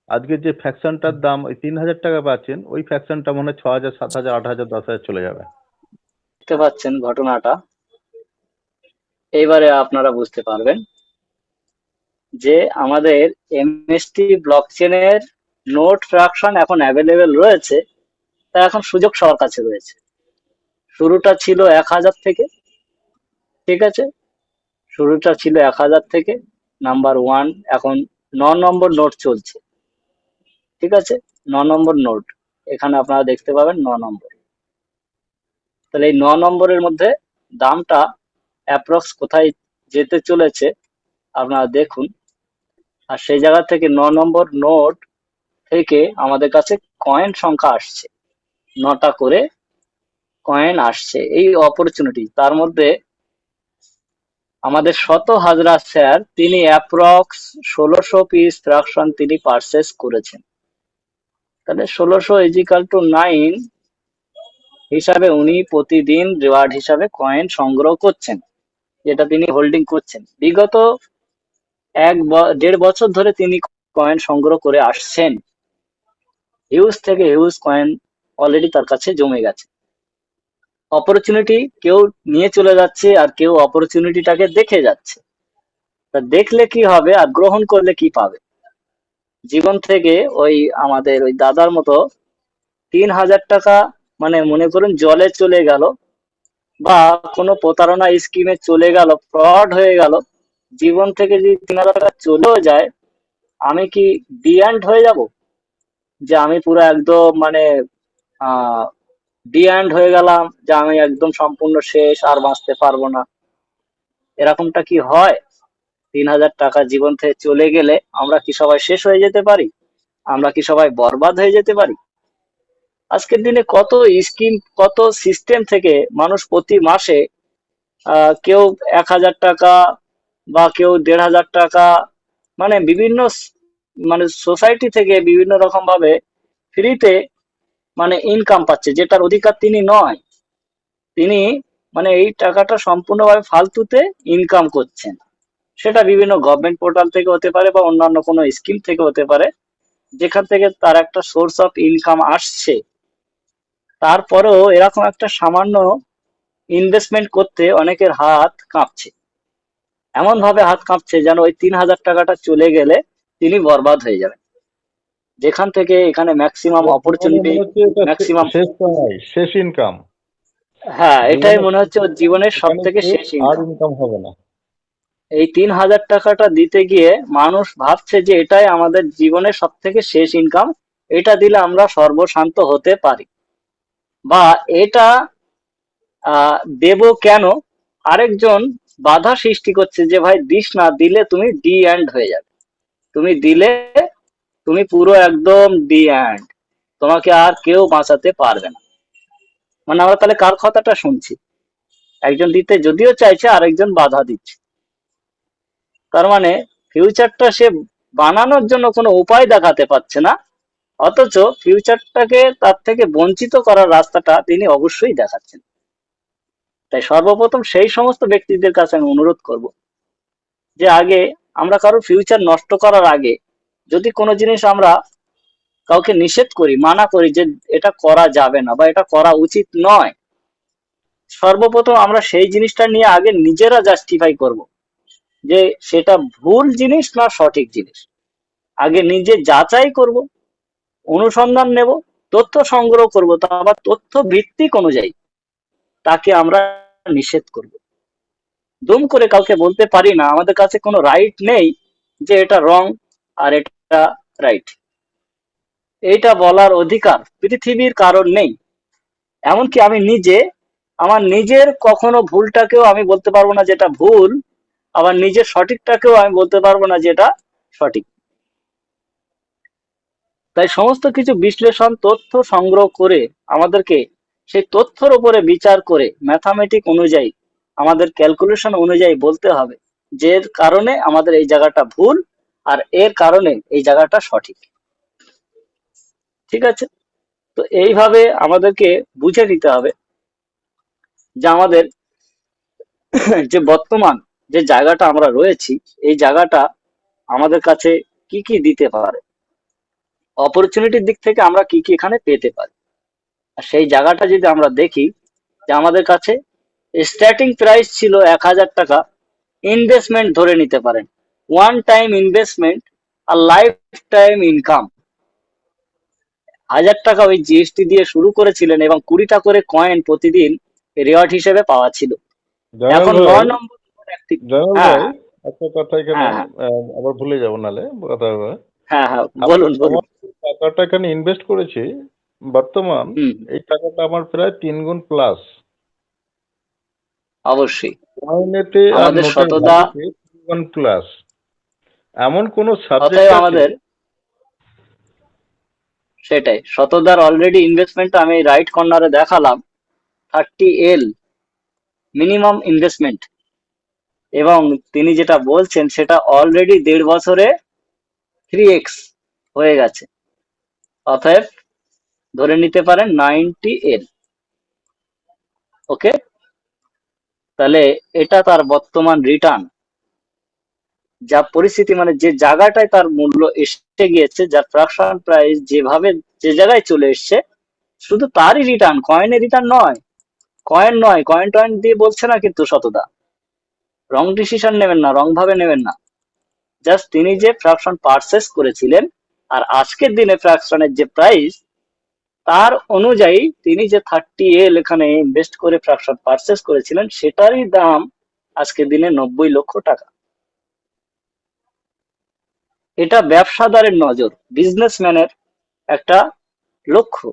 আজকে যে ফ্যাকশনটার দাম ওই 3,000 টাকা পাচ্ছেন, ওই ফ্যাকশনটা মনে হয় 6,000, 7,000, 8,000, 10,000 চলে যাবে। দেখতে পাচ্ছেন ঘটনাটা, এইবারে আপনারা বুঝতে পারবেন যে আমাদের এমএসটি ব্লকচেনের নোট ফ্র্যাকশন এখন অ্যাভেলেবেল রয়েছে, তা এখন সুযোগ সবার কাছে রয়েছে। শুরুটা ছিল 1,000 থেকে, ঠিক আছে, শুরুটা ছিল 1,000 থেকে, নাম্বার ওয়ান, এখন 9 নম্বর নোট চলছে, ঠিক আছে, 9 নম্বর নোট, এখানে আপনারা দেখতে পাবেন 9 নম্বর। তাহলে এই 9 নম্বরের মধ্যে দামটা অ্যাপ্রক্স কোথায় যেতে চলেছে আপনারা দেখুন। আর সেই জায়গা থেকে 9 নম্বর নোট থেকে আমাদের কাছে কয়েন সংখ্যা আসছে, 9টা করে কয়েন আসছে। এই অপরচুনিটি, তার মধ্যে আমাদের শত হাজরা স্যার তিনি অ্যাপ্রক্স 1600 পিস ফ্র্যাকশন তিনি পারচেস করেছেন। তাহলে 1600 = 9 হিসাবে উনি প্রতিদিন রিওয়ার্ড হিসাবে কয়েন সংগ্রহ করছেন, যেটা তিনি হোল্ডিং করছেন। বিগত 1-1.5 বছর ধরে তিনি কয়েন সংগ্রহ করে আসছেন। হিউজ থেকে হিউজ কয়েন অলরেডি তার কাছে জমে গেছে। অপরচুনিটি কেউ নিয়ে চলে যাচ্ছে আর কেউ অপরচুনিটিটাকে দেখে যাচ্ছে। তা দেখলে কি হবে আর গ্রহণ করলে কি পাবে? জীবন থেকে ওই আমাদের ওই দাদার মতো 3,000 টাকা মানে মনে করুন জলে চলে গেল, বা কোনো প্রতারণা স্কিমে চলে গেল, ফ্রড হয়ে গেল, জীবন থেকে যদি 3,000 টাকা চলেও যায়, আমি কি ডি এন্ড হয়ে যাব? যে আমি পুরো একদম মানে আহ ডি এন্ড হয়ে গেলাম, যে আমি একদম সম্পূর্ণ শেষ, আর বাঁচতে পারবো না, এরকমটা কি হয়? 3,000 টাকা জীবন থেকে চলে গেলে আমরা কি সবাই শেষ হয়ে যেতে পারি? আমরা কি সবাই বরবাদ হয়ে যেতে পারি? আজকের দিনে কত স্কিম, কত সিস্টেম থেকে মানুষ প্রতি মাসে কেউ 1,000 টাকা বা কেউ 1,500 টাকা, মানে বিভিন্ন মানে সোসাইটি থেকে বিভিন্ন রকম ভাবে ফ্রিতে মানে ইনকাম পাচ্ছে, যেটার অধিকার তিনি নয়। তিনি মানে এই টাকাটা সম্পূর্ণভাবে ফালতুতে ইনকাম করছেন। সেটা বিভিন্ন গভর্নমেন্ট পোর্টাল থেকে হতে পারে বা অন্যান্য কোনো স্কিম থেকে হতে পারে, যেখান থেকে তার একটা সোর্স অফ ইনকাম আসছে। তারপরেও এরকম একটা সামান্য ইনভেস্টমেন্ট করতে অনেকের হাত কাঁপছে, এমন ভাবে হাত কাঁপছে যেন ওই 3,000 টাকাটা চলে গেলে তিনি বরবাদ হয়ে যাবেন। যেখান থেকে এখানে ম্যাক্সিমাম জীবনে অপরচুনিটি, মনে হচ্ছে এটা ম্যাক্সিমাম, শেষ কামাই, শেষ ইনকাম। হ্যাঁ এটাই জীবনে মনে হচ্ছে ওর জীবনের সব এখানে থেকে শেষ, শেষ আর ইনকাম। ইনকাম হবে না। এই 3,000 টাকাটা দিতে গিয়ে মানুষ ভাবছে যে এটাই আমাদের জীবনের সব থেকে শেষ ইনকাম, এটা দিলে আমরা সর্বশান্ত হতে পারি, বা এটা দেব কেন। আরেকজন বাধা সৃষ্টি করছে যে ভাই দিস না, দিলে তুমি ডি এন্ড হয়ে যাবে, তুমি দিলে তুমি পুরো একদম ডি এন্ড, তোমাকে আর কেউ বাঁচাতে পারবে না। মানে আমরা তাহলে কার কথাটা শুনছি? একজন দিতে যদিও চাইছে, আরেকজন বাধা দিচ্ছে। তার মানে ফিউচারটা সে বানানোর জন্য কোনো উপায় দেখাতে পারছে না, অথচ ফিউচারটাকে তার থেকে বঞ্চিত করার রাস্তাটা তিনি অবশ্যই দেখাচ্ছেন। তাই সর্বপ্রথম সেই সমস্ত ব্যক্তিদের কাছে আমি অনুরোধ করব যে আগে আমরা কারো ফিউচার নষ্ট করার আগে যদি কোনো জিনিস আমরা কাউকে নিষেধ করি, মানা করি যে এটা করা যাবে না বা এটা করা উচিত নয়, সর্বপ্রথম আমরা সেই জিনিসটা নিয়ে আগে নিজেরা জাস্টিফাই করব যে সেটা ভুল জিনিস না সঠিক জিনিস। আগে নিজে যাচাই করব, অনুসন্ধান নেব, তথ্য সংগ্রহ করব, তা আবার তথ্য ভিত্তিক অনুযায়ী তাকে আমরা নিষেধ করব। দুম করে কাউকে বলতে পারি না, আমাদের কাছে কোনো রাইট নেই যে এটা রং আর এটা রাইট, এইটা বলার অধিকার পৃথিবীর কারণ নেই। এমনকি আমি নিজে আমার নিজের কখনো ভুলটাকেও আমি বলতে পারবো না যেটা ভুল, আবার নিজের সঠিকটাকেও আমি বলতে পারবো না যেটা সঠিক। তাই সমস্ত কিছু বিশ্লেষণ তথ্য সংগ্রহ করে আমাদেরকে সেই তথ্যের উপরে বিচার করে ম্যাথামেটিক অনুযায়ী, আমাদের ক্যালকুলেশন অনুযায়ী বলতে হবে যে এর কারণে আমাদের এই জায়গাটা ভুল আর এর কারণে এই জায়গাটা সঠিক। ঠিক আছে? তো এইভাবে আমাদেরকে বুঝে নিতে হবে যে আমাদের যে বর্তমান যে জায়গাটা আমরা রয়েছি, এই জায়গাটা আমাদের কাছে কি কি দিতে পারে, অপরচুনিটির দিক থেকে আমরা কি কি এখানে পেতে পারি। আর সেই জায়গাটা যদি আমরা দেখি যে আমাদের কাছে স্টার্টিং প্রাইস ছিল 1,000 টাকা, ইনভেস্টমেন্ট ধরে নিতে পারেন, ওয়ান টাইম ইনভেস্টমেন্ট আর লাইফ টাইম ইনকাম। 1,000 টাকা ওই জিএসটি দিয়ে শুরু করেছিলেন এবং 20টা করে কয়েন প্রতিদিন রিওয়ার্ড হিসেবে পাওয়া ছিল। জয়নাল এখন ভাই, 9 নম্বর একটি- জয়নাল হ্যাঁ ভাই, একটা কথা এখানে হ্যাঁ হ্যাঁ আবার ভুলে যাবো নালে কথা হবে। হ্যাঁ হ্যাঁ আমি বলুন বলুন। আমার যে টাকাটা এখানে ইনভেস্ট করেছি, বর্তমান হুম, এই টাকাটা আমার প্রায় 3 গুণ প্লাস অবশ্যই কয়েনেতে আর আমাদের নোটের শতদা, ভ্যালুতে 3 গুণ প্লাস। এমন কোন সাবজেক্ট অতএব আছে? আমাদের সেটাই শতদার অলরেডি ইনভেস্টমেন্ট আমি রাইট কর্নারে দেখালাম, 30L মিনিমাম ইনভেস্টমেন্ট, এবং তিনি যেটা বলছেন সেটা অলরেডি 1.5 বছরে 3x হয়ে গেছে। অতএব ধরে নিতে পারেন 90L। ওকে, তাহলে এটা তার বর্তমান রিটার্ন, যা পরিস্থিতি মানে যে জায়গাটায় তার মূল্য এসে গিয়েছে, যার ফ্র্যাকশন প্রাইস যেভাবে যে জায়গায় চলে এসছে, শুধু তারই রিটার্ন, কয়েনের রিটার্ন নয়। কয়েন নয়, কয়েন টয়েন দিয়ে বলছে না কিন্তু শতদা, রং ডিসিশন নেবেন না, রং ভাবে নেবেন না। জাস্ট তিনি যে ফ্র্যাকশন পারচেস করেছিলেন আর আজকের দিনে ফ্র্যাকশনের যে প্রাইস, তার অনুযায়ী তিনি যে 30L এখানে ইনভেস্ট করে ফ্র্যাকশন পারচেস করেছিলেন, সেটারই দাম আজকের দিনে 90 লক্ষ টাকা। এটা ব্যবসাদারের নজর, বিজনেসম্যানের একটা লক্ষ্য।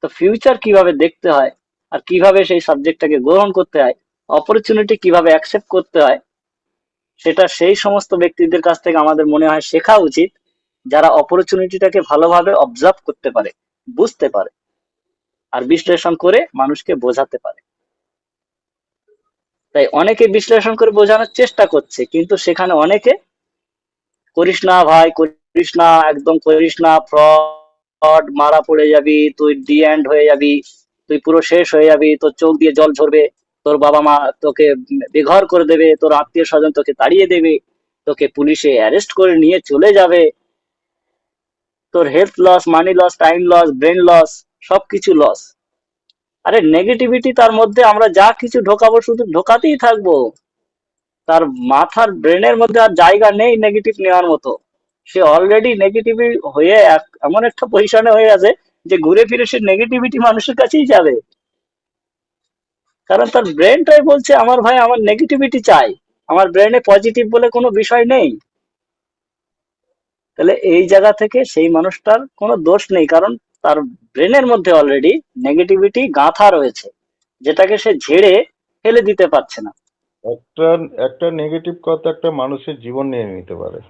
তো ফিউচার কিভাবে দেখতে হয় আর কিভাবে সেই সাবজেক্টটাকে গ্রহণ করতে হয়, অপরচুনিটি কিভাবে অ্যাকসেপ্ট করতে হয়, সেটা সেই সমস্ত ব্যক্তিদের কাছ থেকে আমাদের মনে হয় শেখা উচিত, যারা অপরচুনিটিটাকে ভালোভাবে অবজার্ভ করতে পারে, বুঝতে পারে আর বিশ্লেষণ করে মানুষকে বোঝাতে পারে। তাই অনেকে বিশ্লেষণ করে বোঝানোর চেষ্টা করছে, কিন্তু সেখানে অনেকে করিস না ভাই, করিস না, একদম করিস না, ফ্রড, মারা পড়ে যাবি, তুই ডি এন্ড হয়ে যাবি, তুই পুরো শেষ হয়ে যাবি, তোর চোখ দিয়ে জল ঝরবে, তোর বাবা মা তোকে বেঘর করে দেবে, তোর আত্মীয় স্বজন তোকে তাড়িয়ে দেবে, তোকে পুলিশে অ্যারেস্ট করে নিয়ে চলে যাবে, তোর health loss, money loss, time loss, brain loss, সবকিছু লস। আরে নেগেটিভিটি তার মধ্যে আমরা যা কিছু ঢোকাবো শুধু ঢোকাতেই থাকবো, তার মাথার ব্রেনের মধ্যে আর জায়গা নেই নেগেটিভ নেওয়ার মতো। সে অলরেডি নেগেটিভ হয়ে এমন একটা পজিশনে হয়ে আছে যে ঘুরে ফিরে সে নেগেটিভিটি মানুষের কাছেই যাবে, কারণ তার ব্রেনটাই বলছে আমার ভাই আমার নেগেটিভিটি চাই, আমার ব্রেনে পজিটিভ বলে কোনো বিষয় নেই। তাহলে এই জায়গা থেকে সেই মানুষটার কোনো দোষ নেই, কারণ তার ব্রেনের মধ্যে অলরেডি নেগেটিভিটি গাঁথা রয়েছে, যেটাকে সে ঝেড়ে ফেলে দিতে পারছে না। একটা একটা নেগেটিভ কথা একটা মানুষের জীবন নিয়ে নিতে পারে।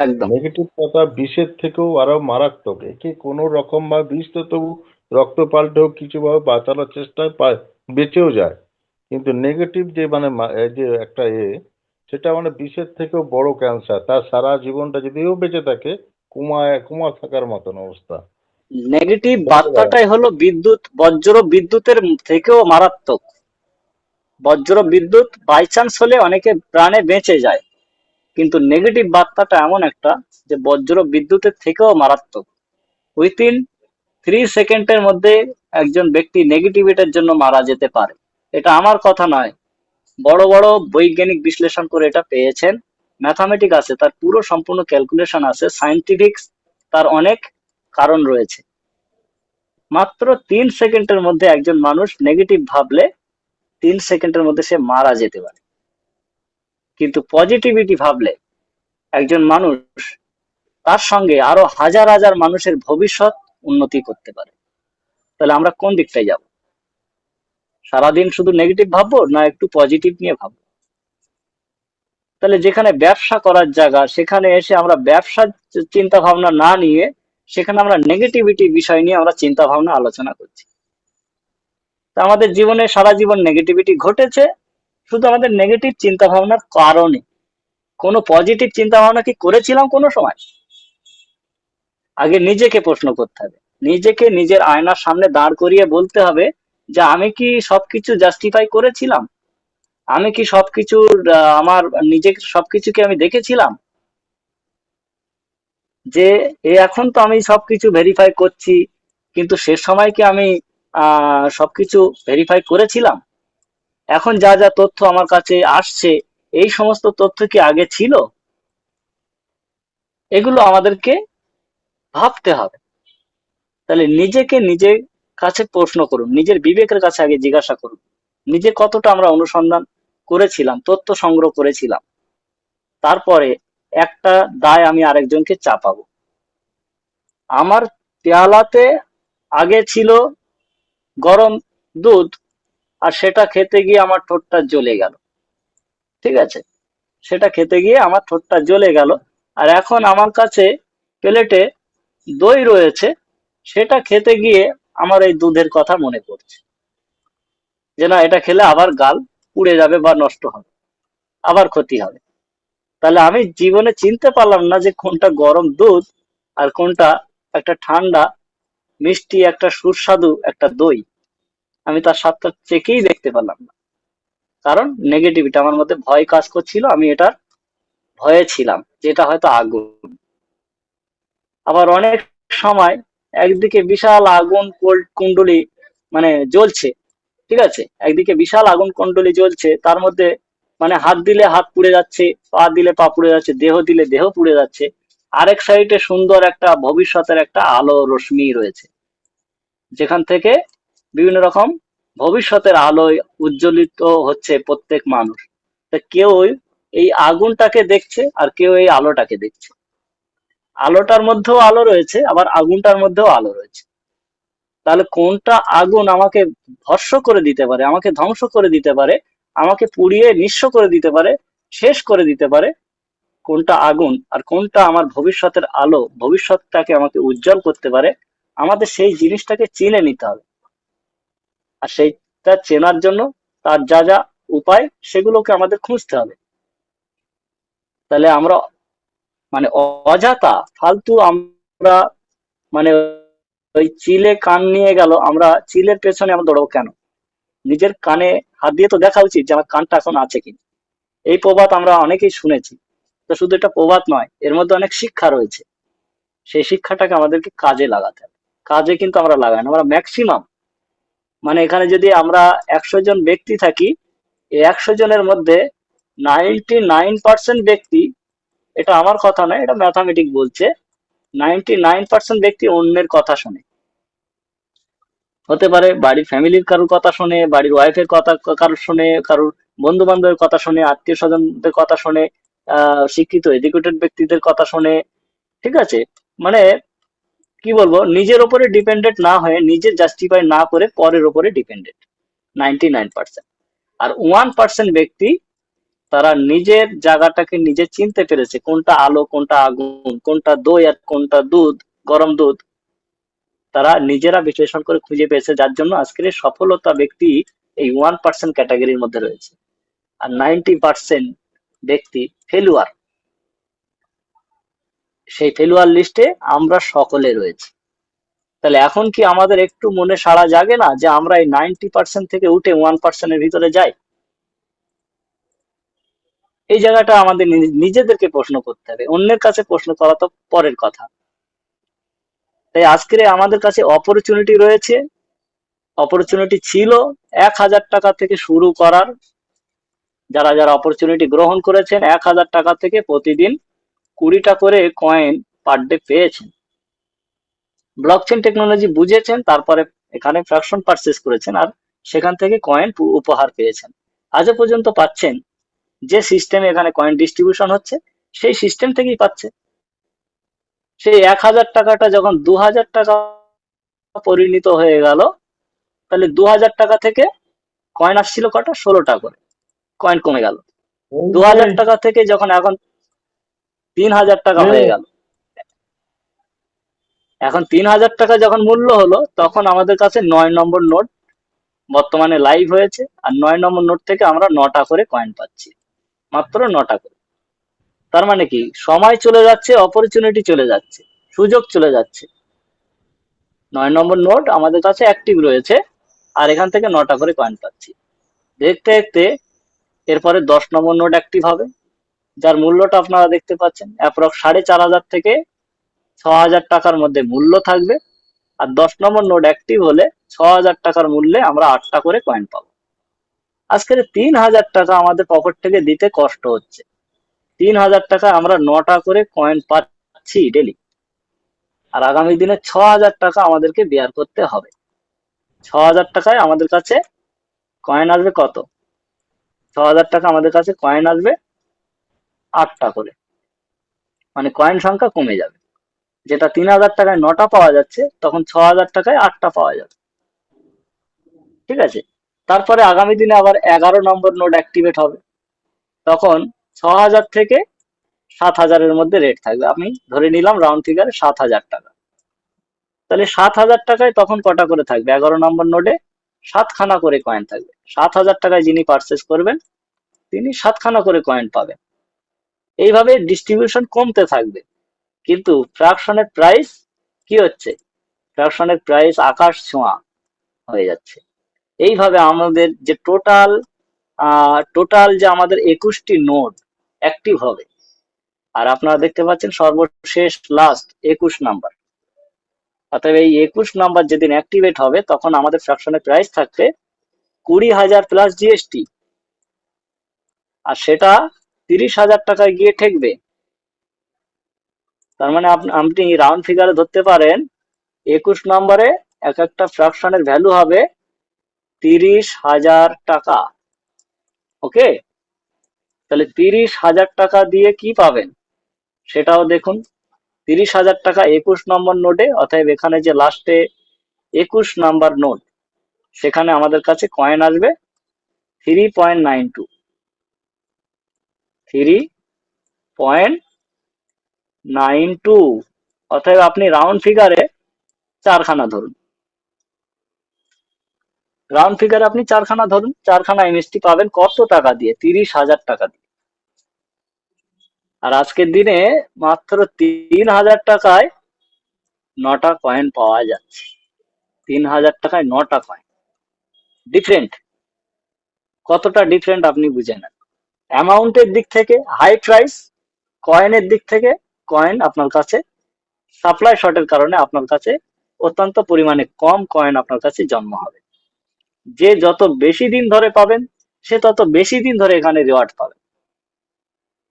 একদম। নেগেটিভ কথা বিষের থেকেও আরো মারাত্মক। একে কোনো রকম বা বিষ তো তবু রক্ত পাল্টেও কিছু ভাবে বাঁচানোর চেষ্টায় পায়, বেঁচেও যায়। কিন্তু নেগেটিভ যে মানে এই যে একটা সেটা মানে বিষের থেকেও বড় ক্যান্সার। তার সারা জীবনটা যদিও বেঁচে থাকে, কুমা থাকার মতন অবস্থা। নেগেটিভ বুঝতে পারো? বার্তাটাই হলো বিদ্যুৎ, বজ্র বিদ্যুতের থেকেও মারাত্মক। বজ্র বিদ্যুৎ বাই চান্স হলে অনেকে প্রাণে বেঁচে যায়, কিন্তু নেগেটিভ বার্তাটা এমন একটা যে বজ্র বিদ্যুতের থেকেও মারাত্মক। উইথিন 3 সেকেন্ডের মধ্যে একজন ব্যক্তি নেগেটিভিটির জন্য মারা যেতে পারে। এটা আমার কথা নয়, বড় বড় বৈজ্ঞানিক বিশ্লেষণ করে এটা পেয়েছেন। ম্যাথামেটিক আছে, তার পুরো সম্পূর্ণ ক্যালকুলেশন আছে, সায়েন্টিফিক তার অনেক কারণ রয়েছে। মাত্র 3 সেকেন্ডের মধ্যে একজন মানুষ নেগেটিভ ভাবলে 3 সেকেন্ডের মধ্যে সে মারা যেতে পারে, কিন্তু পজিটিভিটি ভাবলে একজন মানুষ তার সঙ্গে আরো হাজার হাজার মানুষের ভবিষ্যৎ উন্নতি করতে পারে। তাহলে আমরা কোন দিকটায় যাব? সারাদিন শুধু নেগেটিভ ভাববো না একটু পজিটিভ নিয়ে ভাববো? তাহলে যেখানে ব্যবসা করার জায়গা সেখানে এসে আমরা ব্যবসার চিন্তা ভাবনা না নিয়ে সেখানে আমরা নেগেটিভিটি বিষয় নিয়ে আমরা চিন্তা ভাবনা আলোচনা করছি। তা আমাদের জীবনে সারা জীবন নেগেটিভিটি ঘটেছে শুধু আমাদের নেগেটিভ চিন্তা ভাবনার কারণে। কোনো পজিটিভ চিন্তা ভাবনা কি করেছিলাম কোনো সময়? আগে নিজেকে প্রশ্ন করতে হবে, নিজেকে নিজের আয়নার সামনে দাঁড় করিয়ে বলতে হবে যে আমি কি সবকিছু জাস্টিফাই করেছিলাম, আমি কি সবকিছুর আমার নিজেকে সবকিছুকে আমি দেখেছিলাম যে এখন তো আমি সবকিছু ভেরিফাই করছি, কিন্তু সে সময় কি আমি সবকিছু ভেরিফাই করেছিলাম? এখন যা যা তথ্য আমার কাছে আসছে এই সমস্ত তথ্য কি আগে ছিল? এগুলো আমাদেরকে ভাবতে হবে। তাহলে নিজেকে নিজের কাছে প্রশ্ন করুন, নিজের বিবেকের কাছে আগে জিজ্ঞাসা করুন নিজে কতটা আমরা অনুসন্ধান করেছিলাম, তথ্য সংগ্রহ করেছিলাম। তারপরে একটা দায় আমি আরেকজনকে চাপাবো। আমার পেয়ালাতে আগে ছিল গরম দুধ, আর সেটা খেতে গিয়ে আমার ঠোঁটটা জ্বলে গেল, ঠিক আছে, সেটা খেতে গিয়ে আমার ঠোঁটটা জ্বলে গেল। আর এখন আমার কাছে প্লেটে দই রয়েছে, সেটা খেতে গিয়ে আমার এই দুধের কথা মনে পড়ছে যে না এটা খেলে আবার গাল পুড়ে যাবে বা নষ্ট হবে, আবার ক্ষতি হবে। তাহলে আমি জীবনে চিনতে পারলাম না যে কোনটা গরম দুধ আর কোনটা একটা ঠান্ডা মিষ্টি একটা সুস্বাদু একটা দই। আমি তার স্বাদটা চেকেই দেখতে পারলাম না, কারণ নেগেটিভিটি আমার মধ্যে ভয় কাজ করছিল, আমি এটার ভয়ে ছিলাম যে এটা হয়তো আগুন। আবার অনেক সময় একদিকে বিশাল আগুন কুণ্ডলী মানে জ্বলছে, ঠিক আছে, একদিকে বিশাল আগুন কুণ্ডলী জ্বলছে, তার মধ্যে মানে হাত দিলে হাত পুড়ে যাচ্ছে, পা দিলে পা পুড়ে যাচ্ছে, দেহ দিলে দেহ পুড়ে যাচ্ছে। আরেক সাইডে সুন্দর একটা ভবিষ্যতের একটা আলো রশ্মি রয়েছে, যেখান থেকে বিভিন্ন রকম ভবিষ্যতের আলোয় উজ্জ্বলিত হচ্ছে প্রত্যেক মানুষ। তা কেউ এই আগুনটাকে দেখছে আর কেউ এই আলোটাকে দেখছে। আলোটার মধ্যেও আলো রয়েছে, আবার আগুনটার মধ্যেও আলো রয়েছে। তাহলে কোনটা আগুন আমাকে ভস্ম করে দিতে পারে, আমাকে ধ্বংস করে দিতে পারে, আমাকে পুড়িয়ে নিঃস্ব করে দিতে পারে, শেষ করে দিতে পারে, কোনটা আগুন আর কোনটা আমার ভবিষ্যতের আলো, ভবিষ্যৎটাকে আমাকে উজ্জ্বল করতে পারে, আমাদের সেই জিনিসটাকে চিনে নিতে হবে। আর সেইটা চেনার জন্য তার যা যা উপায় সেগুলোকে আমাদের খুঁজতে হবে। তাহলে আমরা মানে অযথা ফালতু আমরা মানে ওই চিলে কান নিয়ে গেল, আমরা চিলের পেছনে আমরা দৌড়াবো কেন? নিজের কানে হাত দিয়ে তো দেখা উচিত যে আমার কানটা এখন আছে কিনা। এই প্রবাদ আমরা অনেকেই শুনেছি। তো শুধু এটা প্রবাদ নয়, এর মধ্যে অনেক শিক্ষা রয়েছে। সেই শিক্ষাটাকে আমাদেরকে কাজে লাগাতে হবে। কাজে কিন্তু আমরা লাগাই না, আমরা ম্যাক্সিমাম, মানে এখানে যদি আমরা 100 জন ব্যক্তি থাকি, এই 100 জনের মধ্যে 99% ব্যক্তি, এটা আমার কথা নয়, এটা ম্যাথামেটিক বলছে, 99% ব্যক্তি অন্যের কথা শোনে। হতে পারে বাড়ির ফ্যামিলির কারোর কথা শোনে, বাড়ির ওয়াইফের কথা কারোর শোনে, কারোর বন্ধু বান্ধবের কথা শোনে, আত্মীয় স্বজনদের কথা শোনে, শিক্ষিত এডুকেটেড ব্যক্তিদের কথা শোনে। ঠিক আছে, মানে কি বলবো, নিজের ওপরে ডিপেন্ডেন্ট না হয়ে, নিজে জাস্টিফাই না করে পরের ওপরে ডিপেন্ডেন্ট 99%। আর 1% ব্যক্তি, তারা নিজের জায়গাটাকে নিজে চিনতে পেরেছে, কোনটা আলো কোনটা আগুন, কোনটা দই আর কোনটা দুধ, গরম দুধ, তারা নিজেরা বিশ্লেষণ করে খুঁজে পেয়েছে, যার জন্য আজকের এই সফলতা ব্যক্তি এই 1% ক্যাটাগরির মধ্যে রয়েছে। আর 90% ব্যক্তি ফেলুয়ার, সেই ফেলুয়ার লিস্টে আমরা সকলে রয়েছি। তাহলে এখন কি আমাদের একটু মনে সাড়া জাগে না যে আমরা এই 90% থেকে উঠে 1%-এর ভিতরে যাই? এই জায়গাটা আমাদের নিজেদেরকে প্রশ্ন করতে হবে, অন্যের কাছে প্রশ্ন করা তো পরের কথা। তাই আজকের আমাদের কাছে অপরচুনিটি রয়েছে, অপরচুনিটি ছিল 1000 টাকা থেকে শুরু করার। যারা যারা অপরচুনিটি গ্রহণ করেছেন, 1000 টাকা থেকে প্রতিদিন 20টা করে কয়েন পার ডে পেয়েছেন। ব্লকচেন টেকনোলজি বুঝেছেন, তারপরে এখানে ফ্র্যাকশন পারচেস করেছেন, আর সেখান থেকে কয়েন উপহার পেয়েছেন। আজও পর্যন্ত পাচ্ছেন, যে সিস্টেমে এখানে কয়েন ডিস্ট্রিবিউশন হচ্ছে সেই সিস্টেম থেকেই পাচ্ছে। সেই 1000 টাকাটা যখন 2000 টাকা পরিণত হয়ে গেল, তাহলে 2000 টাকা থেকে কয়েন আসছিল কটা? 16টা করে কয়েন কমে গেল। 2000 টাকা থেকে যখন এখন 3000 টাকা হয়ে গেল, এখন 3000 টাকা যখন মূল্য হলো, তখন আমাদের কাছে 9 নম্বর নোট বর্তমানে লাইভ হয়েছে, আর 9 নম্বর নোট থেকে আমরা 9টা করে কয়েন পাচ্ছি, মাত্র 9টা করে। তার মানে কি, সময় চলে যাচ্ছে, অপরচুনিটি চলে যাচ্ছে, সুযোগ চলে যাচ্ছে। 9 নম্বর নোট আমাদের কাছে অ্যাক্টিভ রয়েছে, আর এখান থেকে 9টা করে কয়েন পাচ্ছি। দেখতে দেখতে এরপরে 10 নম্বর নোট অ্যাক্টিভ হবে, যার মূল্যটা আপনারা দেখতে পাচ্ছেন, অ্যাপ্রক্স 4500 থেকে 6000 টাকার মধ্যে মূল্য থাকবে। আর 10 নম্বর নোট অ্যাক্টিভ হলে 6000 টাকার মূল্যে আমরা 8টা করে কয়েন পাবো। আজকের 3000 টাকা আমাদের পকেট থেকে দিতে কষ্ট হচ্ছে, 3000 টাকা আমরা 9টা করে কয়েন পাচ্ছি ডেলি। আর আগামী দিনে 6000 টাকা আমাদেরকে বেয়ার করতে হবে। 6000 টাকায় আমাদের কাছে কয়েন আসবে কত? 6000 টাকা আমাদের কাছে কয়েন আসবে 8টা করে, মানে কয়েন সংখ্যা কমে যাবে। যেটা 3000 টাকায় 9টা পাওয়া যাচ্ছে, তখন 6000 টাকায় 8টা পাওয়া যাবে। ঠিক আছে, তারপরে আগামী দিনে আবার 11 নম্বর নোট অ্যাক্টিভেট হবে, তখন 6000 থেকে 7000-এর মধ্যে রেট থাকবে। আমি ধরে নিলাম রাউন্ড ফিগারে 7000 টাকা। তাহলে 7000 টাকায় তখন কটা করে থাকবে? 11 নম্বর নোটে 7খানা করে কয়েন থাকবে। 7000 টাকায় যিনি পারচেস করবেন, তিনি 7খানা করে কয়েন পাবেন। এইভাবে ডিস্ট্রিবিউশন কমতে থাকবে, কিন্তু ফ্র্যাকশনের প্রাইস কি হচ্ছে? ফ্র্যাকশনের প্রাইস আকাশ ছোঁয়া হয়ে যাচ্ছে। এইভাবে আমাদের যে টোটাল যে আমাদের 21টি নোড অ্যাক্টিভ হবে, আর আপনারা দেখতে পাচ্ছেন সর্বশেষ লাস্ট 21 নাম্বার। অতএব এই 21 নাম্বার যেদিন অ্যাক্টিভেট হবে, তখন আমাদের ফ্র্যাকশনের প্রাইস থাকবে 20,000 প্লাস জিএসটি, আর সেটা 30,000 টাকায় গিয়ে ঠেকবে। তার মানে আপনি রাউন্ড ফিগারে ধরতে পারেন 21 নম্বরে এক একটা ফ্র্যাকশনের ভ্যালু হবে 30,000 টাকা। ওকে, তাহলে 30,000 টাকা দিয়ে কি পাবেন সেটাও দেখুন। 30,000 টাকা 21 নম্বর নোটে, অতএব এখানে যে লাস্টে 21 নাম্বার নোট, সেখানে আমাদের কাছে কয়েন আসবে 3.92, 3.92। অতএব আপনি রাউন্ড ফিগারে 4খানা ধরুন, রাউন্ড ফিগারে আপনি 4খানা ধরুন, 4খানা এমএসটি পাবেন কত টাকা দিয়ে? 30,000 টাকা দিয়ে। আর আজকের দিনে মাত্র 3000 টাকায় 9টা কয়েন পাওয়া যাচ্ছে। 3000 টাকায় 9টা কয়েন। ডিফারেন্ট, কতটা ডিফারেন্ট আপনি বুঝে নেন। অ্যামাউন্টের দিক থেকে হাই প্রাইস, কয়েনের দিক থেকে কয়েন আপনার কাছে সাপ্লাই শর্টের কারণে আপনার কাছে অত্যন্ত পরিমাণে কম কয়েন আপনার কাছে জন্ম হবে। যে যত বেশি দিন ধরে পাবেন সে তত বেশি দিন ধরে এখানে রিওয়ার্ড পাবে।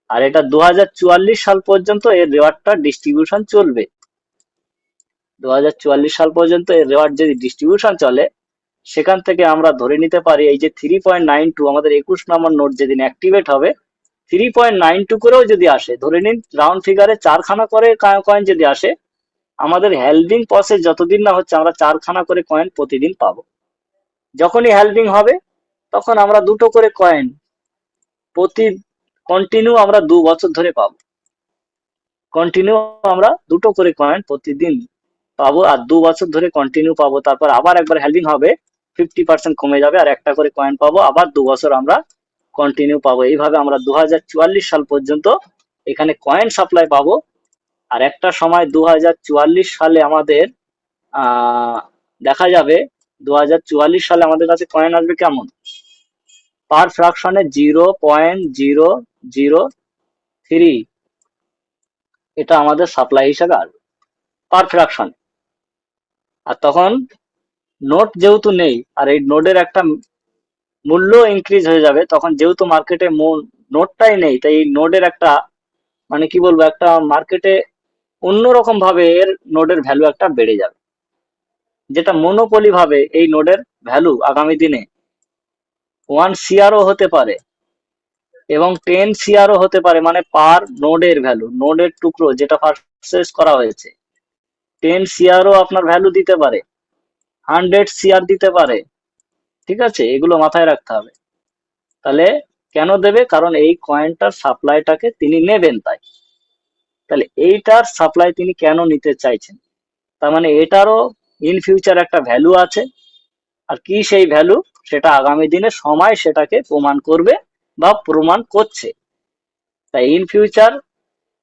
আর এটা 2044 সাল পর্যন্ত এর রিওয়ার্ডটা ডিস্ট্রিবিউশন চলবে। 2044 সাল পর্যন্ত এর রিওয়ার্ড যদি ডিস্ট্রিবিউশন চলে, সেখান থেকে আমরা ধরে নিতে পারি এই যে 3.92 আমাদের 21 নম্বর নোট যেদিন অ্যাক্টিভেট হবে, 3.92 করেও যদি আসে, ধরে নিন রাউন্ড ফিগারে 4খানা করে কয়েন যদি আসে, আমাদের হেল্ডিং প্রসেস যতদিন না হচ্ছে আমরা 4খানা করে কয়েন প্রতিদিন পাবো। যখনই হেল্ডিং হবে তখন আমরা 2টো করে কয়েন প্রতি কন্টিনিউ আমরা 2 বছর ধরে পাবো। কন্টিনিউ আমরা 2টো করে কয়েন প্রতিদিন পাবো আর 2 বছর ধরে কন্টিনিউ পাবো। তারপর আবার একবার হেল্ডিং হবে, 50% কমে যাবে আর একটা করে কয়েন পাবো, আবার 2 বছর আমরা কন্টিনিউ পাবো। এইভাবে আমরা 2044 সাল পর্যন্ত এখানে কয়েন সাপ্লাই পাবো। আর একটা সময় 2044 সালে আমাদের দেখা যাবে 2044 সালে আমাদের কাছে কয়েন আসবে কেমন, পার ফ্র্যাকশনে 0.003, এটা আমাদের সাপ্লাই হিসাবে আসবে পার ফ্র্যাকশন। আর তখন নোট যেহেতু নেই আর এই নোটের একটা মূল্য ইনক্রিজ হয়ে যাবে, তখন যেহেতু মার্কেটে নোটটাই নেই, তাই এই নোটের একটা মানে কি বলবো, একটা মার্কেটে অন্যরকম ভাবে এর নোটের ভ্যালু একটা বেড়ে যাবে, যেটা মনোপলি ভাবে এই নোটের ভ্যালু আগামী দিনে 1 CRও হতে পারে এবং 10 CRও হতে পারে। মানে পার নোডের ভ্যালু, নোডের টুকরো যেটা পারচেজ করা হয়েছে, 10 CRও আপনার ভ্যালু দিতে পারে, 100 CR দিতে পারে। ঠিক আছে, এগুলো মাথায় রাখতে হবে। তাহলে কেন দেবে, কারণ এই কয়েনটার সাপ্লাইটাকে তিনি নেবেন তাই। তাহলে এইটার সাপ্লাই তিনি কেন নিতে চাইছেন, তার মানে এটারও ইন ফিউচার একটা ভ্যালু আছে। আর কি সেই ভ্যালু, সেটা আগামী দিনে সময় সেটাকে প্রমাণ করবে বা প্রমাণ করছে। তাই ইন ফিউচার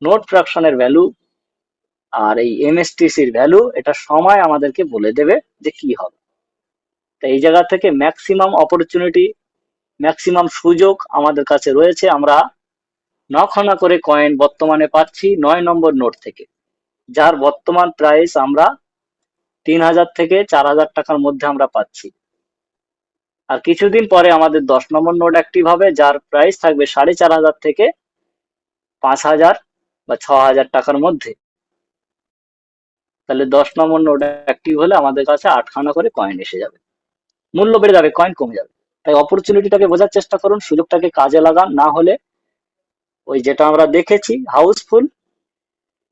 নোট ফ্র্যাকশনের ভ্যালু আর এই এমএসটিসির ভ্যালু এটা সময় আমাদেরকে বলে দেবে যে কি হবে। তাই এই জায়গা থেকে ম্যাক্সিমাম অপরচুনিটি, ম্যাক্সিমাম সুযোগ আমাদের কাছে রয়েছে। আমরা 9খানা করে কয়েন বর্তমানে পাচ্ছি 9 নম্বর নোট থেকে, যার বর্তমান প্রাইস আমরা 3000 থেকে 4000 টাকার মধ্যে আমরা পাচ্ছি। আর কিছুদিন পরে আমাদের 10 নম্বর নোট অ্যাক্টিভ হবে, যার প্রাইস থাকবে 4500 থেকে 5000 বা 6000 টাকার মধ্যে। তাহলে 10 নম্বর নোট অ্যাক্টিভ হলে আমাদের কাছে 8খানা করে কয়েন এসে যাবে, মূল্য বেড়ে যাবে, কয়েন কমে যাবে। তাই অপরচুনিটিটাকে বোঝার চেষ্টা করুন, সুযোগটাকে কাজে লাগান। না হলে ওই যেটা আমরা দেখেছি হাউসফুল,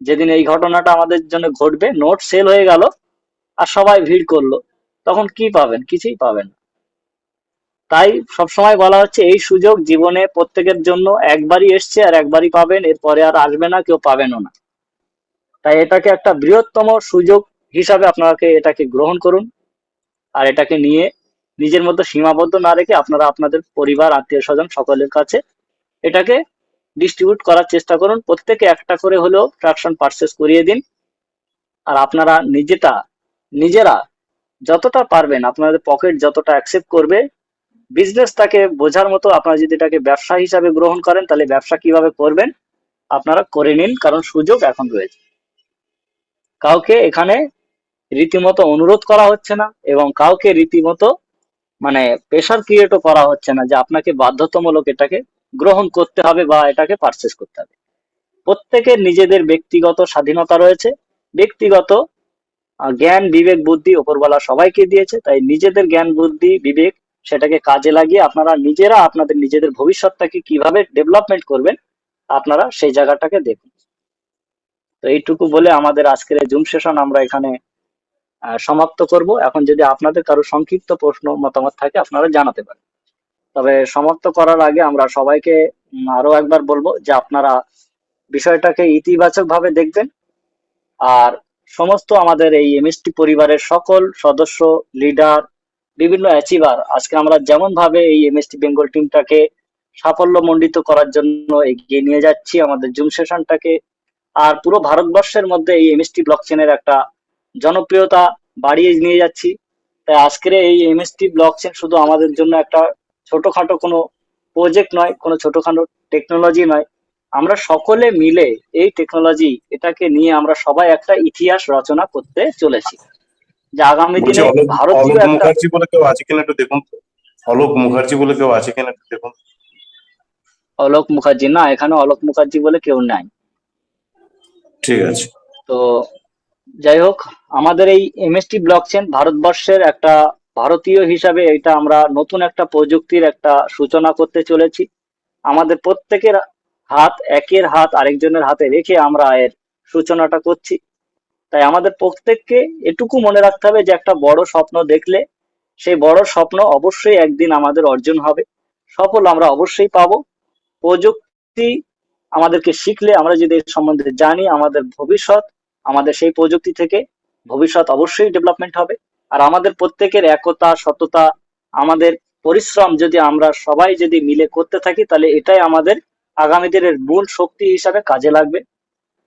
যেদিন এই ঘটনাটা আমাদের জন্য ঘটবে, নোট সেল হয়ে গেল আর সবাই ভিড় করলো, তখন কি পাবেন, কিছুই পাবেন না। তাই সবসময় বলা হচ্ছে এই সুযোগ জীবনে প্রত্যেকের জন্য একবারই এসছে আর একবারই পাবেন, এরপরে আর আসবে না, কেউ পাবেনও না। তাই এটাকে একটা বৃহত্তম সুযোগ হিসাবে আপনাকে এটাকে গ্রহণ করুন। আর এটাকে নিয়ে নিজের মধ্যে সীমাবদ্ধ না রেখে আপনারা আপনাদের পরিবার, আত্মীয় স্বজন সকলের কাছে এটাকে ডিস্ট্রিবিউট করার চেষ্টা করুন। প্রত্যেকে একটা করে হলেও ফ্র্যাকশন পারচেস করিয়ে দিন। আর আপনারা নিজেরা যতটা পারবেন, আপনাদের পকেট যতটা অ্যাকসেপ্ট করবে, বিজনেসটাকে বোঝার মতো আপনারা যদি এটাকে ব্যবসা হিসাবে গ্রহণ করেন, তাহলে ব্যবসা কিভাবে করবেন আপনারা করে নিন, কারণ সুযোগ এখন রয়েছে। কাউকে এখানে রীতিমতো অনুরোধ করা হচ্ছে না এবং কাউকে রীতিমতো মানে প্রেশার ক্রিয়েটও করা হচ্ছে না যে আপনাকে বাধ্যতামূলক এটাকে গ্রহণ করতে হবে বা এটাকে পারচেস করতে হবে। প্রত্যেকের নিজেদের ব্যক্তিগত স্বাধীনতা রয়েছে, ব্যক্তিগত জ্ঞান, বিবেক, বুদ্ধি ওপরওয়ালা সবাইকে দিয়েছে। তাই নিজেদের জ্ঞান, বুদ্ধি, বিবেক সেটাকে কাজে লাগিয়ে আপনারা নিজেরা আপনাদের নিজেদের ভবিষ্যৎটাকে কিভাবে ডেভেলপমেন্ট করবেন আপনারা সেই জায়গাটাকে দেখুন। তো এইটুকু বলে আমাদের আজকের এই জুম সেশন আমরা এখানে সমাপ্ত করব। এখন যদি আপনাদের কারো সংক্ষিপ্ত প্রশ্ন মতামত থাকে আপনারা জানাতে পারেন। তবে সমাপ্ত করার আগে আমরা সবাইকে আরো একবার বলবো যে আপনারা বিষয়টাকে ইতিবাচক ভাবে দেখবেন। আর সমস্ত আমাদের এই এমএসটি পরিবারের সকল সদস্য, লিডার, বিভিন্ন অ্যাচিভার, আজকে আমরা যেমন ভাবে এই এমএসটি বেঙ্গল টিমটাকে সাফল্যমণ্ডিত করার জন্য এগিয়ে নিয়ে যাচ্ছি আমাদের জুম সেশনটাকে, আর পুরো ভারতবর্ষের মধ্যে এই এমএসটি ব্লকচেনের একটা জনপ্রিয়তা বাড়িয়ে নিয়ে যাচ্ছি। তাই আজকের এই এমএসটি ব্লকচেন শুধু আমাদের জন্য একটা ছোটখাটো কোনো প্রজেক্ট নয়, কোনো ছোটখাটো টেকনোলজি নয়, আমরা সকলে মিলে এই টেকনোলজি এটাকে নিয়ে আমরা সবাই একটা ইতিহাস রচনা করতে চলেছি, যে আগামী বলছি দিনে অলোক ভারতীয় অলোক একটা মুখার্জি বলে কেউ আছে কিনা একটু দেখুন তো। অলোক মুখার্জি বলে কেউ আছে কিনা একটু দেখুন। অলোক মুখার্জি না, এখানে অলোক মুখার্জি বলে কেউ নাই। ঠিক আছে। তো যাই হোক, আমাদের এই এমএসটি ব্লকচেন ভারতবর্ষের একটা, ভারতীয় হিসাবে এটা আমরা নতুন একটা প্রযুক্তির একটা সূচনা করতে চলেছি। আমাদের প্রত্যেকের হাত, একের হাত আরেকজনের হাতে রেখে আমরা এর সূচনাটা করছি। তাই আমাদের প্রত্যেককে এটুকু মনে রাখতে হবে যে একটা বড় স্বপ্ন দেখলে সেই বড় স্বপ্ন অবশ্যই একদিন আমাদের অর্জন হবে, সফল আমরা অবশ্যই পাবো। প্রযুক্তি আমাদেরকে শিখলে, আমরা যদি এর সম্বন্ধে জানি, আমাদের ভবিষ্যৎ, আমাদের সেই প্রযুক্তি থেকে ভবিষ্যৎ অবশ্যই ডেভেলপমেন্ট হবে। আর আমাদের প্রত্যেকের একতা, সততা, আমাদের পরিশ্রম যদি আমরা সবাই যদি মিলে করতে থাকি, তাহলে এটাই আমাদের আগামী দিনের মূল শক্তি হিসাবে কাজে লাগবে।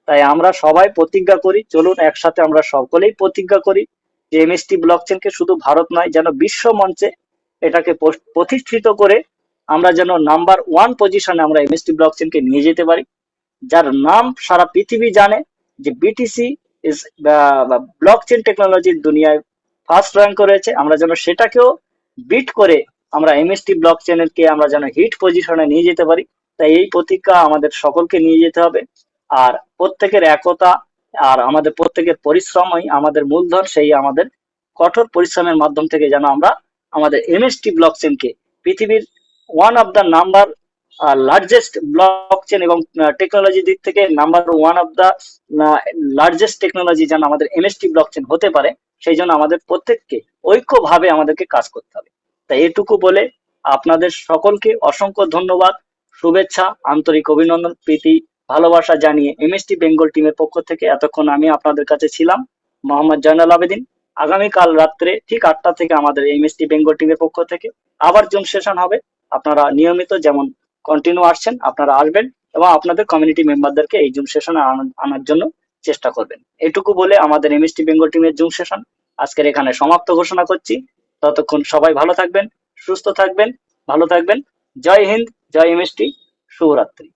তাই আমরা সবাই প্রতিজ্ঞা করি, চলুন একসাথে আমরা সকলেই প্রতিজ্ঞা করি যে এমএসটি ব্লকচেনকে শুধু ভারত নয়, যেন বিশ্ব মঞ্চে এটাকে প্রতিষ্ঠিত করে আমরা যেন নাম্বার 1 পজিশনে আমরা এমএসটি ব্লকচেনকে নিয়ে যেতে পারি, যার নাম সারা পৃথিবী জানে যে বিটিসি ইজ ব্লকচেন টেকনোলজির দুনিয়ায় ফার্স্ট র্যাঙ্ক করেছে। আমরা যেন সেটাকেও বিট করে আমরা এমএসটি ব্লকচেনকে আমরা যেন হিট পজিশনে নিয়ে যেতে পারি। তাই এই প্রতিজ্ঞা আমাদের সকলকে নিয়ে যেতে হবে। আর প্রত্যেকের একতা আর আমাদের প্রত্যেকের পরিশ্রমই আমাদের মূলধন। সেই আমাদের কঠোর পরিশ্রমের মাধ্যম থেকে যেন আমরা আমাদের এমএসটি ব্লকচেনকে পৃথিবীর one of the number largest blockchain এবং টেকনোলজি দিক থেকে number 1 of the largest technology যেন আমাদের এমএসটি ব্লকচেন হতে পারে, সেই জন্য আমাদের প্রত্যেককে ঐক্যভাবে আমাদেরকে কাজ করতে হবে। তাই এটুকু বলে আপনাদের সকলকে অসংখ্য ধন্যবাদ, শুভেচ্ছা, আন্তরিক অভিনন্দন, প্রীতি, ভালোবাসা জানিয়ে এমএসটি বেঙ্গল টিমের পক্ষ থেকে এতক্ষণ আমি আপনাদের কাছে ছিলাম মোহাম্মদ জয়নাল আবেদিন। আগামীকাল রাত্রে ঠিক 8টা থেকে আমাদের এমএসটি বেঙ্গল টিমের পক্ষ থেকে আবার জুম সেশন হবে। আপনারা নিয়মিত যেমন কন্টিনিউ আসছেন, আপনারা আসবেন এবং আপনাদের কমিউনিটি মেম্বারদেরকে এই জুম সেশনে আনার জন্য চেষ্টা করবেন। এটুকু বলে আমাদের এমএসটি বেঙ্গল টিমের জুম সেশন আজকের এখানে সমাপ্ত ঘোষণা করছি। ততক্ষণ সবাই ভালো থাকবেন, সুস্থ থাকবেন, ভালো থাকবেন। জয় হিন্দ, জয় এমএসটি, শুভরাত্রি।